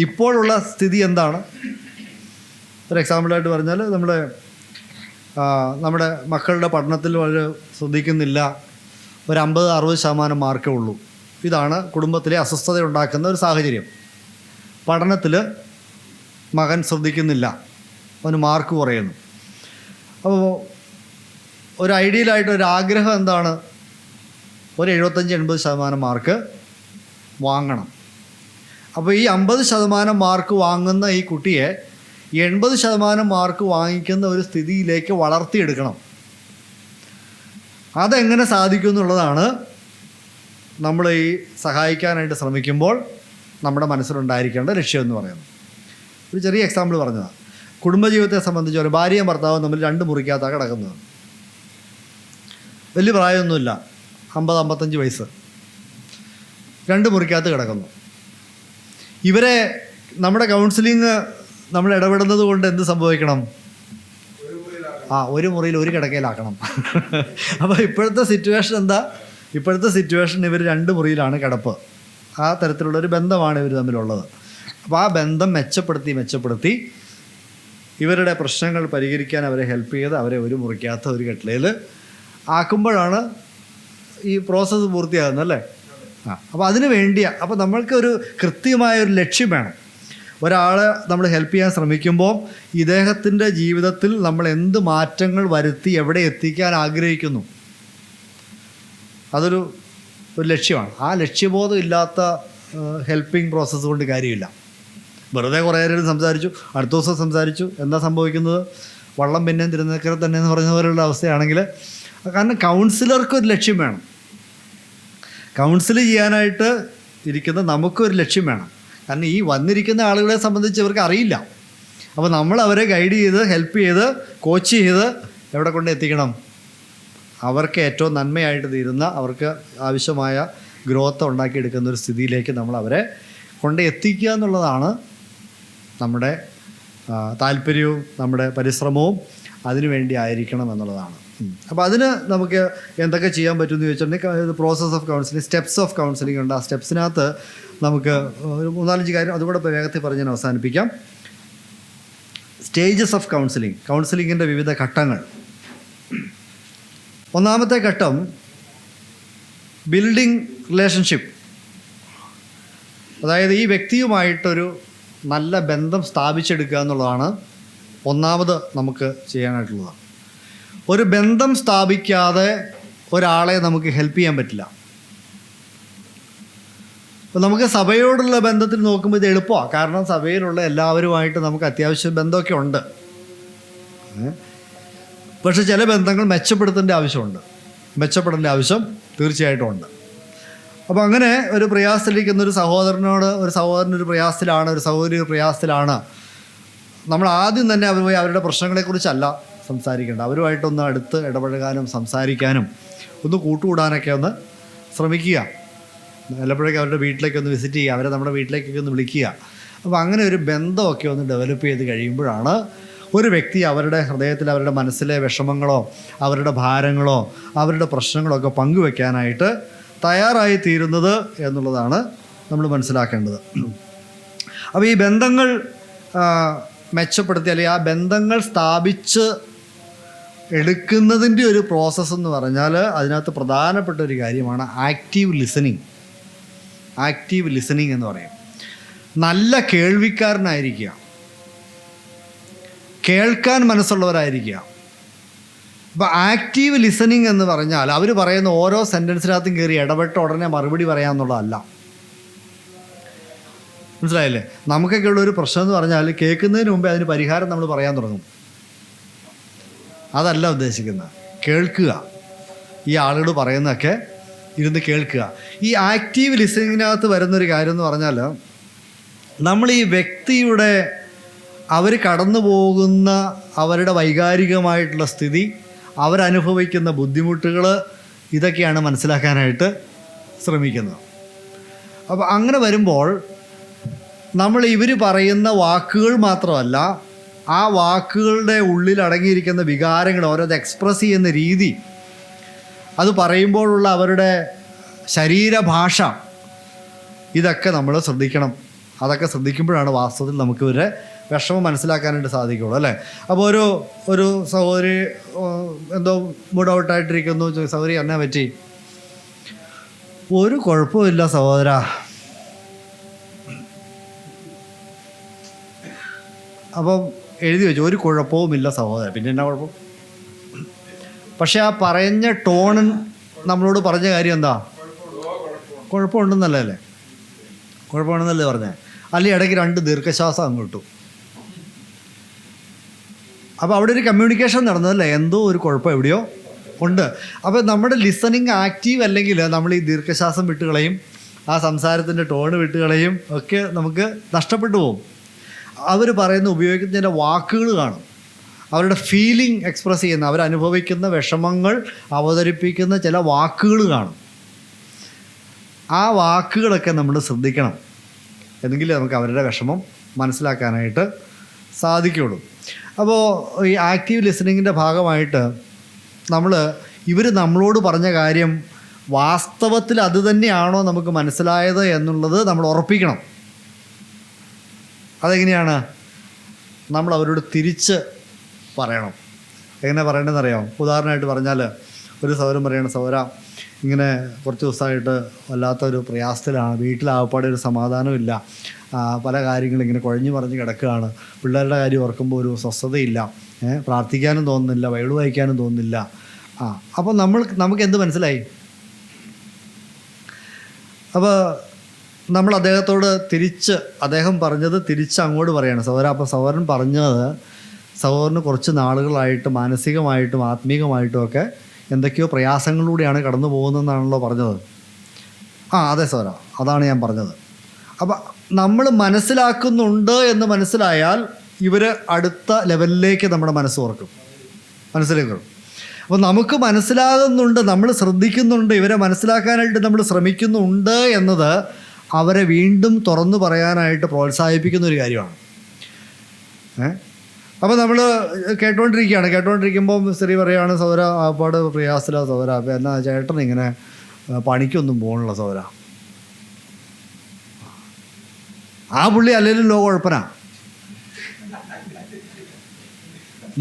ഇപ്പോഴുള്ള സ്ഥിതി എന്താണ്? ഒരു എക്സാമ്പിളായിട്ട് പറഞ്ഞാൽ നമ്മുടെ മക്കളുടെ പഠനത്തിൽ വളരെ ശ്രദ്ധിക്കുന്നില്ല, ഒരു 50-60% മാർക്കേ ഉള്ളൂ. ഇതാണ് കുടുംബത്തിലെ അസ്വസ്ഥത ഉണ്ടാക്കുന്ന ഒരു സാഹചര്യം. പഠനത്തിൽ മകൻ ശ്രദ്ധിക്കുന്നില്ല, അവന് മാർക്ക് കുറയുന്നു. അപ്പോൾ ഒരു ഐഡിയലായിട്ട് ഒരു ആഗ്രഹം എന്താണ്? ഒരു 75-80% മാർക്ക് വാങ്ങണം. അപ്പോൾ ഈ 50% മാർക്ക് വാങ്ങുന്ന ഈ കുട്ടിയെ 80% മാർക്ക് വാങ്ങിക്കുന്ന ഒരു സ്ഥിതിയിലേക്ക് വളർത്തിയെടുക്കണം. അതെങ്ങനെ സാധിക്കും എന്നുള്ളതാണ് നമ്മൾ ഈ സഹായിക്കാനായിട്ട് ശ്രമിക്കുമ്പോൾ നമ്മുടെ മനസ്സിലുണ്ടായിരിക്കേണ്ട ലക്ഷ്യം എന്ന് പറയുന്നത്. ഒരു ചെറിയ എക്സാമ്പിൾ പറഞ്ഞതാണ്. കുടുംബജീവിതത്തെ സംബന്ധിച്ച് ഒരു ഭാര്യയും ഭർത്താവും തമ്മിൽ 2 മുറിക്കകത്താണ് കിടക്കുന്നത്. വലിയ പ്രായമൊന്നുമില്ല, 50-55 വയസ്സ്, 2 മുറിക്കകത്ത് കിടക്കുന്നു. ഇവരെ നമ്മുടെ കൗൺസിലിങ് നമ്മൾ ഇടപെടുന്നത് കൊണ്ട് എന്ത് സംഭവിക്കണം? ഒരു മുറിയിൽ ഒരു കിടക്കയിലാക്കണം. അപ്പോൾ ഇപ്പോഴത്തെ സിറ്റുവേഷൻ എന്താ? ഇപ്പോഴത്തെ സിറ്റുവേഷൻ ഇവർ 2 മുറിയിലാണ് കിടപ്പ്. ആ തരത്തിലുള്ളൊരു ബന്ധമാണ് ഇവർ തമ്മിലുള്ളത്. അപ്പോൾ ആ ബന്ധം മെച്ചപ്പെടുത്തി ഇവരുടെ പ്രശ്നങ്ങൾ പരിഹരിക്കാൻ അവരെ ഹെൽപ്പ് ചെയ്ത് അവരെ ഒരു മുറിക്കകത്ത് ഒരു കട്ടിലയിൽ ആക്കുമ്പോഴാണ് ഈ പ്രോസസ്സ് പൂർത്തിയാകുന്നത്, അല്ലേ? അപ്പോൾ അതിന് വേണ്ടിയാണ്. അപ്പോൾ നമ്മൾക്കൊരു കൃത്യമായൊരു ലക്ഷ്യം വേണം. ഒരാളെ നമ്മൾ ഹെൽപ്പ് ചെയ്യാൻ ശ്രമിക്കുമ്പോൾ ഇദ്ദേഹത്തിൻ്റെ ജീവിതത്തിൽ നമ്മൾ എന്ത് മാറ്റങ്ങൾ വരുത്തി എവിടെ എത്തിക്കാൻ ആഗ്രഹിക്കുന്നു, അതൊരു ലക്ഷ്യമാണ്. ആ ലക്ഷ്യബോധം ഇല്ലാത്ത ഹെൽപ്പിംഗ് പ്രോസസ്സ് കൊണ്ട് കാര്യമില്ല. വെറുതെ കുറേ നേരം സംസാരിച്ചു, അടുത്ത ദിവസം സംസാരിച്ചു, എന്താ സംഭവിക്കുന്നത്? വള്ളം പിന്നെയും തിരുനക്കര തന്നെ എന്ന് പറഞ്ഞ പോലെയുള്ള അവസ്ഥയാണെങ്കിൽ, കാരണം കൗൺസിലർക്ക് ഒരു ലക്ഷ്യം വേണം. കൗൺസിൽ ചെയ്യാനായിട്ട് ഇരിക്കുന്ന നമുക്കൊരു ലക്ഷ്യം വേണം. കാരണം ഈ വന്നിരിക്കുന്ന ആളുകളെ സംബന്ധിച്ച് ഇവർക്ക് അറിയില്ല. അപ്പോൾ നമ്മൾ അവരെ ഗൈഡ് ചെയ്ത് ഹെൽപ്പ് ചെയ്ത് കോച്ച് ചെയ്ത് എവിടെ കൊണ്ട് എത്തിക്കണം? അവർക്ക് ഏറ്റവും നന്മയായിട്ട് തീരുന്ന, അവർക്ക് ആവശ്യമായ ഗ്രോത്ത് ഉണ്ടാക്കിയെടുക്കുന്ന ഒരു സ്ഥിതിയിലേക്ക് നമ്മൾ അവരെ കൊണ്ട് എത്തിക്കുക എന്നുള്ളതാണ് നമ്മുടെ താല്പര്യവും നമ്മുടെ പരിശ്രമവും അതിനു വേണ്ടി ആയിരിക്കണം എന്നുള്ളതാണ്. അപ്പോൾ അതിന് നമുക്ക് എന്തൊക്കെ ചെയ്യാൻ പറ്റുമെന്ന് ചോദിച്ചിട്ടുണ്ടെങ്കിൽ process of counselling, steps of counselling ഉണ്ട്. ആ സ്റ്റെപ്സിനകത്ത് നമുക്ക് ഒരു 3-4 കാര്യം അതുകൂടെ വേഗത്തിൽ പറഞ്ഞ് ഞാൻ അവസാനിപ്പിക്കാം. സ്റ്റേജസ് ഓഫ് കൗൺസിലിംഗ്, കൗൺസിലിങ്ങിൻ്റെ വിവിധ ഘട്ടങ്ങൾ. ഒന്നാമത്തെ ഘട്ടം ബിൽഡിംഗ് റിലേഷൻഷിപ്പ്, അതായത് ഈ വ്യക്തിയുമായിട്ടൊരു നല്ല ബന്ധം സ്ഥാപിച്ചെടുക്കുക എന്നുള്ളതാണ് ഒന്നാമത് നമുക്ക് ചെയ്യാനായിട്ടുള്ളത്. ഒരു ബന്ധം സ്ഥാപിക്കാതെ ഒരാളെ നമുക്ക് ഹെൽപ്പ് ചെയ്യാൻ പറ്റില്ല. അപ്പോൾ നമുക്ക് സഭയോടുള്ള ബന്ധത്തിൽ നോക്കുമ്പോൾ ഇത് എളുപ്പമാണ്, കാരണം സഭയിലുള്ള എല്ലാവരുമായിട്ട് നമുക്ക് അത്യാവശ്യം ബന്ധമൊക്കെ ഉണ്ട്. പക്ഷെ ചില ബന്ധങ്ങൾ മെച്ചപ്പെടുത്തേണ്ട ആവശ്യമുണ്ട്, മെച്ചപ്പെടേണ്ട ആവശ്യം തീർച്ചയായിട്ടും ഉണ്ട്. അപ്പോൾ അങ്ങനെ ഒരു പ്രയാസത്തിലിരിക്കുന്ന ഒരു സഹോദരനൊരു പ്രയാസത്തിലാണ്, ഒരു സഹോദരി ഒരു പ്രയാസത്തിലാണ്, നമ്മൾ ആദ്യം തന്നെ അവരുടെ പ്രശ്നങ്ങളെക്കുറിച്ചല്ല സംസാരിക്കേണ്ടത്. അവരുമായിട്ടൊന്ന് അടുത്ത് ഇടപഴകാനും സംസാരിക്കാനും ഒന്ന് കൂട്ടുകൂടാനൊക്കെ ഒന്ന് ശ്രമിക്കുക. വല്ലപ്പോഴേക്കും അവരുടെ വീട്ടിലേക്കൊന്ന് വിസിറ്റ് ചെയ്യുക, അവരെ നമ്മുടെ വീട്ടിലേക്കൊക്കെ ഒന്ന് വിളിക്കുക. അപ്പോൾ അങ്ങനെ ഒരു ബന്ധമൊക്കെ ഒന്ന് ഡെവലപ്പ് ചെയ്ത് കഴിയുമ്പോഴാണ് ഒരു വ്യക്തി അവരുടെ ഹൃദയത്തിൽ അവരുടെ മനസ്സിലെ വിഷമങ്ങളോ അവരുടെ ഭാരങ്ങളോ അവരുടെ പ്രശ്നങ്ങളോ ഒക്കെ പങ്കുവെക്കാനായിട്ട് തയ്യാറായി തീരുന്നത് എന്നുള്ളതാണ് നമ്മൾ മനസ്സിലാക്കേണ്ടത്. അപ്പോൾ ഈ ബന്ധങ്ങൾ മെച്ചപ്പെടുത്തി അല്ലെങ്കിൽ ആ ബന്ധങ്ങൾ സ്ഥാപിച്ച് എടുക്കുന്നതിൻ്റെ ഒരു പ്രോസസ്സ് എന്ന് പറഞ്ഞാൽ അതിനകത്ത് പ്രധാനപ്പെട്ട ഒരു കാര്യമാണ് ആക്റ്റീവ് ലിസണിങ്. ആക്റ്റീവ് ലിസണിങ് എന്ന് പറയും. നല്ല കേൾവിക്കാരനായിരിക്കുക, കേൾക്കാൻ മനസ്സുള്ളവരായിരിക്കുക. അപ്പോൾ ആക്റ്റീവ് ലിസണിങ് എന്ന് പറഞ്ഞാൽ അവർ പറയുന്ന ഓരോ സെൻറ്റൻസിനകത്തും കയറി ഇടപെട്ട് ഉടനെ മറുപടി പറയാമെന്നുള്ളതല്ല. മനസ്സിലായില്ലേ? നമുക്കൊക്കെ ഉള്ളൊരു പ്രശ്നം എന്ന് പറഞ്ഞാൽ കേൾക്കുന്നതിന് മുമ്പേ അതിന് പരിഹാരം നമ്മൾ പറയാൻ തുടങ്ങും. അതല്ല ഉദ്ദേശിക്കുന്നത്. കേൾക്കുക, ഈ ആളുകൾ പറയുന്നതൊക്കെ ഇരുന്ന് കേൾക്കുക. ഈ ആക്റ്റീവ് ലിസണിങ്ങിനകത്ത് വരുന്നൊരു കാര്യം എന്ന് പറഞ്ഞാൽ നമ്മൾ ഈ വ്യക്തിയുടെ അവർ കടന്നു പോകുന്ന അവരുടെ വൈകാരികമായിട്ടുള്ള സ്ഥിതി, അവരനുഭവിക്കുന്ന ബുദ്ധിമുട്ടുകൾ, ഇതൊക്കെയാണ് മനസ്സിലാക്കാനായിട്ട് ശ്രമിക്കുന്നത്. അപ്പോൾ അങ്ങനെ വരുമ്പോൾ നമ്മൾ ഇവർ പറയുന്ന വാക്കുകൾ മാത്രമല്ല, ആ വാക്കുകളുടെ ഉള്ളിൽ അടങ്ങിയിരിക്കുന്ന വികാരങ്ങൾ, ഓരോത് എക്സ്പ്രസ് ചെയ്യുന്ന രീതി, അത് പറയുമ്പോഴുള്ള അവരുടെ ശരീരഭാഷ, ഇതൊക്കെ നമ്മൾ ശ്രദ്ധിക്കണം. അതൊക്കെ ശ്രദ്ധിക്കുമ്പോഴാണ് വാസ്തവത്തിൽ നമുക്ക് ഇവരെ വിഷമം മനസ്സിലാക്കാനായിട്ട് സാധിക്കുള്ളൂ, അല്ലേ? അപ്പോൾ ഒരു സഹോദരി എന്തോ മൂഡ് ഔട്ടായിട്ടിരിക്കുന്നു. സഹോദരി എന്നാ പറ്റി? ഒരു കുഴപ്പമില്ല സഹോദര. അപ്പം എഴുതി വെച്ചു, ഒരു കുഴപ്പവുമില്ല സഹോദരൻ. പിന്നെ എന്നാ കുഴപ്പം? പക്ഷെ ആ പറഞ്ഞ ടോൺ നമ്മളോട് പറഞ്ഞ കാര്യം എന്താ? കുഴപ്പമുണ്ടെന്നല്ലേ അല്ലേ? കുഴപ്പമുണ്ടെന്നല്ലേ പറഞ്ഞേ? അല്ലെങ്കിൽ ഇടയ്ക്ക് 2 ദീർഘശ്വാസം അങ്ങോട്ടു. അപ്പോൾ അവിടെ ഒരു കമ്മ്യൂണിക്കേഷൻ നടന്നതല്ലേ, എന്തോ ഒരു കുഴപ്പം എവിടെയോ ഉണ്ട്. അപ്പോൾ നമ്മുടെ ലിസണിങ് ആക്റ്റീവ് അല്ലെങ്കിൽ നമ്മൾ ഈ ദീർഘശ്വാസം വിട്ടുകളയും, ആ സംസാരത്തിൻ്റെ ടോണ് വിട്ടുകളയും ഒക്കെ നമുക്ക് നഷ്ടപ്പെട്ടു പോകും. അവർ ഉപയോഗിക്കുന്നതിൻ്റെ വാക്കുകൾ കാണും, അവരുടെ ഫീലിംഗ് എക്സ്പ്രസ് ചെയ്യുന്ന, അവരനുഭവിക്കുന്ന വിഷമങ്ങൾ അവതരിപ്പിക്കുന്ന ചില വാക്കുകൾ കാണും. ആ വാക്കുകളൊക്കെ നമ്മൾ ശ്രദ്ധിക്കണം, എന്നെങ്കിലേ നമുക്ക് അവരുടെ വിഷമം മനസ്സിലാക്കാനായിട്ട് സാധിക്കുകയുള്ളൂ. അപ്പോൾ ഈ ആക്റ്റീവ് ലിസണിങ്ങിൻ്റെ ഭാഗമായിട്ട് ഇവർ നമ്മളോട് പറഞ്ഞ കാര്യം വാസ്തവത്തിൽ അത് തന്നെയാണോ നമുക്ക് മനസ്സിലായത് എന്നുള്ളത് നമ്മൾ ഉറപ്പിക്കണം. അതെങ്ങനെയാണ്? നമ്മൾ അവരോട് തിരിച്ച് പറയണം. എങ്ങനെ പറയണമെന്ന് അറിയാം? ഉദാഹരണമായിട്ട് പറഞ്ഞാൽ, ഒരു സഹോദരൻ പറയണം, സഹോദര ഇങ്ങനെ കുറച്ച് ദിവസമായിട്ട് വല്ലാത്തൊരു പ്രയാസത്തിലാണ്, വീട്ടിലാകപ്പാടെ ഒരു സമാധാനമില്ല, പല കാര്യങ്ങളും ഇങ്ങനെ കുഴഞ്ഞു പറഞ്ഞ് കിടക്കുകയാണ്, പിള്ളേരുടെ കാര്യം ഓർക്കുമ്പോൾ ഒരു സ്വസ്ഥതയില്ല, പ്രാർത്ഥിക്കാനും തോന്നുന്നില്ല, ബൈബിൾ വായിക്കാനും തോന്നുന്നില്ല. അപ്പോൾ നമുക്ക് എന്ത് മനസ്സിലായി? അപ്പോൾ നമ്മൾ അദ്ദേഹത്തോട് അദ്ദേഹം പറഞ്ഞത് തിരിച്ച് അങ്ങോട്ട് പറയണം, സഹോദര. അപ്പോൾ സഹോദരൻ പറഞ്ഞത് സഹോദരന് കുറച്ച് നാളുകളായിട്ട് മാനസികമായിട്ടും ആത്മീകമായിട്ടും ഒക്കെ എന്തൊക്കെയോ പ്രയാസങ്ങളിലൂടെയാണ് കടന്നു പോകുന്നതെന്നാണല്ലോ പറഞ്ഞത്. അതെ സഹോദര, അതാണ് ഞാൻ പറഞ്ഞത്. അപ്പം നമ്മൾ മനസ്സിലാക്കുന്നുണ്ട് എന്ന് മനസ്സിലായാൽ ഇവർ അടുത്ത ലെവലിലേക്ക് നമ്മുടെ മനസ്സിലേക്ക് വരും. അപ്പോൾ നമുക്ക് മനസ്സിലാകുന്നുണ്ട്, നമ്മൾ ശ്രദ്ധിക്കുന്നുണ്ട്, ഇവരെ മനസ്സിലാക്കാനായിട്ട് നമ്മൾ ശ്രമിക്കുന്നുണ്ട് എന്നത് അവരെ വീണ്ടും തുറന്നു പറയാനായിട്ട് പ്രോത്സാഹിപ്പിക്കുന്ന ഒരു കാര്യമാണ്. അപ്പോൾ നമ്മൾ കേട്ടോണ്ടിരിക്കുമ്പോൾ സ്ത്രീ പറയുകയാണ്, സൗര ആപ്പാട് പ്രയാസത്തിലാണ് സൗര, അപ്പോൾ എന്നാ ചേട്ടൻ ഇങ്ങനെ പണിക്കൊന്നും പോകണില്ല സൗര. ആ പുള്ളി അല്ലെങ്കിലും ലോ കുഴപ്പനാ.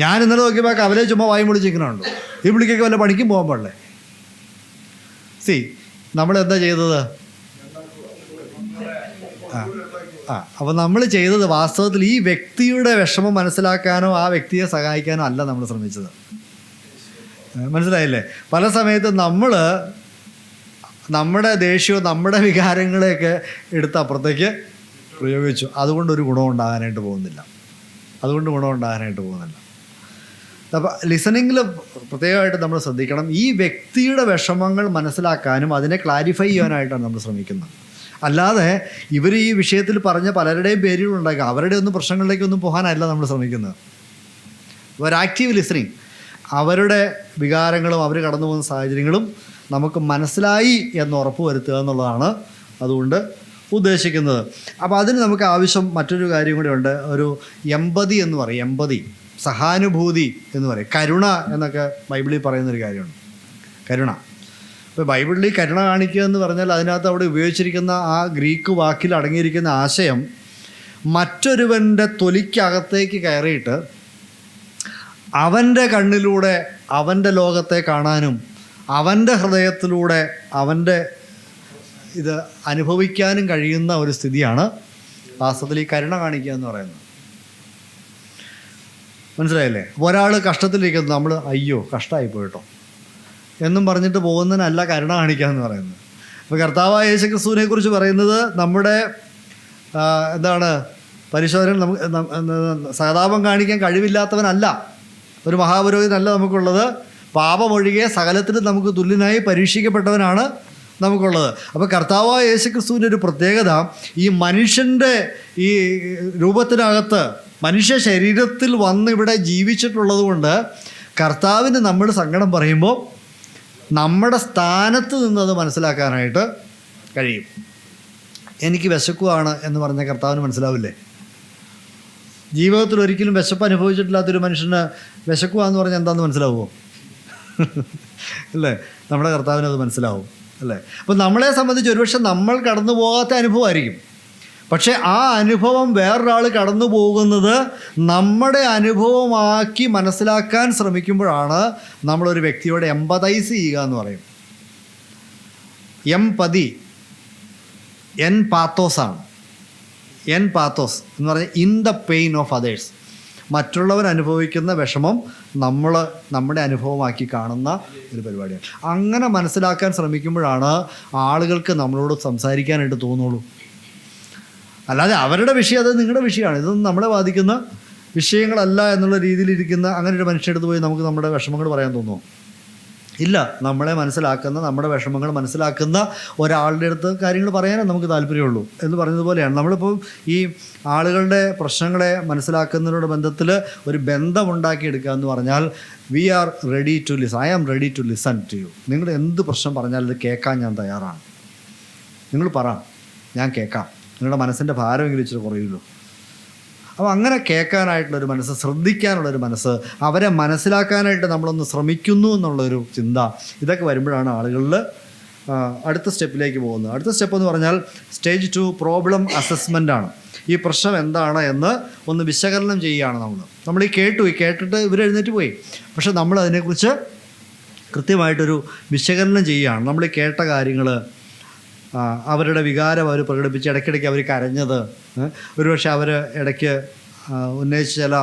ഞാൻ ഇന്നലെ നോക്കിയപ്പോൾ കവലെ ചുമ്മാ വായും പൊളിച്ചിരിക്കണുണ്ടോ. ഈ പുള്ളിക്കൊക്കെ വല്ല പണിക്കും പോകാൻ പാടില്ലേ? നമ്മളെന്താ ചെയ്തത്? അപ്പോൾ നമ്മൾ ചെയ്തത് വാസ്തവത്തിൽ ഈ വ്യക്തിയുടെ വിഷമം മനസ്സിലാക്കാനോ ആ വ്യക്തിയെ സഹായിക്കാനോ അല്ല നമ്മൾ ശ്രമിച്ചത്. മനസ്സിലായില്ലേ? പല സമയത്തും നമ്മൾ നമ്മുടെ ദേഷ്യവും നമ്മുടെ വികാരങ്ങളെയൊക്കെ എടുത്ത് അപ്പുറത്തേക്ക് പ്രയോഗിച്ചു. അതുകൊണ്ടൊരു ഗുണം ഉണ്ടാകാനായിട്ട് പോകുന്നില്ല. അപ്പോൾ ലിസണിങ്ങിൽ പ്രത്യേകമായിട്ട് നമ്മൾ ശ്രദ്ധിക്കണം. ഈ വ്യക്തിയുടെ വിഷമങ്ങൾ മനസ്സിലാക്കാനും അതിനെ ക്ലാരിഫൈ ചെയ്യാനായിട്ടാണ് നമ്മൾ ശ്രമിക്കുന്നത്. അല്ലാതെ ഇവർ ഈ വിഷയത്തിൽ പറഞ്ഞ പലരുടെയും പേരുകളുണ്ടാക്കുക അവരുടെ ഒന്നും പ്രശ്നങ്ങളിലേക്കൊന്നും പോകാനല്ല നമ്മൾ ശ്രമിക്കുന്നത്. ഒരു ആക്റ്റീവ് ലിസണിങ്, അവരുടെ വികാരങ്ങളും അവർ കടന്നു പോകുന്ന സാഹചര്യങ്ങളും നമുക്ക് മനസ്സിലായി എന്ന് ഉറപ്പ് വരുത്തുക എന്നുള്ളതാണ് അതുകൊണ്ട് ഉദ്ദേശിക്കുന്നത്. അപ്പോൾ അതിന് നമുക്ക് ആവശ്യം മറ്റൊരു കാര്യം കൂടി ഉണ്ട്. ഒരു എമ്പതി എന്ന് പറയും. എമ്പതി, സഹാനുഭൂതി എന്ന് പറയും. കരുണ എന്നൊക്കെ ബൈബിളിൽ പറയുന്നൊരു കാര്യമുണ്ട്. കരുണ. ഇപ്പോൾ ബൈബിളിൽ കരുണ കാണിക്കുക എന്ന് പറഞ്ഞാൽ അതിനകത്ത് അവിടെ ഉപയോഗിച്ചിരിക്കുന്ന ആ ഗ്രീക്ക് വാക്കിൽ അടങ്ങിയിരിക്കുന്ന ആശയം മറ്റൊരുവൻ്റെ തൊലിക്കകത്തേക്ക് കയറിയിട്ട് അവൻ്റെ കണ്ണിലൂടെ അവൻ്റെ ലോകത്തെ കാണാനും അവൻ്റെ ഹൃദയത്തിലൂടെ അവൻ്റെ ഇത് അനുഭവിക്കാനും കഴിയുന്ന ഒരു സ്ഥിതിയാണ് വാസ്തവത്തിൽ ഈ കരുണ കാണിക്കുക എന്ന് പറയുന്നത്. മനസ്സിലായില്ലേ? ഒരാൾ കഷ്ടത്തിലിരിക്കുന്നത് നമ്മൾ അയ്യോ കഷ്ടമായിപ്പോയിട്ടോ എന്നും പറഞ്ഞിട്ട് പോകുന്നതിനല്ല കരുണ കാണിക്കുക എന്ന് പറയുന്നത്. അപ്പോൾ കർത്താവായ യേശു ക്രിസ്തുവിനെ കുറിച്ച് പറയുന്നത് നമ്മുടെ പരിശോധന, നമുക്ക് സഹതാപം കാണിക്കാൻ കഴിവില്ലാത്തവനല്ല, ഒരു മഹാപുരോഹിതനല്ല നമുക്കുള്ളത്. പാപമൊഴികെ സകലത്തിലും നമുക്ക് തുല്യനായി പരീക്ഷിക്കപ്പെട്ടവനാണ് നമുക്കുള്ളത്. അപ്പോൾ കർത്താവായ യേശു ക്രിസ്തുവിൻ്റെ ഒരു പ്രത്യേകത ഈ മനുഷ്യൻ്റെ ഈ രൂപത്തിനകത്ത് മനുഷ്യ ശരീരത്തിൽ വന്ന് ഇവിടെ ജീവിച്ചിട്ടുള്ളത് കൊണ്ട് കർത്താവിന് നമ്മൾ സങ്കടം പറയുമ്പോൾ നമ്മുടെ സ്ഥാനത്ത് നിന്നത് മനസ്സിലാക്കാനായിട്ട് കഴിയും. എനിക്ക് വിശക്കുവാണ് എന്ന് പറഞ്ഞ കർത്താവിന് മനസ്സിലാവില്ലേ? ജീവിതത്തിൽ ഒരിക്കലും വിശപ്പ് അനുഭവിച്ചിട്ടില്ലാത്തൊരു മനുഷ്യന് വിശക്കുക എന്ന് പറഞ്ഞാൽ എന്താണെന്ന് മനസ്സിലാവുമോ? അല്ലേ? നമ്മുടെ കർത്താവിന് അത് മനസ്സിലാവും അല്ലേ? അപ്പോൾ നമ്മളെ സംബന്ധിച്ച് ഒരുപക്ഷെ നമ്മൾ കടന്നു പോകാത്ത അനുഭവമായിരിക്കും. പക്ഷേ ആ അനുഭവം വേറൊരാൾ കടന്നു പോകുന്നത് നമ്മുടെ അനുഭവമാക്കി മനസ്സിലാക്കാൻ ശ്രമിക്കുമ്പോഴാണ് നമ്മളൊരു വ്യക്തിയോട് എമ്പതൈസ് ചെയ്യുക എന്ന് പറയും. എംപതി എൻ പാത്തോസാണ്. എൻ പാത്തോസ് എന്ന് പറഞ്ഞാൽ in the pain of others. മറ്റുള്ളവർ അനുഭവിക്കുന്ന വിഷമം നമ്മൾ നമ്മുടെ അനുഭവമാക്കി കാണുന്ന ഒരു പരിപാടിയാണ്. അങ്ങനെ മനസ്സിലാക്കാൻ ശ്രമിക്കുമ്പോഴാണ് ആളുകൾക്ക് നമ്മളോട് സംസാരിക്കാനായിട്ട് തോന്നുള്ളൂ. അല്ലാതെ അവരുടെ വിഷയം അത് നിങ്ങളുടെ വിഷയമാണ്, ഇതൊന്നും നമ്മളെ ബാധിക്കുന്ന വിഷയങ്ങളല്ല എന്നുള്ള രീതിയിലിരിക്കുന്ന അങ്ങനെ ഒരു മനുഷ്യടുത്ത് പോയി നമുക്ക് നമ്മുടെ വിഷമങ്ങൾ പറയാൻ തോന്നുമോ? ഇല്ല. നമ്മളെ മനസ്സിലാക്കുന്ന, നമ്മുടെ വിഷമങ്ങൾ മനസ്സിലാക്കുന്ന ഒരാളുടെ അടുത്ത് കാര്യങ്ങൾ പറയാനേ നമുക്ക് താല്പര്യമുള്ളൂ എന്ന് പറഞ്ഞതുപോലെയാണ്. നമ്മളിപ്പോൾ ഈ ആളുകളുടെ പ്രശ്നങ്ങളെ മനസ്സിലാക്കുന്നതിനോട് ബന്ധത്തിൽ ഒരു ബന്ധമുണ്ടാക്കിയെടുക്കുക എന്ന് പറഞ്ഞാൽ we are ready to listen. I am ready to listen to you. നിങ്ങൾ എന്ത് പ്രശ്നം പറഞ്ഞാലും ഇത് കേൾക്കാൻ ഞാൻ തയ്യാറാണ്. നിങ്ങൾ പറ, ഞാൻ കേൾക്കാം. നിങ്ങളുടെ മനസ്സിൻ്റെ ഭാരമെങ്കിലും ഇച്ചിരി കുറയുമല്ലോ. അപ്പോൾ അങ്ങനെ കേൾക്കാനായിട്ടുള്ളൊരു മനസ്സ്, ശ്രദ്ധിക്കാനുള്ളൊരു മനസ്സ്, അവരെ മനസ്സിലാക്കാനായിട്ട് നമ്മളൊന്ന് ശ്രമിക്കുന്നു എന്നുള്ളൊരു ചിന്ത, ഇതൊക്കെ വരുമ്പോഴാണ് ആളുകളിൽ അടുത്ത സ്റ്റെപ്പിലേക്ക് പോകുന്നത്. അടുത്ത സ്റ്റെപ്പ് എന്ന് പറഞ്ഞാൽ സ്റ്റേജ് 2 പ്രോബ്ലം അസസ്മെൻ്റ് ആണ്. ഈ പ്രശ്നം എന്താണ് എന്ന് ഒന്ന് വിശകലനം ചെയ്യുകയാണ് നമ്മൾ ഈ കേട്ടിട്ട് ഇവരെഴുന്നേറ്റ് പോയി. പക്ഷെ നമ്മൾ അതിനെക്കുറിച്ച് കൃത്യമായിട്ടൊരു വിശകലനം ചെയ്യുകയാണ്. നമ്മൾ ഈ കേട്ട കാര്യങ്ങൾ, അവരുടെ വികാരം അവർ പ്രകടിപ്പിച്ച്, ഇടയ്ക്കിടയ്ക്ക് അവർ കരഞ്ഞത്, ഒരുപക്ഷെ അവർ ഇടയ്ക്ക് ഉന്നയിച്ച ചില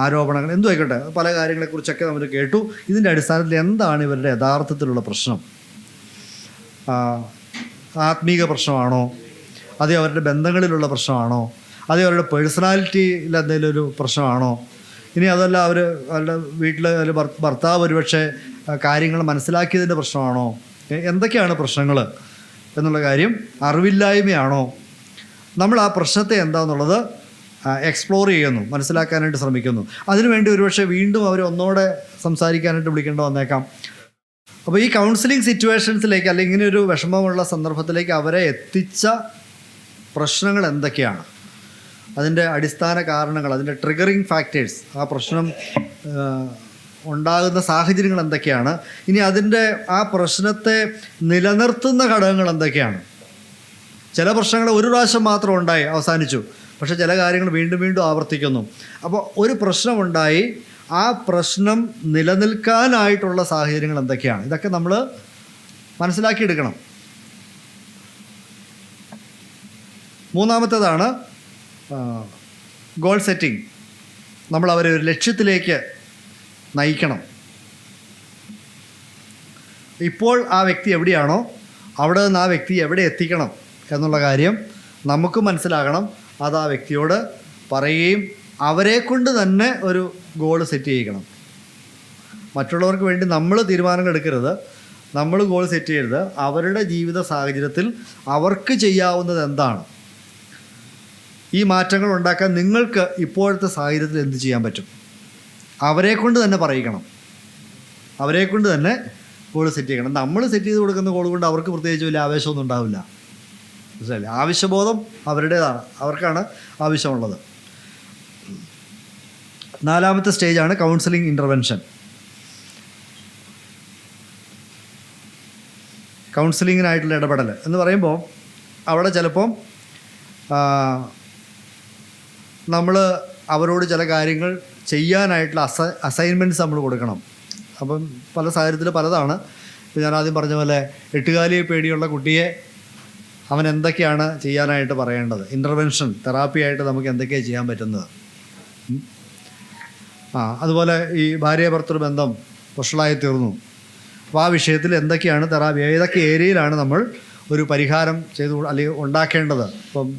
ആരോപണങ്ങൾ, എന്തു ആയിക്കോട്ടെ, പല കാര്യങ്ങളെക്കുറിച്ചൊക്കെ നമ്മൾ കേട്ടു. ഇതിൻ്റെ അടിസ്ഥാനത്തിൽ എന്താണ് ഇവരുടെ യഥാർത്ഥത്തിലുള്ള പ്രശ്നം? ആത്മീക പ്രശ്നമാണോ? അതേ അവരുടെ ബന്ധങ്ങളിലുള്ള പ്രശ്നമാണോ? അതേ അവരുടെ പേഴ്സണാലിറ്റിയിൽ എന്തെങ്കിലും ഒരു പ്രശ്നമാണോ? ഇനി അതല്ല അവരുടെ വീട്ടിൽ ഭർത്താവ് ഒരുപക്ഷെ കാര്യങ്ങൾ മനസ്സിലാക്കിയതിൻ്റെ പ്രശ്നമാണോ? എന്തൊക്കെയാണ് പ്രശ്നങ്ങൾ എന്നുള്ള കാര്യം അറിവില്ലായ്മയാണോ? നമ്മൾ ആ പ്രശ്നത്തെ എന്താണെന്നുള്ളത് എക്സ്പ്ലോർ ചെയ്യുന്നു, മനസ്സിലാക്കാനായിട്ട് ശ്രമിക്കുന്നു. അതിനുവേണ്ടി ഒരുപക്ഷെ വീണ്ടും അവർ ഒന്നോടെ സംസാരിക്കാനായിട്ട് വിളിക്കേണ്ടി വന്നേക്കാം. അപ്പോൾ ഈ കൗൺസിലിംഗ് സിറ്റുവേഷൻസിലേക്ക്, അല്ലെങ്കിൽ ഇങ്ങനെ ഒരു വിഷമമുള്ള സന്ദർഭത്തിലേക്ക് അവരെ എത്തിച്ച പ്രശ്നങ്ങൾ എന്തൊക്കെയാണ്? അതിൻ്റെ അടിസ്ഥാന കാരണങ്ങൾ, അതിൻ്റെ ട്രിഗറിങ് ഫാക്ടേഴ്സ്, ആ പ്രശ്നം ഉണ്ടാകുന്ന സാഹചര്യങ്ങൾ എന്തൊക്കെയാണ്, ഇനി അതിൻ്റെ ആ പ്രശ്നത്തെ നിലനിർത്തുന്ന ഘടകങ്ങൾ എന്തൊക്കെയാണ്. ചില പ്രശ്നങ്ങൾ ഒരു പ്രാവശ്യം മാത്രം ഉണ്ടായി അവസാനിച്ചു, പക്ഷേ ചില കാര്യങ്ങൾ വീണ്ടും വീണ്ടും ആവർത്തിക്കുന്നു. അപ്പോൾ ഒരു പ്രശ്നമുണ്ടായി, ആ പ്രശ്നം നിലനിൽക്കാനായിട്ടുള്ള സാഹചര്യങ്ങൾ എന്തൊക്കെയാണ്, ഇതൊക്കെ നമ്മൾ മനസ്സിലാക്കിയെടുക്കണം. മൂന്നാമത്തേതാണ് ഗോൾ സെറ്റിംഗ്. നമ്മൾ അവരെ ഒരു ലക്ഷ്യത്തിലേക്ക് നയിക്കണം. ഇപ്പോൾ ആ വ്യക്തി എവിടെയാണോ അവിടെ നിന്ന് ആ വ്യക്തി എവിടെ എത്തിക്കണം എന്നുള്ള കാര്യം നമുക്ക് മനസ്സിലാകണം. അത് ആ വ്യക്തിയോട് പറയുകയും അവരെ കൊണ്ട് തന്നെ ഒരു ഗോൾ സെറ്റ് ചെയ്യിക്കണം. മറ്റുള്ളവർക്ക് വേണ്ടി നമ്മൾ തീരുമാനങ്ങൾ എടുക്കരുത്, നമ്മൾ ഗോൾ സെറ്റ് ചെയ്യരുത്. അവരുടെ ജീവിത സാഹചര്യത്തിൽ അവർക്ക് ചെയ്യാവുന്നത് എന്താണ്, ഈ മാറ്റങ്ങൾ ഉണ്ടാക്കാൻ നിങ്ങൾക്ക് ഇപ്പോഴത്തെ സാഹചര്യത്തിൽ എന്ത് ചെയ്യാൻ പറ്റും, അവരെ കൊണ്ട് തന്നെ പറയിക്കണം, അവരെ കൊണ്ട് തന്നെ ഗോൾ സെറ്റ് ചെയ്യണം. നമ്മൾ സെറ്റ് ചെയ്ത് കൊടുക്കുന്ന ഗോൾ കൊണ്ട് അവർക്ക് പ്രത്യേകിച്ച് വലിയ ആവേശമൊന്നും ഉണ്ടാവില്ല. മനസ്സിലായില്ലേ? ആവശ്യബോധം അവരുടേതാണ്, അവർക്കാണ് ആവശ്യമുള്ളത്. നാലാമത്തെ സ്റ്റേജാണ് കൗൺസിലിംഗ് ഇൻ്റർവെൻഷൻ. കൗൺസിലിങ്ങിനായിട്ടുള്ള ഇടപെടൽ എന്ന് പറയുമ്പോൾ അവിടെ ചിലപ്പം നമ്മൾ അവരോട് ചില കാര്യങ്ങൾ ചെയ്യാനായിട്ടുള്ള അസൈൻമെൻറ്റ്സ് നമ്മൾ കൊടുക്കണം. അപ്പം പല സാഹചര്യത്തിൽ പലതാണ്. ഇപ്പോൾ ഞാൻ ആദ്യം പറഞ്ഞ പോലെ എട്ടുകാലിയെ പേടിയുള്ള കുട്ടിയെ അവൻ എന്തൊക്കെയാണ് ചെയ്യാനായിട്ട് പറയേണ്ടത്, ഇൻ്റർവെൻഷൻ തെറാപ്പിയായിട്ട് നമുക്ക് എന്തൊക്കെയാണ് ചെയ്യാൻ പറ്റുന്നത്. അതുപോലെ ഈ ഭാര്യ ഭർത്തൃ ബന്ധം വഷളായി തീർന്നു, അപ്പോൾ ആ വിഷയത്തിൽ എന്തൊക്കെയാണ് തെറാപ്പി, ഏതൊക്കെ ഏരിയയിലാണ് നമ്മൾ ഒരു പരിഹാരം ചെയ്ത് അല്ലെങ്കിൽ ഉണ്ടാക്കേണ്ടത്. ഇപ്പം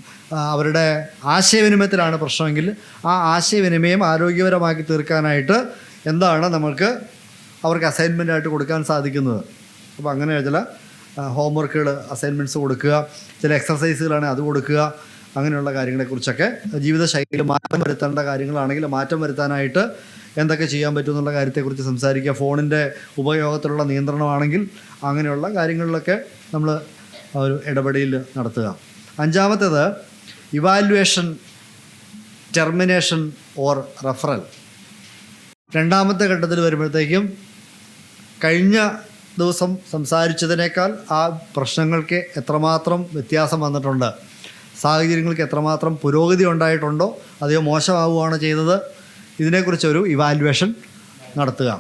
അവരുടെ ആശയവിനിമയത്തിലാണ് പ്രശ്നമെങ്കിൽ ആ ആശയവിനിമയം ആരോഗ്യപരമാക്കി തീർക്കാനായിട്ട് എന്താണ് നമുക്ക് അവർക്ക് അസൈൻമെൻറ്റായിട്ട് കൊടുക്കാൻ സാധിക്കുന്നത്. അപ്പോൾ അങ്ങനെ ചില ഹോംവർക്കുകൾ, അസൈൻമെൻറ്റ്സ് കൊടുക്കുക, ചില എക്സർസൈസുകളാണെങ്കിൽ അത് കൊടുക്കുക. അങ്ങനെയുള്ള കാര്യങ്ങളെക്കുറിച്ചൊക്കെ ജീവിതശൈലിയിൽ മാറ്റം വരുത്തേണ്ട കാര്യങ്ങളാണെങ്കിൽ മാറ്റം വരുത്താനായിട്ട് എന്തൊക്കെ ചെയ്യാൻ പറ്റും എന്നുള്ള കാര്യത്തെക്കുറിച്ച് സംസാരിക്കുക. ഫോണിൻ്റെ ഉപയോഗത്തിലുള്ള നിയന്ത്രണമാണെങ്കിൽ അങ്ങനെയുള്ള കാര്യങ്ങളിലൊക്കെ നമ്മൾ ഒരു ഇടപെടൽ നടത്തുക. അഞ്ചാമത്തേത് ഇവാലുവേഷൻ, ടെർമിനേഷൻ ഓർ റെഫറൽ. രണ്ടാമത്തെ ഘട്ടത്തിൽ വരുമ്പോഴത്തേക്കും കഴിഞ്ഞ ദിവസം സംസാരിച്ചതിനേക്കാൾ ആ പ്രശ്നങ്ങൾക്ക് എത്രമാത്രം വ്യത്യാസം വന്നിട്ടുണ്ട്, സാഹചര്യങ്ങൾക്ക് എത്രമാത്രം പുരോഗതി ഉണ്ടായിട്ടുണ്ടോ അതെയോ മോശമാവുകയാണോ ചെയ്തത്, ഇതിനെക്കുറിച്ചൊരു ഇവാലുവേഷൻ നടത്തുക.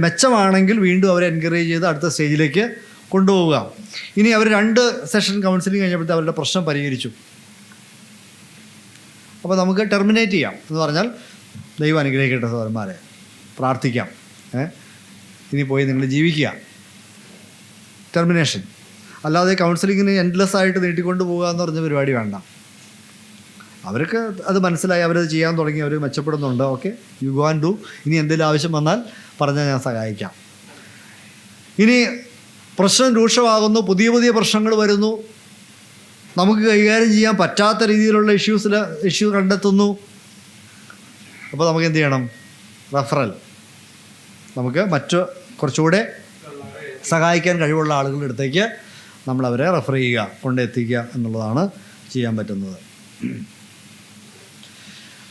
മെച്ചമാണെങ്കിൽ വീണ്ടും അവരെ എൻകറേജ് ചെയ്ത് അടുത്ത സ്റ്റേജിലേക്ക് കൊണ്ടുപോവുക. ഇനി അവർ 2 സെഷൻ കൗൺസിലിംഗ് കഴിഞ്ഞപ്പോഴത്തെ അവരുടെ പ്രശ്നം പരിഹരിച്ചു. അപ്പോൾ നമുക്ക് ടെർമിനേറ്റ് ചെയ്യാം എന്ന് പറഞ്ഞാൽ ദൈവം അനുഗ്രഹിക്കട്ടെ സഹോദരന്മാരെ, പ്രാർത്ഥിക്കാം, ഇനി പോയി നിങ്ങൾ ജീവിക്കുക, ടെർമിനേഷൻ. അല്ലാതെ കൗൺസിലിങ്ങിന് എൻഡ്ലെസ് ആയിട്ട് നീട്ടിക്കൊണ്ട് പോകുക എന്ന് പറഞ്ഞ പരിപാടി വേണ്ട. അവർക്ക് അത് മനസ്സിലായി, അവരത് ചെയ്യാൻ തുടങ്ങി, അവർ മെച്ചപ്പെടുന്നുണ്ട്, okay, you go and do. ഇനി എന്തെങ്കിലും ആവശ്യം വന്നാൽ പറഞ്ഞാൽ ഞാൻ സഹായിക്കാം. ഇനി പ്രശ്നം രൂക്ഷമാകുന്നു, പുതിയ പുതിയ പ്രശ്നങ്ങൾ വരുന്നു, നമുക്ക് കൈകാര്യം ചെയ്യാൻ പറ്റാത്ത രീതിയിലുള്ള ഇഷ്യൂ കണ്ടെത്തുന്നു. അപ്പോൾ നമുക്ക് എന്ത് ചെയ്യണം? റെഫറൽ. നമുക്ക് കുറച്ചുകൂടെ സഹായിക്കാൻ കഴിവുള്ള ആളുകളുടെ അടുത്തേക്ക് നമ്മളവരെ റെഫർ ചെയ്യുക, കൊണ്ടെത്തിക്കുക എന്നുള്ളതാണ് ചെയ്യാൻ പറ്റുന്നത്.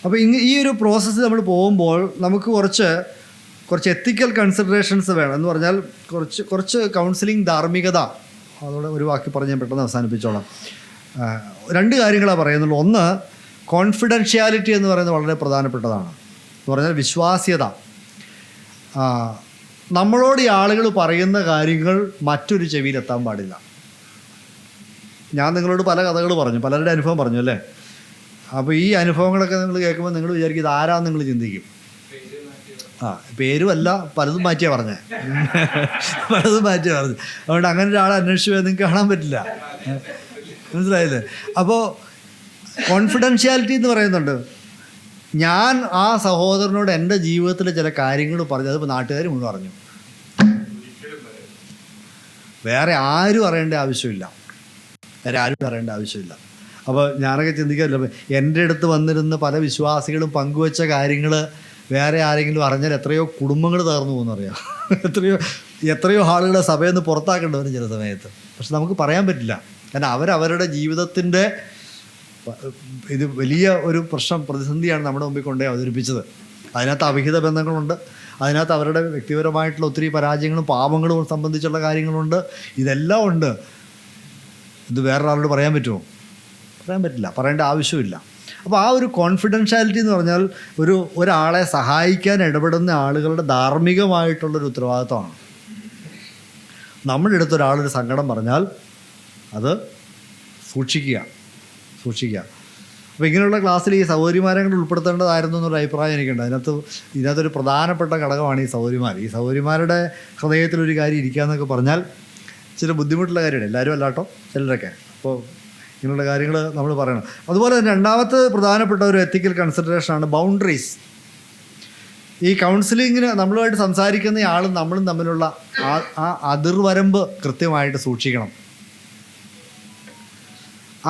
അപ്പോൾ ഈ ഒരു പ്രോസസ്സ് നമ്മൾ പോകുമ്പോൾ നമുക്ക് കുറച്ച് എത്തിക്കൽ കൺസിഡറേഷൻസ് വേണം. എന്ന് പറഞ്ഞാൽ കുറച്ച് കൗൺസിലിംഗ് ധാർമ്മികത, അതോടെ ഒരു വാക്കി പറഞ്ഞ് ഞാൻ പെട്ടെന്ന് അവസാനിപ്പിച്ചോളാം. 2 കാര്യങ്ങളാണ് പറയുന്നുള്ളൂ. ഒന്ന്, കോൺഫിഡൻഷ്യാലിറ്റി എന്ന് പറയുന്നത് വളരെ പ്രധാനപ്പെട്ടതാണ്. എന്ന് പറഞ്ഞാൽ വിശ്വാസ്യത. നമ്മളോട് ഈ ആളുകൾ പറയുന്ന കാര്യങ്ങൾ മറ്റൊരു ചെവിയിലെത്താൻ പാടില്ല. ഞാൻ നിങ്ങളോട് പല കഥകൾ പറഞ്ഞു, പലരുടെ അനുഭവം പറഞ്ഞു അല്ലേ. അപ്പോൾ ഈ അനുഭവങ്ങളൊക്കെ നിങ്ങൾ കേൾക്കുമ്പോൾ നിങ്ങൾ വിചാരിക്കും ഇത് ആരാന്ന് നിങ്ങൾ ചിന്തിക്കും. പേരുമല്ല, പലതും മാറ്റിയാണ് പറഞ്ഞത്, പലതും മാറ്റിയാണ് പറഞ്ഞത്. അതുകൊണ്ട് അങ്ങനെ ഒരാളെ അന്വേഷിച്ച് പോയാൽ നിങ്ങൾക്ക് കാണാൻ പറ്റില്ല. മനസ്സിലായില്ലേ? അപ്പോൾ കോൺഫിഡൻഷ്യാലിറ്റി എന്ന് പറയുന്നുണ്ട്. ഞാൻ ആ സഹോദരനോട് എൻ്റെ ജീവിതത്തിൽ ചില കാര്യങ്ങൾ പറഞ്ഞു, അതിപ്പോൾ നാട്ടുകാർ മുഴുവൻ അറിഞ്ഞു, വേറെ ആരും അറിയേണ്ട ആവശ്യമില്ല, അപ്പോൾ ഞാനൊക്കെ ചിന്തിക്കാറില്ല, എൻ്റെ അടുത്ത് വന്നിരുന്ന പല വിശ്വാസികളും പങ്കുവച്ച കാര്യങ്ങൾ വേറെ ആരെങ്കിലും അറിഞ്ഞാൽ എത്രയോ കുടുംബങ്ങൾ തകർന്നു പോകുന്നറിയാം. എത്രയോ ആളുകളെ സഭയിൽ നിന്ന് പുറത്താക്കേണ്ടി വരും ചില സമയത്ത്. പക്ഷെ നമുക്ക് പറയാൻ പറ്റില്ല, കാരണം അവരവരുടെ ജീവിതത്തിൻ്റെ ഇത് വലിയ ഒരു പ്രതിസന്ധിയാണ് നമ്മുടെ മുമ്പിൽ കൊണ്ടുപോയി അവതരിപ്പിച്ചത്. അതിനകത്ത് അവിഹിത ബന്ധങ്ങളുണ്ട്, അതിനകത്ത് അവരുടെ വ്യക്തിപരമായിട്ടുള്ള ഒത്തിരി പരാജയങ്ങളും പാപങ്ങളും സംബന്ധിച്ചുള്ള കാര്യങ്ങളുണ്ട്, ഇതെല്ലാം ഉണ്ട്. ഇത് വേറൊരാളോട് പറയാൻ പറ്റുമോ? പറയാൻ പറ്റില്ല, പറയേണ്ട ആവശ്യമില്ല. അപ്പോൾ ആ ഒരു കോൺഫിഡൻഷ്യാലിറ്റി എന്ന് പറഞ്ഞാൽ ഒരാളെ സഹായിക്കാൻ ഇടപെടുന്ന ആളുകളുടെ ധാർമ്മികമായിട്ടുള്ളൊരു ഉത്തരവാദിത്വമാണ്. നമ്മുടെ അടുത്ത് ഒരാളൊരു സങ്കടം പറഞ്ഞാൽ അത് സൂക്ഷിക്കുക. അപ്പോൾ ഇങ്ങനെയുള്ള ക്ലാസ്സിൽ ഈ സഹോദരിമാരെ കൂടെ ഉൾപ്പെടുത്തേണ്ടതായിരുന്നു എന്നൊരു അഭിപ്രായം എനിക്കുണ്ട്. ഇതിനകത്തൊരു പ്രധാനപ്പെട്ട ഘടകമാണ് ഈ സഹോദരിമാർ. ഈ സഹോദരിമാരുടെ ഹൃദയത്തിലൊരു കാര്യം ഇരിക്കുക എന്നൊക്കെ പറഞ്ഞാൽ ഇച്ചിരി ബുദ്ധിമുട്ടുള്ള കാര്യമാണ്. എല്ലാവരും അല്ലാട്ടോ, ചിലരൊക്കെ. അപ്പോൾ ഇങ്ങനെയുള്ള കാര്യങ്ങൾ നമ്മൾ പറയണം. അതുപോലെ തന്നെ രണ്ടാമത്തെ പ്രധാനപ്പെട്ട ഒരു എത്തിക്കൽ കൺസിഡറേഷനാണ് ബൗണ്ടറീസ്. ഈ കൗൺസിലിങ്ങിന് നമ്മളുമായിട്ട് സംസാരിക്കുന്ന ആളും നമ്മളും തമ്മിലുള്ള ആ അതിർവരമ്പ് കൃത്യമായിട്ട് സൂക്ഷിക്കണം.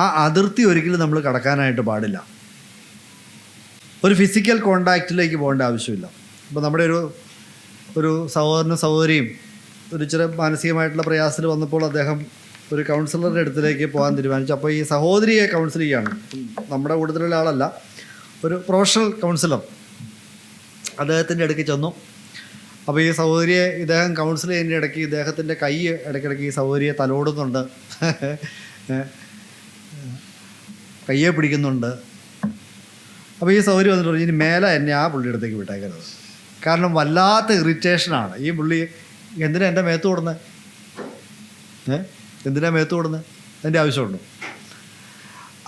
ആ അതിർത്തി ഒരിക്കലും നമ്മൾ കടക്കാനായിട്ട് പാടില്ല. ഒരു ഫിസിക്കൽ കോണ്ടാക്റ്റിലേക്ക് പോകേണ്ട ആവശ്യമില്ല. ഇപ്പോൾ നമ്മുടെ ഒരു സഹോദരനും സഹോദരിയും ഒരു ചെറിയ മാനസികമായിട്ടുള്ള പ്രയാസത്തിൽ വന്നപ്പോൾ അദ്ദേഹം ഒരു കൗൺസിലറുടെ അടുത്തിലേക്ക് പോകാൻ തീരുമാനിച്ചു. അപ്പോൾ ഈ സഹോദരിയെ കൗൺസിൽ ചെയ്യുകയാണ്. നമ്മുടെ കൂട്ടത്തിലുള്ള ആളല്ല, ഒരു പ്രൊഫഷണൽ കൗൺസിലർ അദ്ദേഹത്തിൻ്റെ അടുക്ക് ചെന്നു. അപ്പോൾ ഈ സഹോദരിയെ ഇദ്ദേഹം കൗൺസിൽ ചെയ്യുന്നതിൻ്റെ ഇടയ്ക്ക് ഇദ്ദേഹത്തിൻ്റെ കൈ ഇടയ്ക്കിടയ്ക്ക് ഈ സഹോദരിയെ തലോടുന്നുണ്ട്, കയ്യെ പിടിക്കുന്നുണ്ട്. അപ്പോൾ ഈ സഹോദരി വന്നിട്ട് പറഞ്ഞു, ഇനി മേലെ എന്നെ ആ പുള്ളിയുടെ അടുത്തേക്ക് വിട്ടേക്കരുത്. കാരണം വല്ലാത്ത ഇറിറ്റേഷനാണ്. ഈ പുള്ളി എന്തിനാ എൻ്റെ മേത്ത് കൊടുന്നത്? എന്തിനാ മേത്ത് കൊടുന്നത്? അതിൻ്റെ ആവശ്യമുണ്ടോ?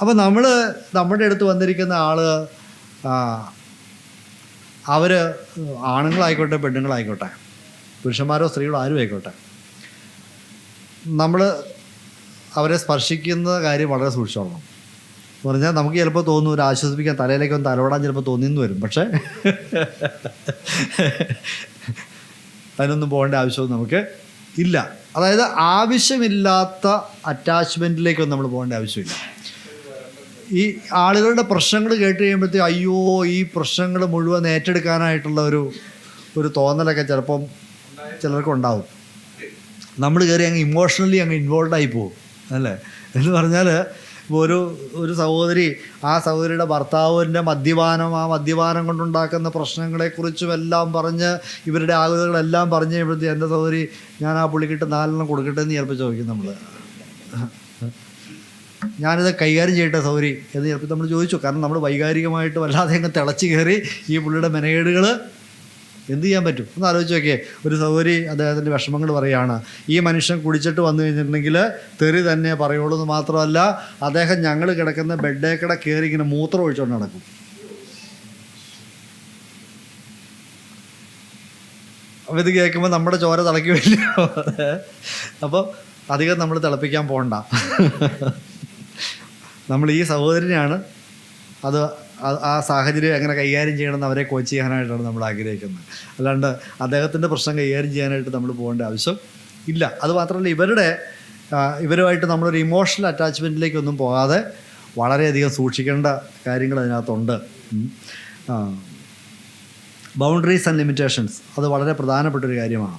അപ്പോൾ നമ്മുടെ അടുത്ത് വന്നിരിക്കുന്ന ആൾ അവർ ആണുങ്ങളായിക്കോട്ടെ പെണ്ണുങ്ങളായിക്കോട്ടെ, പുരുഷന്മാരോ സ്ത്രീകളോ ആരും ആയിക്കോട്ടെ, നമ്മൾ അവരെ സ്പർശിക്കുന്ന കാര്യം വളരെ സൂക്ഷിച്ചോളണം. എന്ന് പറഞ്ഞാൽ നമുക്ക് ചിലപ്പോൾ തോന്നും ഒരു ആശ്വസിപ്പിക്കാൻ തലയിലേക്കൊന്ന് തലോടാൻ ചിലപ്പോൾ തോന്നിയെന്ന് വരും. പക്ഷേ അതിനൊന്നും പോകേണ്ട ആവശ്യമൊന്നും നമുക്ക് ഇല്ല. അതായത് ആവശ്യമില്ലാത്ത അറ്റാച്ച്മെൻറ്റിലേക്കൊന്നും നമ്മൾ പോകേണ്ട ആവശ്യമില്ല. ഈ ആളുകളുടെ പ്രശ്നങ്ങൾ കേട്ട് കഴിയുമ്പോഴത്തേക്ക് അയ്യോ ഈ പ്രശ്നങ്ങൾ മുഴുവൻ ഏറ്റെടുക്കാനായിട്ടുള്ള ഒരു തോന്നലൊക്കെ ചിലപ്പം ചിലർക്കുണ്ടാവും. നമ്മൾ കയറി അങ്ങ് ഇമോഷണലി അങ്ങ് ഇൻവോൾവായി പോകും, അല്ലേ? എന്ന് പറഞ്ഞാൽ ഇപ്പോൾ ഒരു സഹോദരി, ആ സഹോദരിയുടെ ഭർത്താവിൻ്റെ മദ്യപാനം കൊണ്ടുണ്ടാക്കുന്ന പ്രശ്നങ്ങളെക്കുറിച്ചും എല്ലാം പറഞ്ഞ് ഇവരുടെ ആകുതകളെല്ലാം പറഞ്ഞ് കഴിയുമ്പോഴത്തേക്ക് എൻ്റെ സഹോദരി ഞാൻ ആ പുള്ളിക്കിട്ട് 4 കൊടുക്കട്ടെ എന്ന് ചിലപ്പോൾ ചോദിക്കും. നമ്മൾ ഞാനിത് കൈകാര്യം ചെയ്യട്ടെ സഹോദരി എന്ന് ചിലപ്പോൾ നമ്മൾ ചോദിച്ചു. കാരണം നമ്മൾ വൈകാരികമായിട്ട് വല്ലാതെ അങ്ങ് തിളച്ച് കയറി ഈ പുള്ളിയുടെ മെനകേടുകൾ എന്ത് ചെയ്യാൻ പറ്റും? ഒന്ന് ആലോചിച്ച് നോക്കിയേ. ഒരു സഹോദരി അദ്ദേഹത്തിൻ്റെ വിഷമങ്ങൾ പറയുകയാണ്. ഈ മനുഷ്യൻ കുടിച്ചിട്ട് വന്നു കഴിഞ്ഞിട്ടുണ്ടെങ്കിൽ തെറി തന്നെ പറയുള്ളൂ എന്ന് മാത്രമല്ല, അദ്ദേഹം ഞങ്ങൾ കിടക്കുന്ന ബെഡേക്കട കയറി ഇങ്ങനെ മൂത്രം ഒഴിച്ചുകൊണ്ട് നടക്കും. അപ്പോൾ ഇത് കേൾക്കുമ്പോൾ നമ്മുടെ ചോര തിളയ്ക്കുമല്ലോ. അപ്പോൾ അധികം നമ്മൾ തിളപ്പിക്കാൻ പോകണ്ട. നമ്മൾ ഈ സഹോദരനെയാണ് ആ സാഹചര്യം എങ്ങനെ കൈകാര്യം ചെയ്യണമെന്ന് അവരെ കോച്ച് ചെയ്യാനായിട്ടാണ് നമ്മൾ ആഗ്രഹിക്കുന്നത്. അല്ലാണ്ട് അദ്ദേഹത്തിൻ്റെ പ്രശ്നം കൈകാര്യം ചെയ്യാനായിട്ട് നമ്മൾ പോകേണ്ട ആവശ്യം ഇല്ല. അതുമാത്രമല്ല, ഇവരുമായിട്ട് നമ്മളൊരു ഇമോഷണൽ അറ്റാച്ച്മെൻറ്റിലേക്കൊന്നും പോകാതെ വളരെയധികം സൂക്ഷിക്കേണ്ട കാര്യങ്ങൾ അതിനകത്തുണ്ട്. ബൗണ്ടറീസ് ആൻഡ് ലിമിറ്റേഷൻസ് അത് വളരെ പ്രധാനപ്പെട്ടൊരു കാര്യമാണ്.